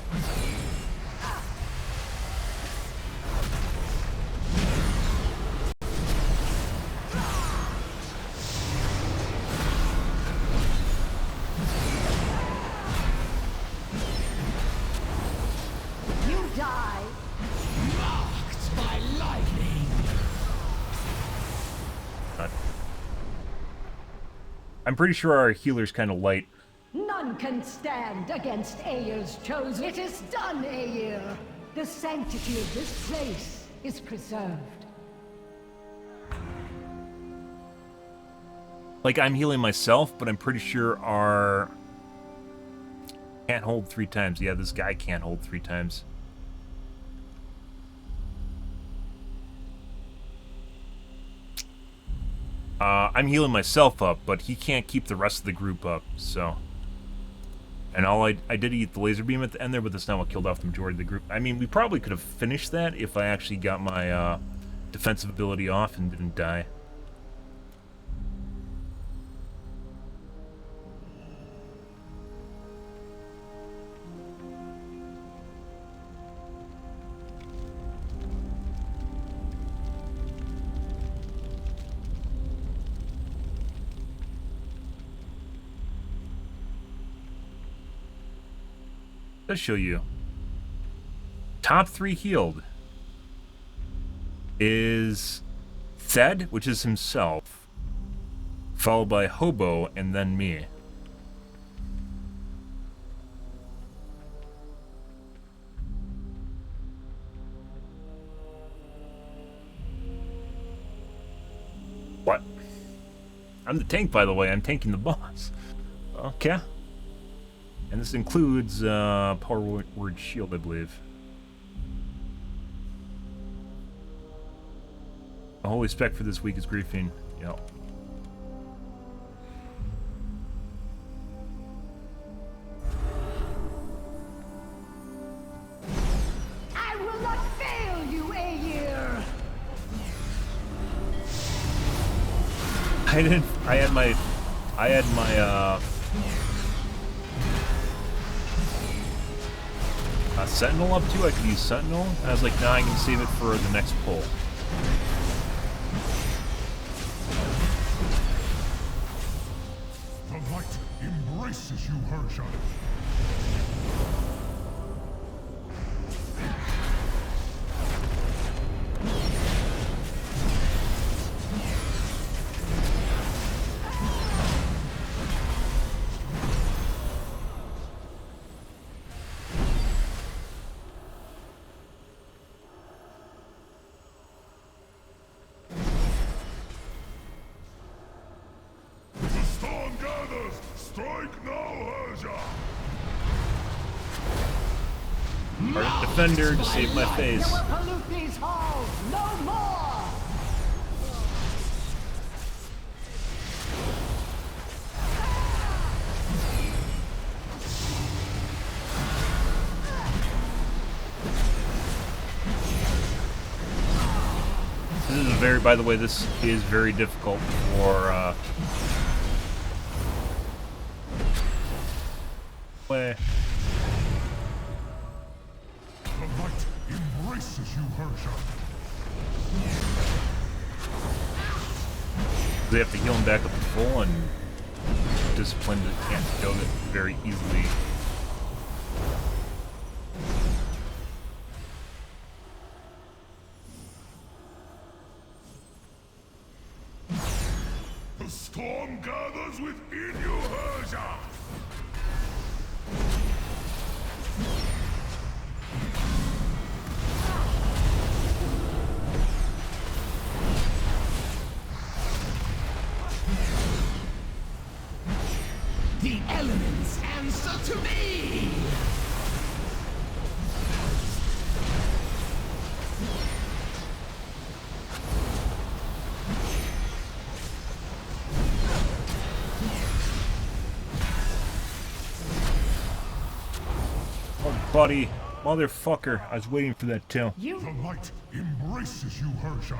[SPEAKER 8] You die.
[SPEAKER 5] Marked by lightning.
[SPEAKER 1] I'm pretty sure our healer's kind of light.
[SPEAKER 8] None can stand against Ayr's chosen. It is done, Ayr. The sanctity of this place is preserved.
[SPEAKER 1] Like, I'm healing myself, but I'm pretty sure our... Can't hold 3 times. Yeah, this guy can't hold 3 times. I'm healing myself up, but he can't keep the rest of the group up, so... And all I did eat the laser beam at the end there, but that's not what killed off the majority of the group. I mean, we probably could have finished that if I actually got my defensive ability off and didn't die. Let's show you. Top 3 healed is Thed, which is himself, followed by Hobo, and then me. What? I'm the tank, by the way. I'm tanking the boss. Okay. And this includes Power Word Shield, I believe. The holy spec for this week is Griefing. Yep.
[SPEAKER 8] I will not fail you, Ayr.
[SPEAKER 1] I had my Sentinel up too. I could use Sentinel. I was like, nah, I can save it for the next pull.
[SPEAKER 4] The light embraces you, Herja. The storm gathers! Strike now, Herja!
[SPEAKER 1] Ardent Defender to save my face.
[SPEAKER 8] You will pollute these halls no more.
[SPEAKER 1] This is very, by the way, this is very difficult for, play.
[SPEAKER 4] The light embraces you, Hersha.
[SPEAKER 1] They have to heal him back up to full, and Disciplined can't kill it very easily.
[SPEAKER 4] The storm gathers within you, Hersha.
[SPEAKER 5] The elements answer to me!
[SPEAKER 1] Oh, buddy. Motherfucker. I was waiting for that too.
[SPEAKER 4] The light embraces you, Hersha.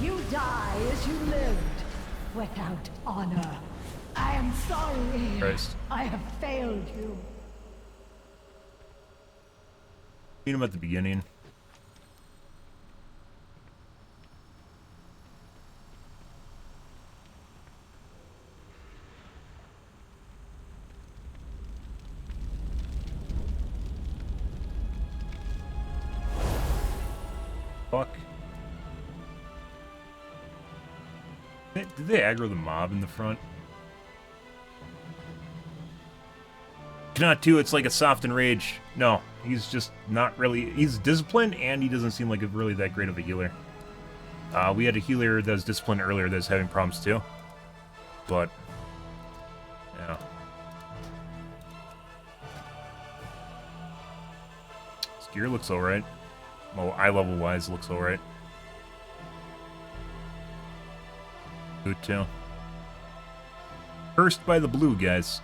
[SPEAKER 8] You die as you lived, without honor. I am sorry.
[SPEAKER 1] Christ.
[SPEAKER 8] I have failed you.
[SPEAKER 1] Meet him at the beginning. Fuck. Did they aggro the mob in the front? Cannot do, it's like a soft enrage. No, he's just not really, he's disciplined and he doesn't seem like really that great of a healer. We had a healer that was disciplined earlier that's having problems too. But, yeah. His gear looks alright. Well, eye level wise looks alright. Good too. Cursed by the blue, guys.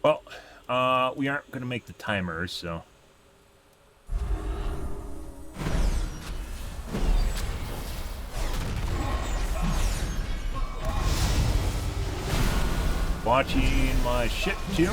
[SPEAKER 1] Well, we aren't going to make the timers, so... Watching my shit, too.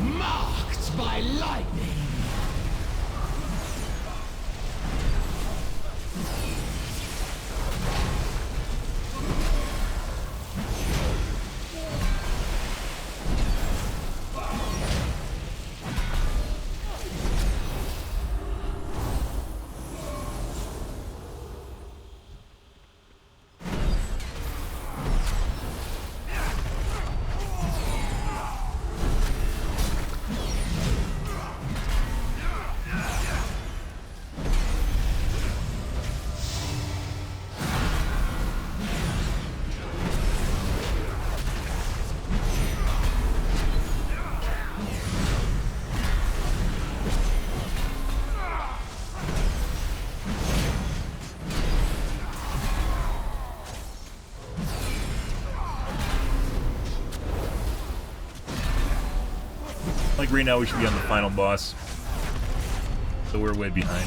[SPEAKER 5] Marked by lightning!
[SPEAKER 1] Like right now we should be on the final boss. So we're way behind.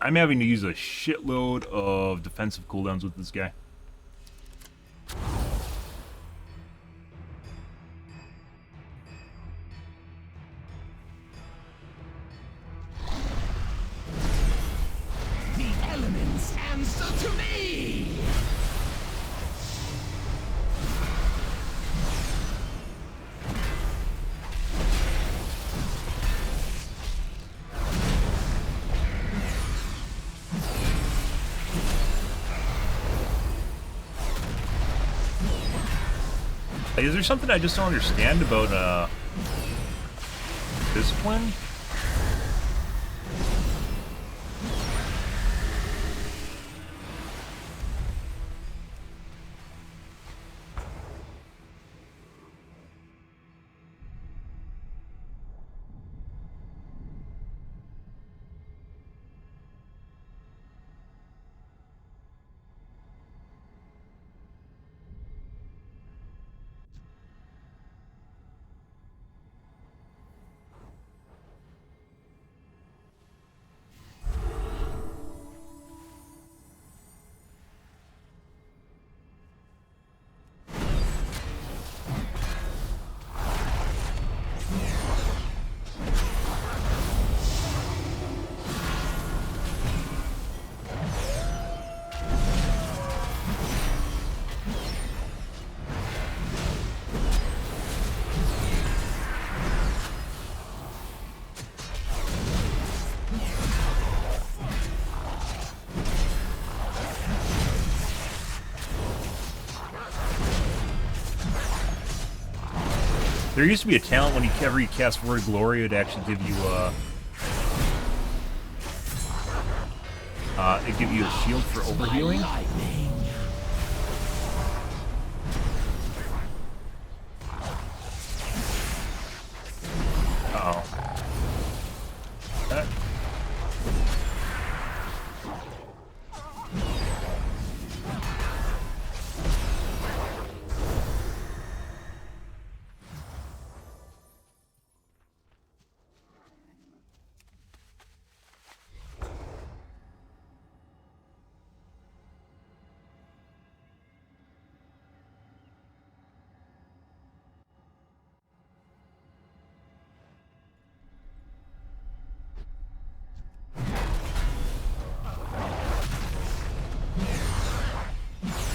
[SPEAKER 1] I'm having to use a shitload of defensive cooldowns with this guy.
[SPEAKER 5] The elements answer to me!
[SPEAKER 1] Like, is there something I just don't understand about discipline? There used to be a talent when whenever you cast Word of Glory, it would actually give you it'd give you a shield for overhealing. Uh-oh.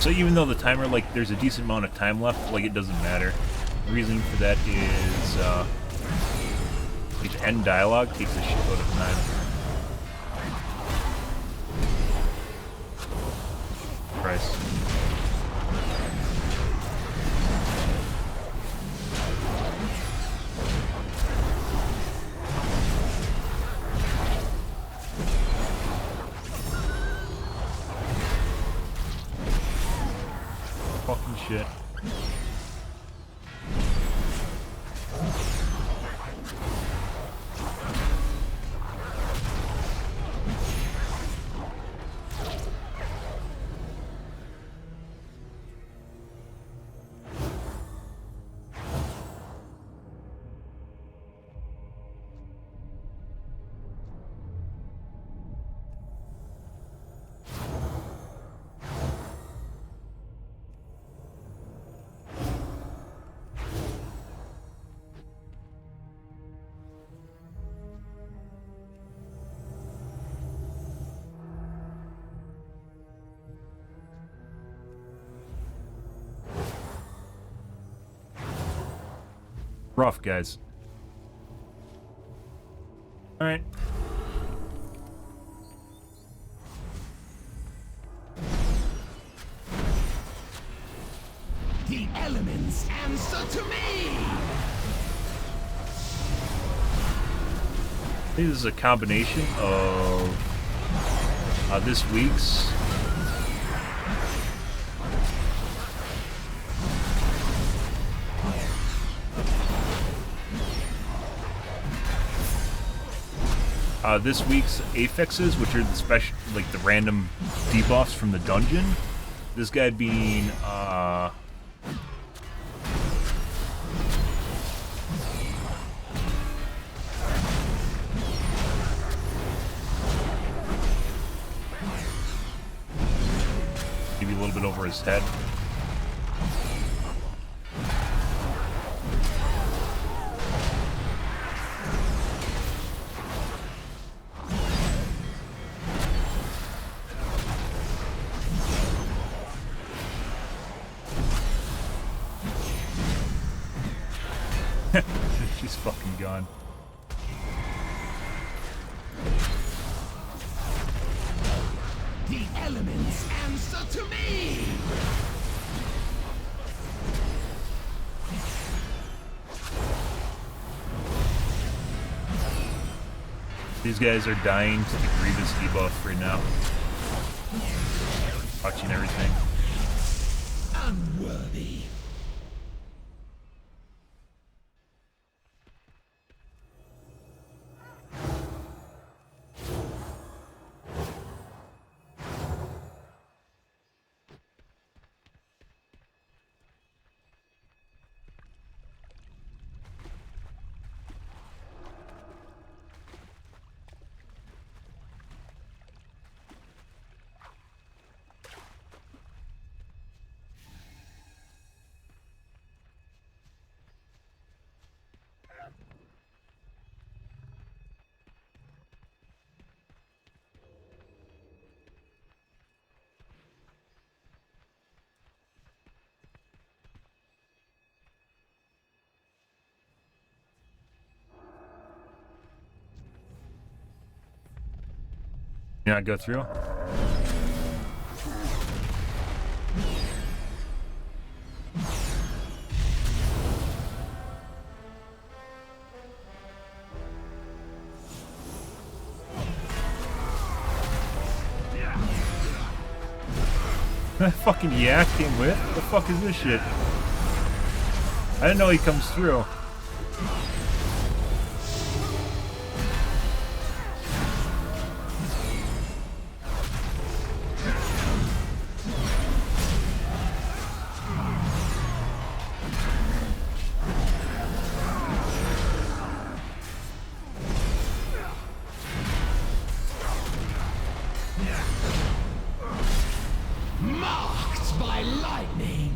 [SPEAKER 1] So even though the timer, like, there's a decent amount of time left, like, it doesn't matter. The reason for that is, the end dialogue takes a shitload of time. Christ. Fucking shit. Rough, guys. Alright.
[SPEAKER 5] The elements answer to me!
[SPEAKER 1] I think this is a combination of this week's affixes, which are the special, like the random debuffs from the dungeon. This guy being little bit over his head. She's fucking gone.
[SPEAKER 5] The elements answer to me!
[SPEAKER 1] These guys are dying to the Grievous debuff right now. Watching everything.
[SPEAKER 5] Unworthy.
[SPEAKER 1] You not go through? That fucking yak came with? What the fuck is this shit? I didn't know he comes through.
[SPEAKER 5] Marked by lightning.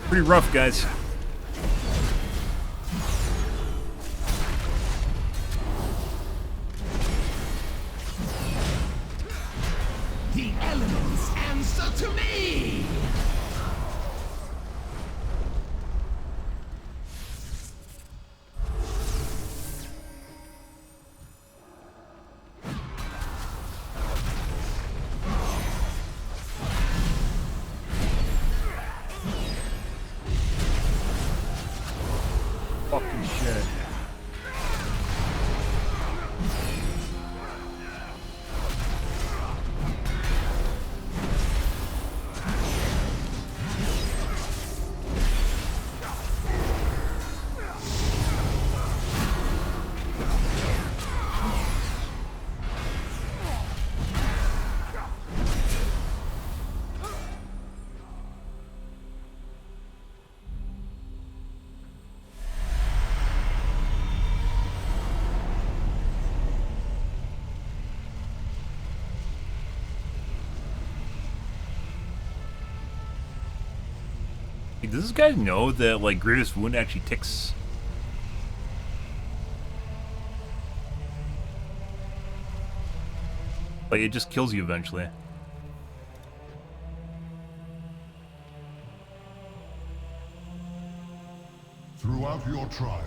[SPEAKER 1] Pretty rough, guys.
[SPEAKER 5] The elements answer to me!
[SPEAKER 1] Fucking shit. Like, does this guy know that, like, Grievous Wound actually ticks? Like, it just kills you eventually.
[SPEAKER 4] Throughout your trials,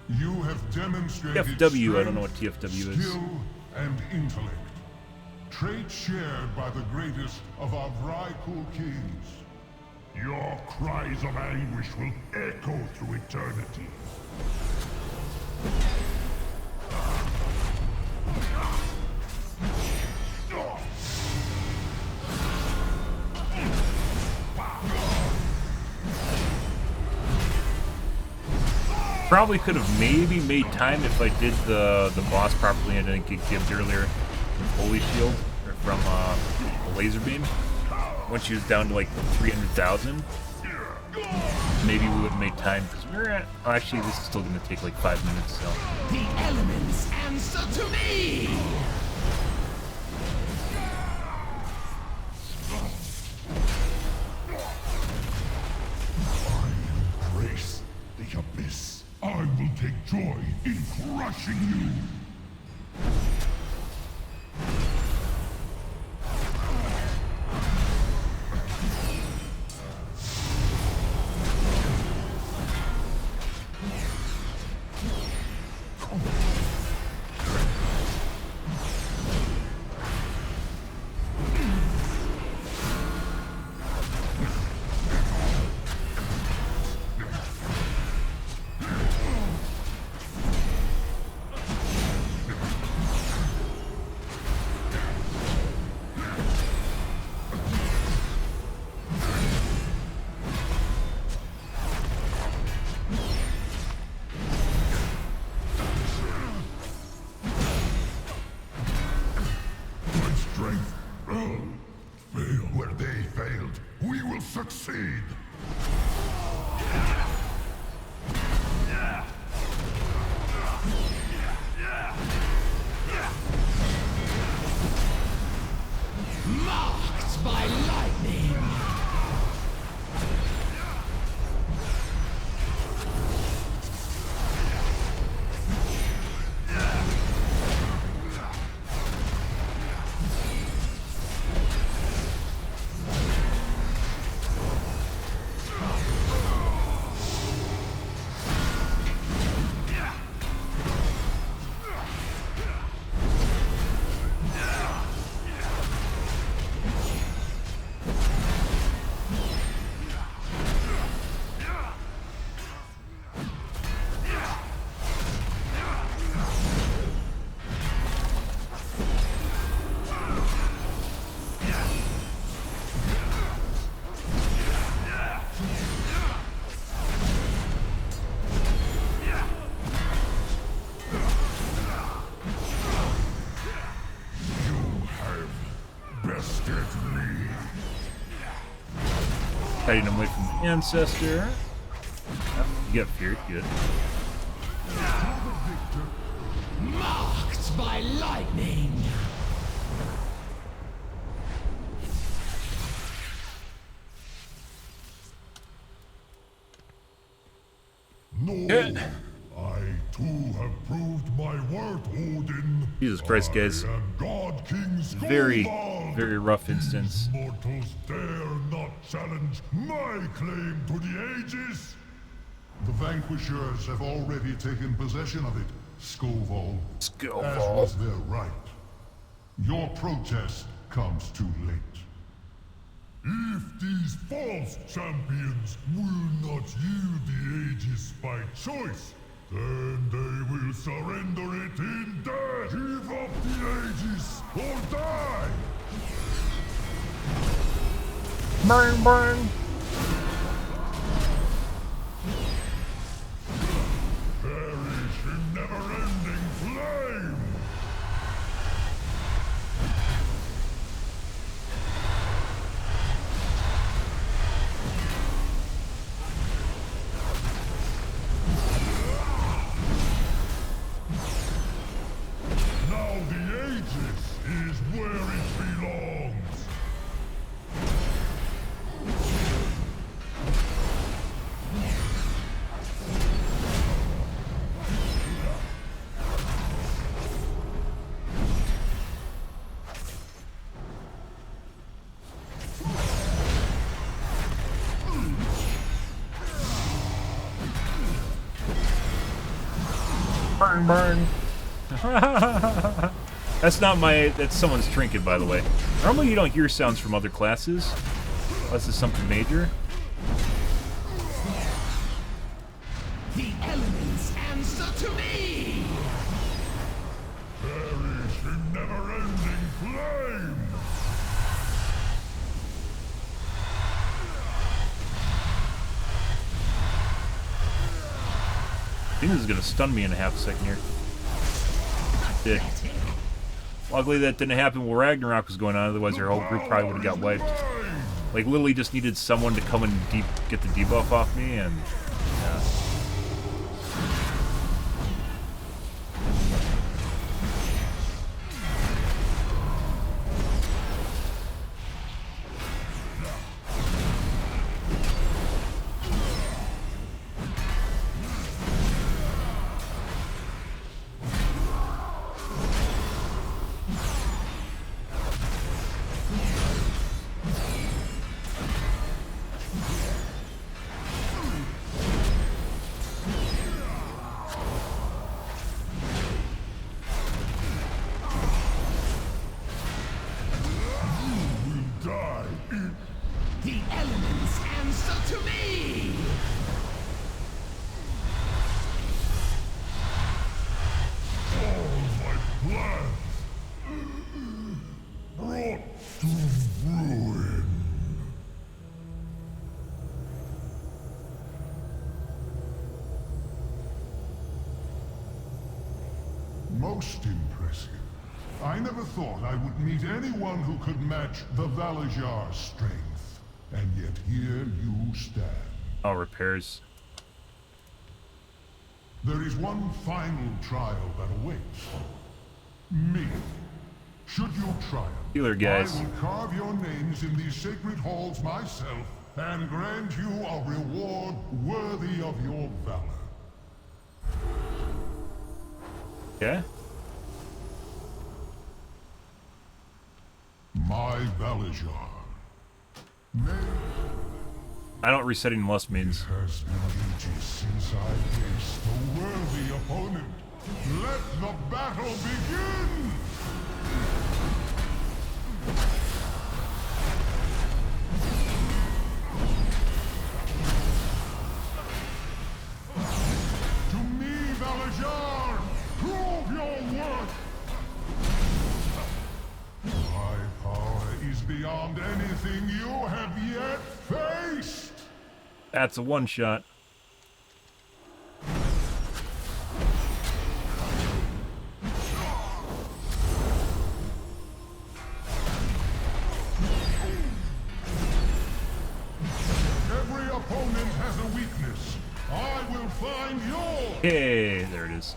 [SPEAKER 4] you have demonstrated
[SPEAKER 1] TFW, I don't know what
[SPEAKER 4] strength,
[SPEAKER 1] TFW is.
[SPEAKER 4] skill, and intellect. Traits shared by the greatest of our Vrykul kings. Your cries of anguish will echo through eternity.
[SPEAKER 1] Probably could have maybe made time if I did the boss properly and didn't get gibbed earlier with Holy Shield or from the laser beam. Once she was down to like 300,000, maybe we would have made time because we're at. Oh, actually, this is still going to take like 5 minutes. So
[SPEAKER 5] The elements answer to me!
[SPEAKER 4] I embrace the abyss. I will take joy in crushing you. Fail where they failed. We will succeed.
[SPEAKER 5] Marked by lightning!
[SPEAKER 1] Hiding him away from the ancestor. You got feared, good.
[SPEAKER 5] Marked by lightning!
[SPEAKER 4] No, I too have proved my worth, Odin.
[SPEAKER 1] Jesus Christ, guys.
[SPEAKER 4] I am God King
[SPEAKER 1] Very,
[SPEAKER 4] Skovald.
[SPEAKER 1] very rough instance.
[SPEAKER 4] Mortals dare not challenge my claim to the ages. The vanquishers have already taken possession of it, Skovald. As was their right. Your protest comes too late. If these false champions will not yield the Aegis by choice, then they will surrender it in death! Give up the Aegis or die!
[SPEAKER 1] Bang, bang!
[SPEAKER 4] Perish in never-ending flame! Now the Aegis is where it belongs!
[SPEAKER 1] Burn, burn. That's not my... That's someone's trinket, by the way. Normally you don't hear sounds from other classes. Unless it's something major.
[SPEAKER 5] The elements answer to me!
[SPEAKER 4] Perish in never-ending flame!
[SPEAKER 1] I think this is gonna stun me in a half second here. Did. Luckily that didn't happen while Ragnarok was going on, otherwise our whole group probably would have got wiped. Like, literally just needed someone to come and get the debuff off me, and... yeah.
[SPEAKER 5] The elements answer to me!
[SPEAKER 4] All my plans brought to ruin. Most impressive. I never thought I would meet anyone who could match the Valajar's strength. And yet here you stand.
[SPEAKER 1] Oh, repairs.
[SPEAKER 4] There is one final trial that awaits. Me. Should you triumph,
[SPEAKER 1] Healer, guys.
[SPEAKER 4] I will carve your names in these sacred halls myself and grant you a reward worthy of your valor.
[SPEAKER 1] Yeah?
[SPEAKER 4] My Valajar.
[SPEAKER 1] I don't resetting lust means.
[SPEAKER 4] It has been ages since I faced a worthy opponent. Let the battle begin! To me, Valajar, prove your worth! My power is beyond anything you have yet faced!
[SPEAKER 1] That's a one-shot.
[SPEAKER 4] Every opponent has a weakness. I will find yours!
[SPEAKER 1] Hey, there it is.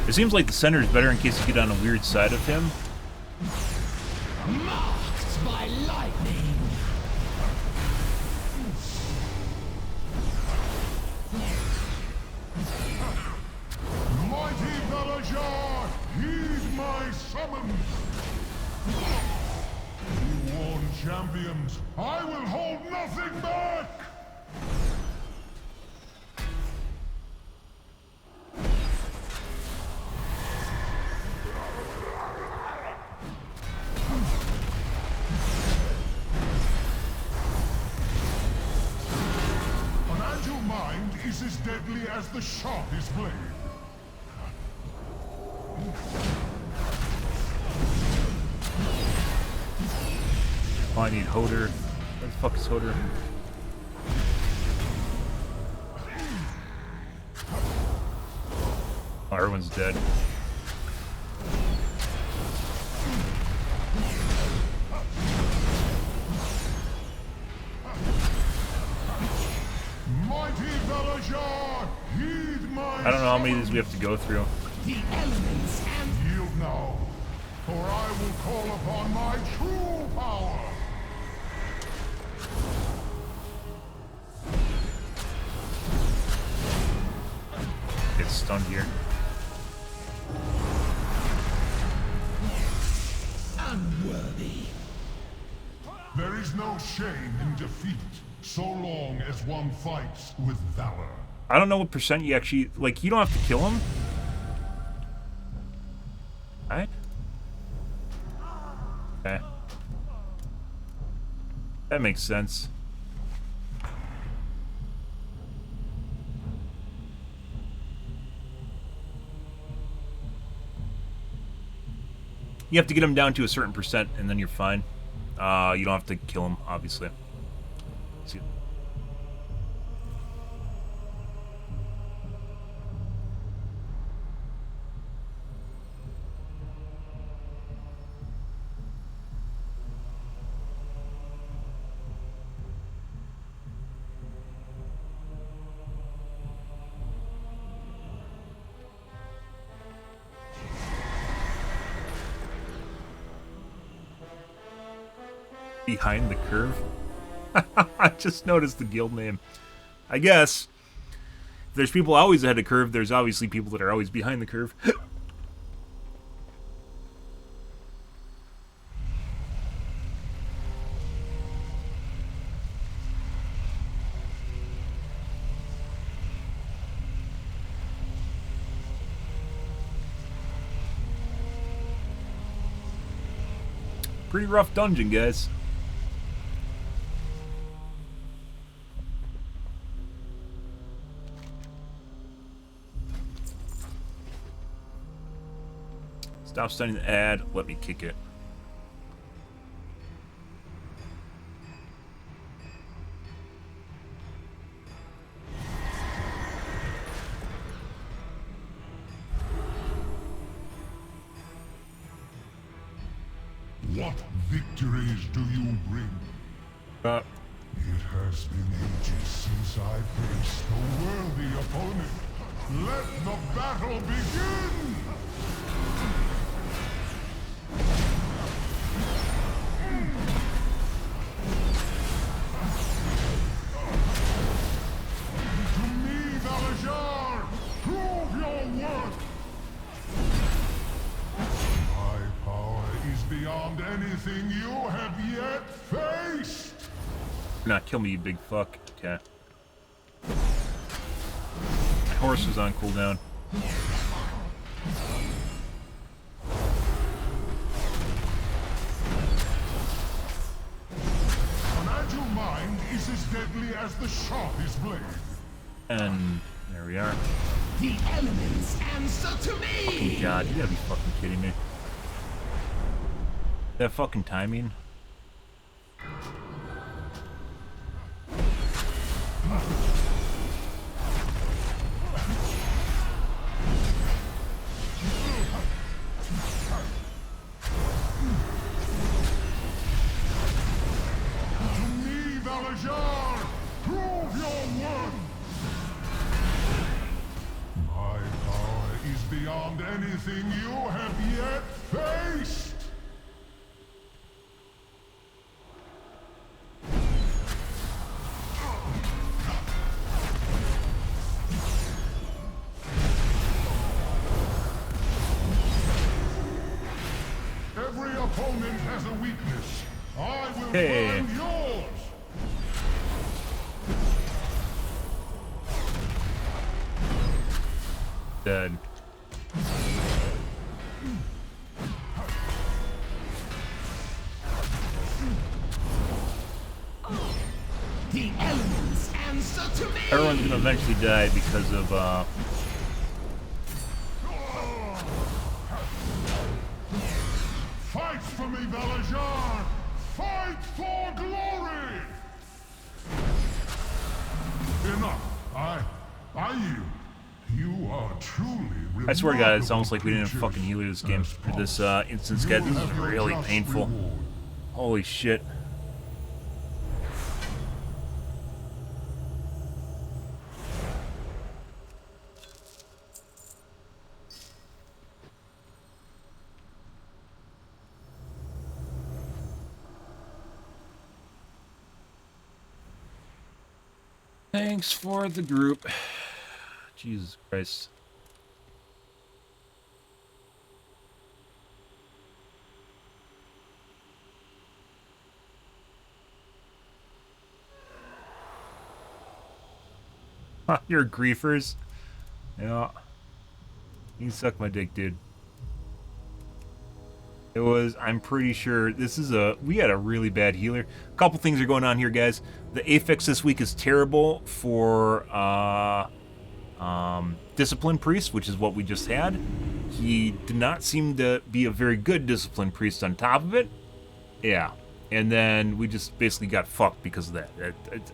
[SPEAKER 1] It seems like the center is better in case you get on a weird side of him.
[SPEAKER 5] Marked by lightning!
[SPEAKER 4] Mighty Valajar, heed my summons! You worn champions, I will hold nothing back! An agile mind is as deadly as the sharpest blade.
[SPEAKER 1] Oh, I need Hoder. Where the fuck is Hoder? Oh, everyone's dead.
[SPEAKER 4] Mighty Valajar, heed my
[SPEAKER 1] I don't know how many of these we have to go through.
[SPEAKER 5] The elements and
[SPEAKER 4] Yield now, for I will call upon my true power.
[SPEAKER 1] Get stunned here.
[SPEAKER 5] unworthy.
[SPEAKER 4] shame in defeat, so long as one fights with valor.
[SPEAKER 1] I don't know what percent you actually... Like, you don't have to kill him. Right? Okay. That makes sense. You have to get him down to a certain percent, and then you're fine. You don't have to kill him, obviously. See. Behind the curve? I just noticed the guild name. I guess if there's people always ahead of curve, there's obviously people that are always behind the curve. Pretty rough dungeon, guys. Stop studying the ad. Let me kick it.
[SPEAKER 4] What victories do you bring? It has been ages since I faced a worthy opponent. Let the battle begin! To me, Valajar, prove your worth! My power is beyond anything you have yet faced!
[SPEAKER 1] Not kill me, you big fuck. Okay. My horse is on cooldown.
[SPEAKER 4] An agile mind is as deadly as the sharpest blade.
[SPEAKER 1] And there we are.
[SPEAKER 5] The elements answer to me!
[SPEAKER 1] Oh god, you gotta be fucking kidding me. That fucking timing.
[SPEAKER 4] To me, Valajar, prove your worth! My power is beyond anything you have yet faced! Every opponent has a weakness. I will
[SPEAKER 1] Hey.
[SPEAKER 4] find yours!
[SPEAKER 1] Dead.
[SPEAKER 5] The elements answer to me!
[SPEAKER 1] Everyone's gonna eventually die because of
[SPEAKER 4] Fight for me, Valajar! Fight for glory! Enough. I yield. You are truly
[SPEAKER 1] I swear, guys, it's
[SPEAKER 4] remarkable
[SPEAKER 1] almost like we didn't
[SPEAKER 4] creatures.
[SPEAKER 1] fucking heal this game
[SPEAKER 4] As
[SPEAKER 1] for this
[SPEAKER 4] promised,
[SPEAKER 1] instance,
[SPEAKER 4] you
[SPEAKER 1] guys.
[SPEAKER 4] will
[SPEAKER 1] This is
[SPEAKER 4] have your
[SPEAKER 1] really
[SPEAKER 4] just
[SPEAKER 1] painful.
[SPEAKER 4] reward.
[SPEAKER 1] Holy shit. Thanks for the group. Jesus Christ. You're griefers. Yeah. You can suck my dick, dude. It was, I'm pretty sure, we had a really bad healer. A couple things are going on here, guys. The affix this week is terrible for Discipline Priest, which is what we just had. He did not seem to be a very good Discipline Priest on top of it. Yeah. And then we just basically got fucked because of that.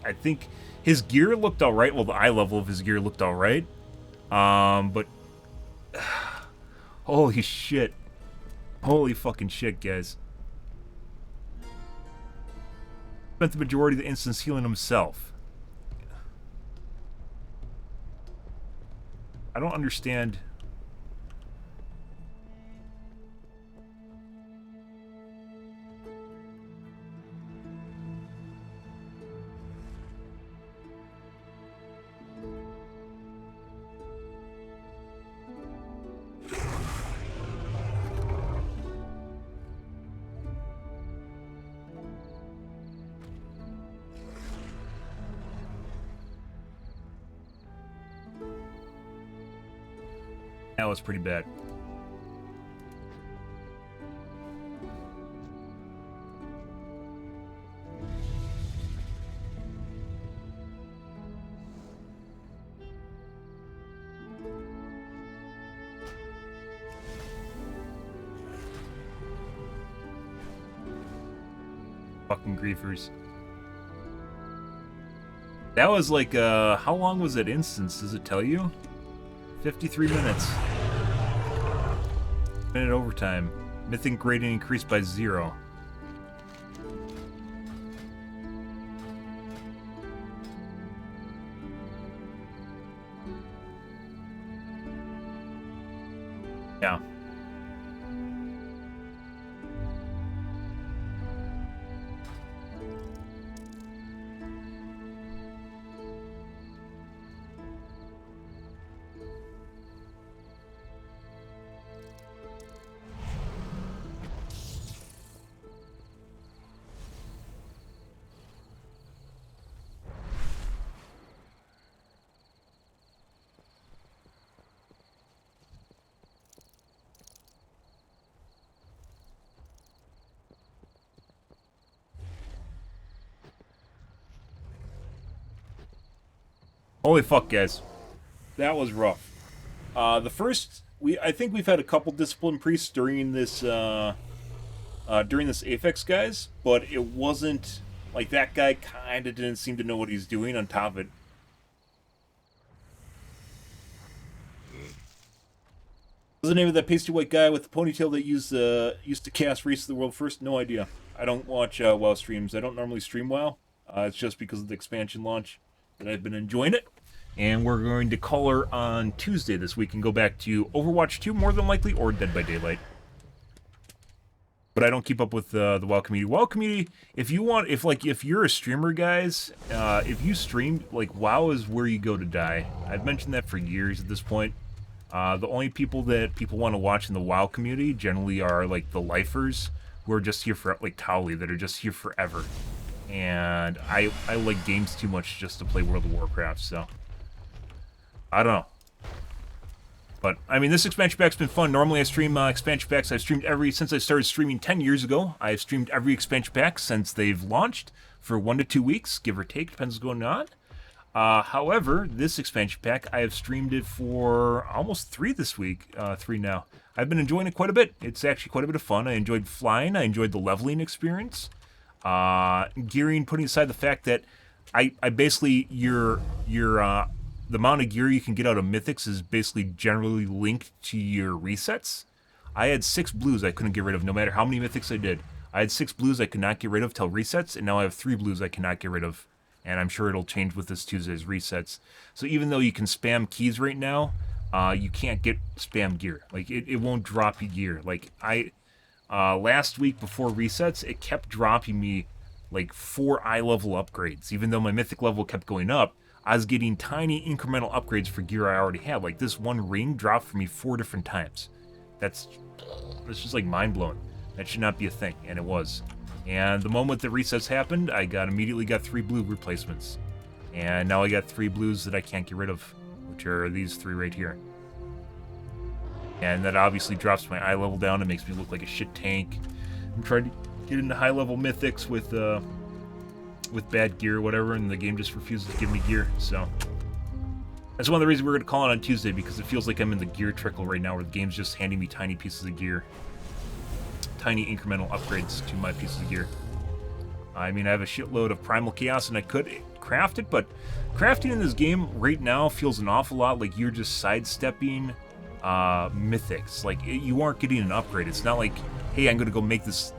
[SPEAKER 1] I think his gear looked alright. Well, the eye level of his gear looked alright. But holy shit. Holy fucking shit, guys. Spent the majority of the instance healing himself. I don't understand. That was pretty bad. Fucking griefers. That was like, how long was that instance? Does it tell you? 53 minutes. Minute overtime. Mythic rating increased by 0. Yeah. Holy fuck, guys. That was rough. The first, I think we've had a couple discipline priests during this Apex, guys, but it wasn't, like, that guy kinda didn't seem to know what he's doing on top of it. What's the name of that pasty white guy with the ponytail that used to cast Race of the World first? No idea. I don't watch WoW streams. I don't normally stream WoW. It's just because of the expansion launch that I've been enjoying it. And we're going to color on Tuesday this week and go back to Overwatch 2, more than likely, or Dead by Daylight. But I don't keep up with the WoW community. WoW community, if you're a streamer, guys, if you stream, like, WoW is where you go to die. I've mentioned that for years at this point. The only people that people want to watch in the WoW community generally are, like, the lifers, who are just here for, like, Towley, that are just here forever. And I like games too much just to play World of Warcraft, so I don't know. But, I mean, this expansion pack's been fun. Normally I stream expansion packs. I've streamed since I started streaming 10 years ago. I've streamed every expansion pack since they've launched for 1 to 2 weeks, give or take, depends what's going on. However, this expansion pack, I have streamed it for almost 3 this week. 3 now. I've been enjoying it quite a bit. It's actually quite a bit of fun. I enjoyed flying. I enjoyed the leveling experience. Gearing, putting aside the fact that I basically, the amount of gear you can get out of Mythics is basically generally linked to your resets. I had 6 blues I couldn't get rid of no matter how many Mythics I did. I had 6 blues I could not get rid of till resets, and now I have 3 blues I cannot get rid of. And I'm sure it'll change with this Tuesday's resets. So even though you can spam keys right now, you can't get spam gear. Like, it won't drop you gear. Like, last week before resets, it kept dropping me like 4 eye level upgrades. Even though my mythic level kept going up, I was getting tiny incremental upgrades for gear I already had. Like, this one ring dropped for me 4 different times. That's just like mind-blowing. That should not be a thing, and it was. And the moment the resets happened, I immediately got 3 blue replacements. And now I got 3 blues that I can't get rid of, which are these 3 right here. And that obviously drops my eye level down and makes me look like a shit tank. I'm trying to get into high-level mythics with bad gear or whatever, and the game just refuses to give me gear, so... That's one of the reasons we're going to call it on Tuesday, because it feels like I'm in the gear trickle right now, where the game's just handing me tiny pieces of gear. Tiny incremental upgrades to my pieces of gear. I mean, I have a shitload of Primal Chaos, and I could craft it, but crafting in this game right now feels an awful lot like you're just sidestepping mythics. Like, you aren't getting an upgrade. It's not like, hey, I'm going to go make this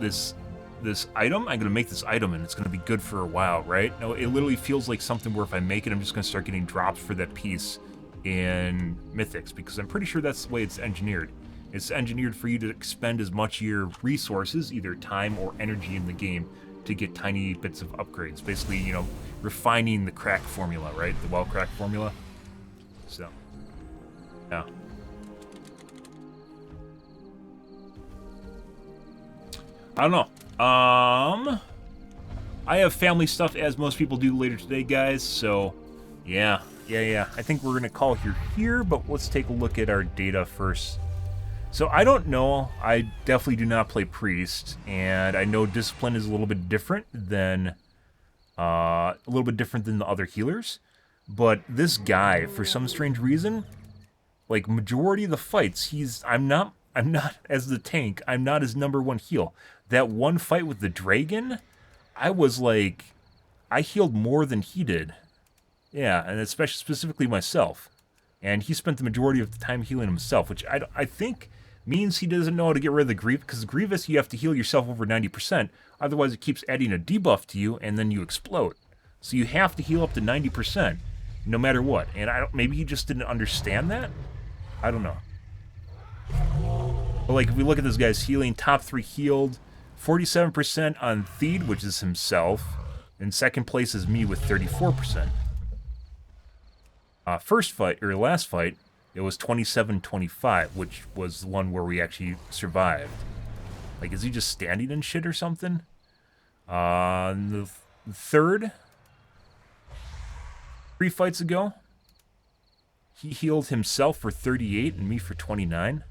[SPEAKER 1] item, I'm going to make this item, and it's going to be good for a while, right? No, it literally feels like something where if I make it, I'm just going to start getting drops for that piece in mythics, because I'm pretty sure that's the way it's engineered. It's engineered for you to expend as much of your resources, either time or energy in the game, to get tiny bits of upgrades. Basically, you know, refining the crack formula, right? The well-cracked formula. So, yeah. I don't know. I have family stuff, as most people do, later today, guys, so yeah. I think we're gonna call here, but let's take a look at our data first. So I don't know, I definitely do not play Priest, and I know Discipline is a little bit different than the other healers, but this guy, for some strange reason, like majority of the fights, I'm not as the tank, I'm not his #1 heal. That one fight with the dragon, I was like, I healed more than he did. Yeah, and especially specifically myself. And he spent the majority of the time healing himself, which I think means he doesn't know how to get rid of the Grievous, because Grievous, you have to heal yourself over 90%, otherwise it keeps adding a debuff to you, and then you explode. So you have to heal up to 90%, no matter what. And maybe he just didn't understand that? I don't know. But like, if we look at this guy's healing, top 3 healed, 47% on Theed, which is himself, and second place is me with 34%. First fight, or last fight, it was 27-25, which was the one where we actually survived. Like, is he just standing and shit or something? The third, 3 fights ago, he healed himself for 38 and me for 29.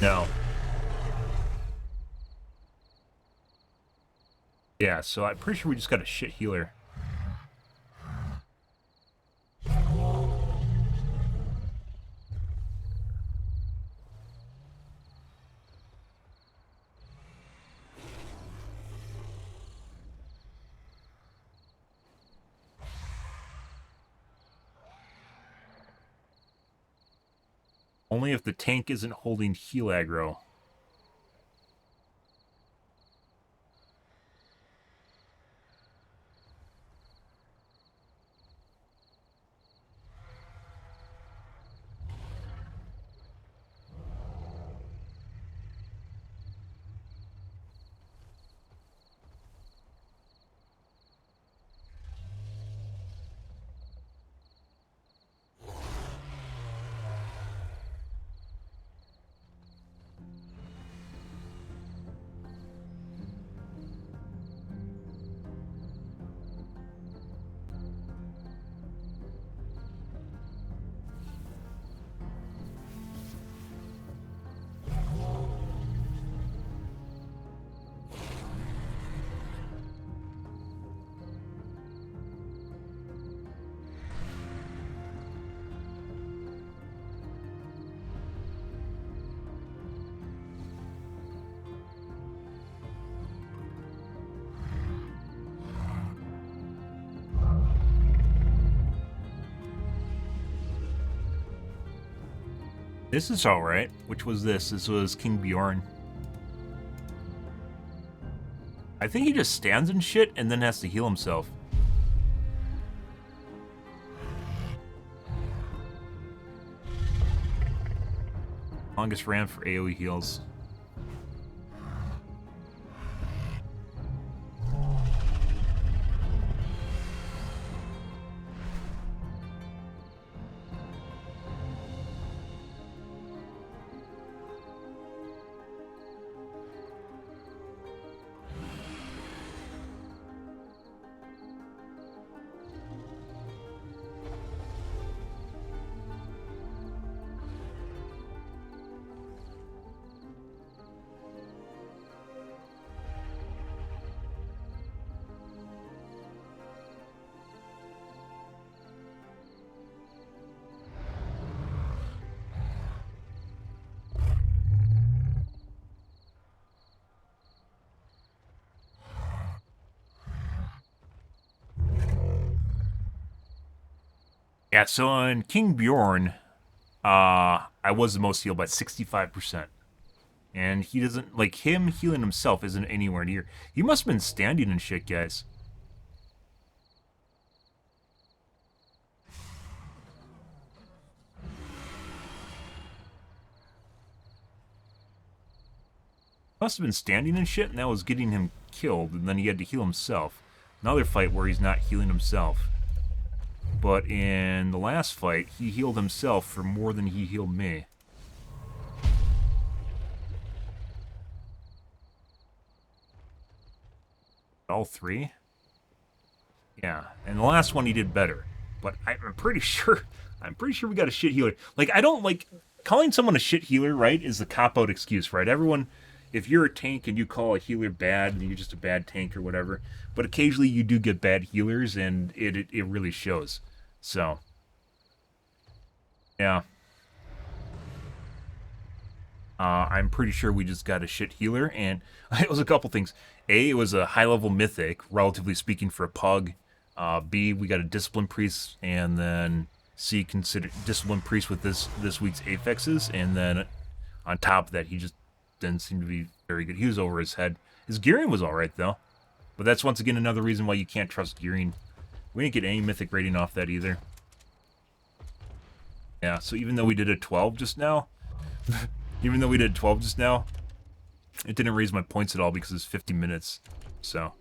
[SPEAKER 1] No. Yeah, so I'm pretty sure we just got a shit healer. Only if the tank isn't holding heal aggro. This is alright. Which was this? This was King Bjorn. I think he just stands and shit and then has to heal himself. Longest ramp for AoE heals. Yeah, so on King Bjorn, I was the most healed by 65%. And he doesn't, like, him healing himself isn't anywhere near. He must have been standing and shit, guys. Must have been standing and shit, and that was getting him killed, and then he had to heal himself. Another fight where he's not healing himself. But in the last fight, he healed himself for more than he healed me. All three? Yeah, and the last one he did better. But I'm pretty sure we got a shit healer. Like, I don't like calling someone a shit healer, right, is the cop-out excuse, right? Everyone, if you're a tank and you call a healer bad, and you're just a bad tank or whatever. But occasionally you do get bad healers, and it really shows. So, yeah. I'm pretty sure we just got a shit healer, and it was a couple things. A, it was a high-level mythic, relatively speaking, for a pug. B, we got a discipline priest, and then C, consider discipline priest with this week's affixes, and then on top of that, he just didn't seem to be very good. He was over his head. His gearing was alright, though. But that's once again another reason why you can't trust gearing. We didn't get any mythic rating off that either. Yeah, so even though we did a 12 just now, it didn't raise my points at all because it's 50 minutes. So,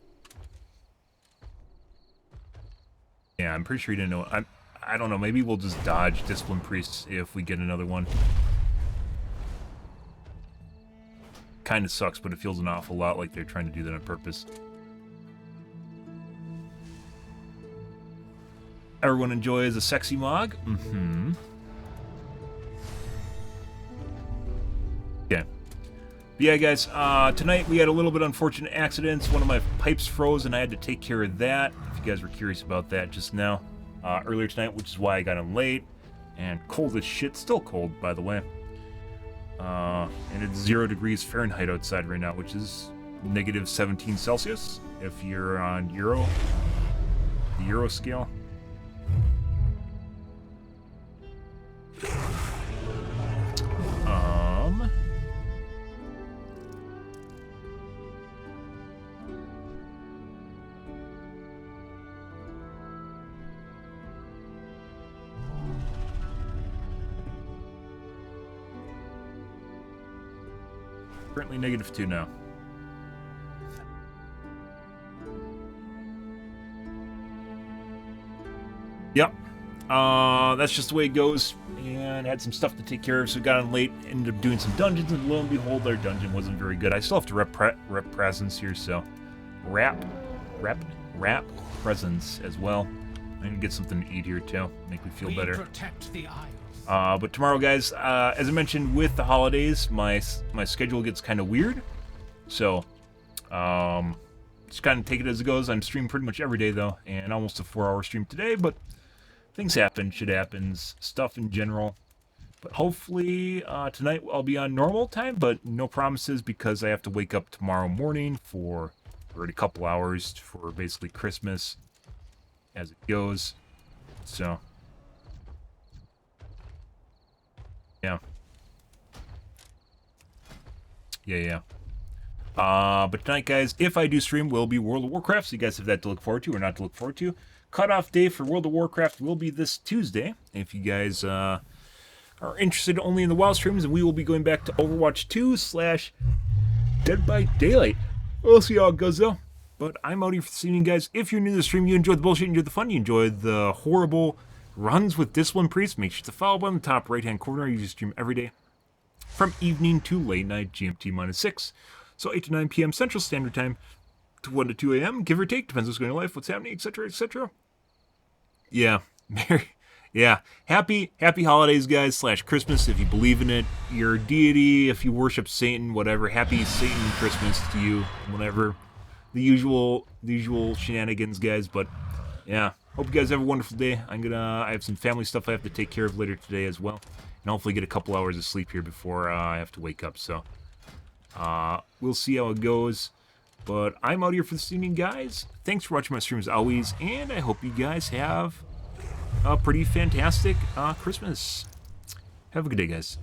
[SPEAKER 1] yeah, I'm pretty sure he didn't know. I don't know. Maybe we'll just dodge discipline priests if we get another one. Kind of sucks, but it feels an awful lot like they're trying to do that on purpose. Everyone enjoys a sexy mog? Mm-hmm. Okay. But yeah, guys, tonight we had a little bit of unfortunate accidents. One of my pipes froze, and I had to take care of that. If you guys were curious about that just now. Earlier tonight, which is why I got in late. And cold as shit. Still cold, by the way. And it's 0 degrees Fahrenheit outside right now, which is negative 17 Celsius. If you're on the Euro scale. Currently -2 now. Yep. That's just the way it goes. And had some stuff to take care of, so got on late. Ended up doing some dungeons, and lo and behold, our dungeon wasn't very good. I still have to rep presence here, so rep presence as well. I can get something to eat here too, make me feel better.
[SPEAKER 5] Protect the Isles.
[SPEAKER 1] But tomorrow, guys, as I mentioned, with the holidays, my schedule gets kind of weird. So, just kind of take it as it goes. I'm streaming pretty much every day, though, and almost a 4-hour stream today, but things happen, shit happens, stuff in general. But hopefully, tonight I'll be on normal time, but no promises because I have to wake up tomorrow morning for a couple hours for basically Christmas as it goes. So, yeah. But tonight, guys, if I do stream, will be World of Warcraft, so you guys have that to look forward to or not to look forward to. Cutoff day for World of Warcraft will be this Tuesday. If you guys are are interested only in the WoW streams, and we will be going back to Overwatch 2 / Dead by Daylight. We'll see how it goes, though. But I'm out here for this evening, guys. If you're new to the stream, you enjoyed the bullshit, you enjoyed the fun, you enjoyed the horrible runs with Discipline Priest, make sure to follow button in the top right-hand corner. I usually stream every day from evening to late night, GMT -6. So 8 to 9 p.m. Central Standard Time to 1 to 2 a.m., give or take. Depends what's going on in life, what's happening, etc., etc. Yeah. Yeah. Happy holidays, guys, / Christmas, if you believe in it. Your deity, if you worship Satan, whatever. Happy Satan Christmas to you, whatever. The usual shenanigans, guys. But yeah, hope you guys have a wonderful day. I have some family stuff I have to take care of later today as well, and hopefully get a couple hours of sleep here before I have to wake up. So we'll see how it goes. But I'm out here for this evening, guys. Thanks for watching my stream as always, and I hope you guys have a pretty fantastic Christmas. Have a good day, guys.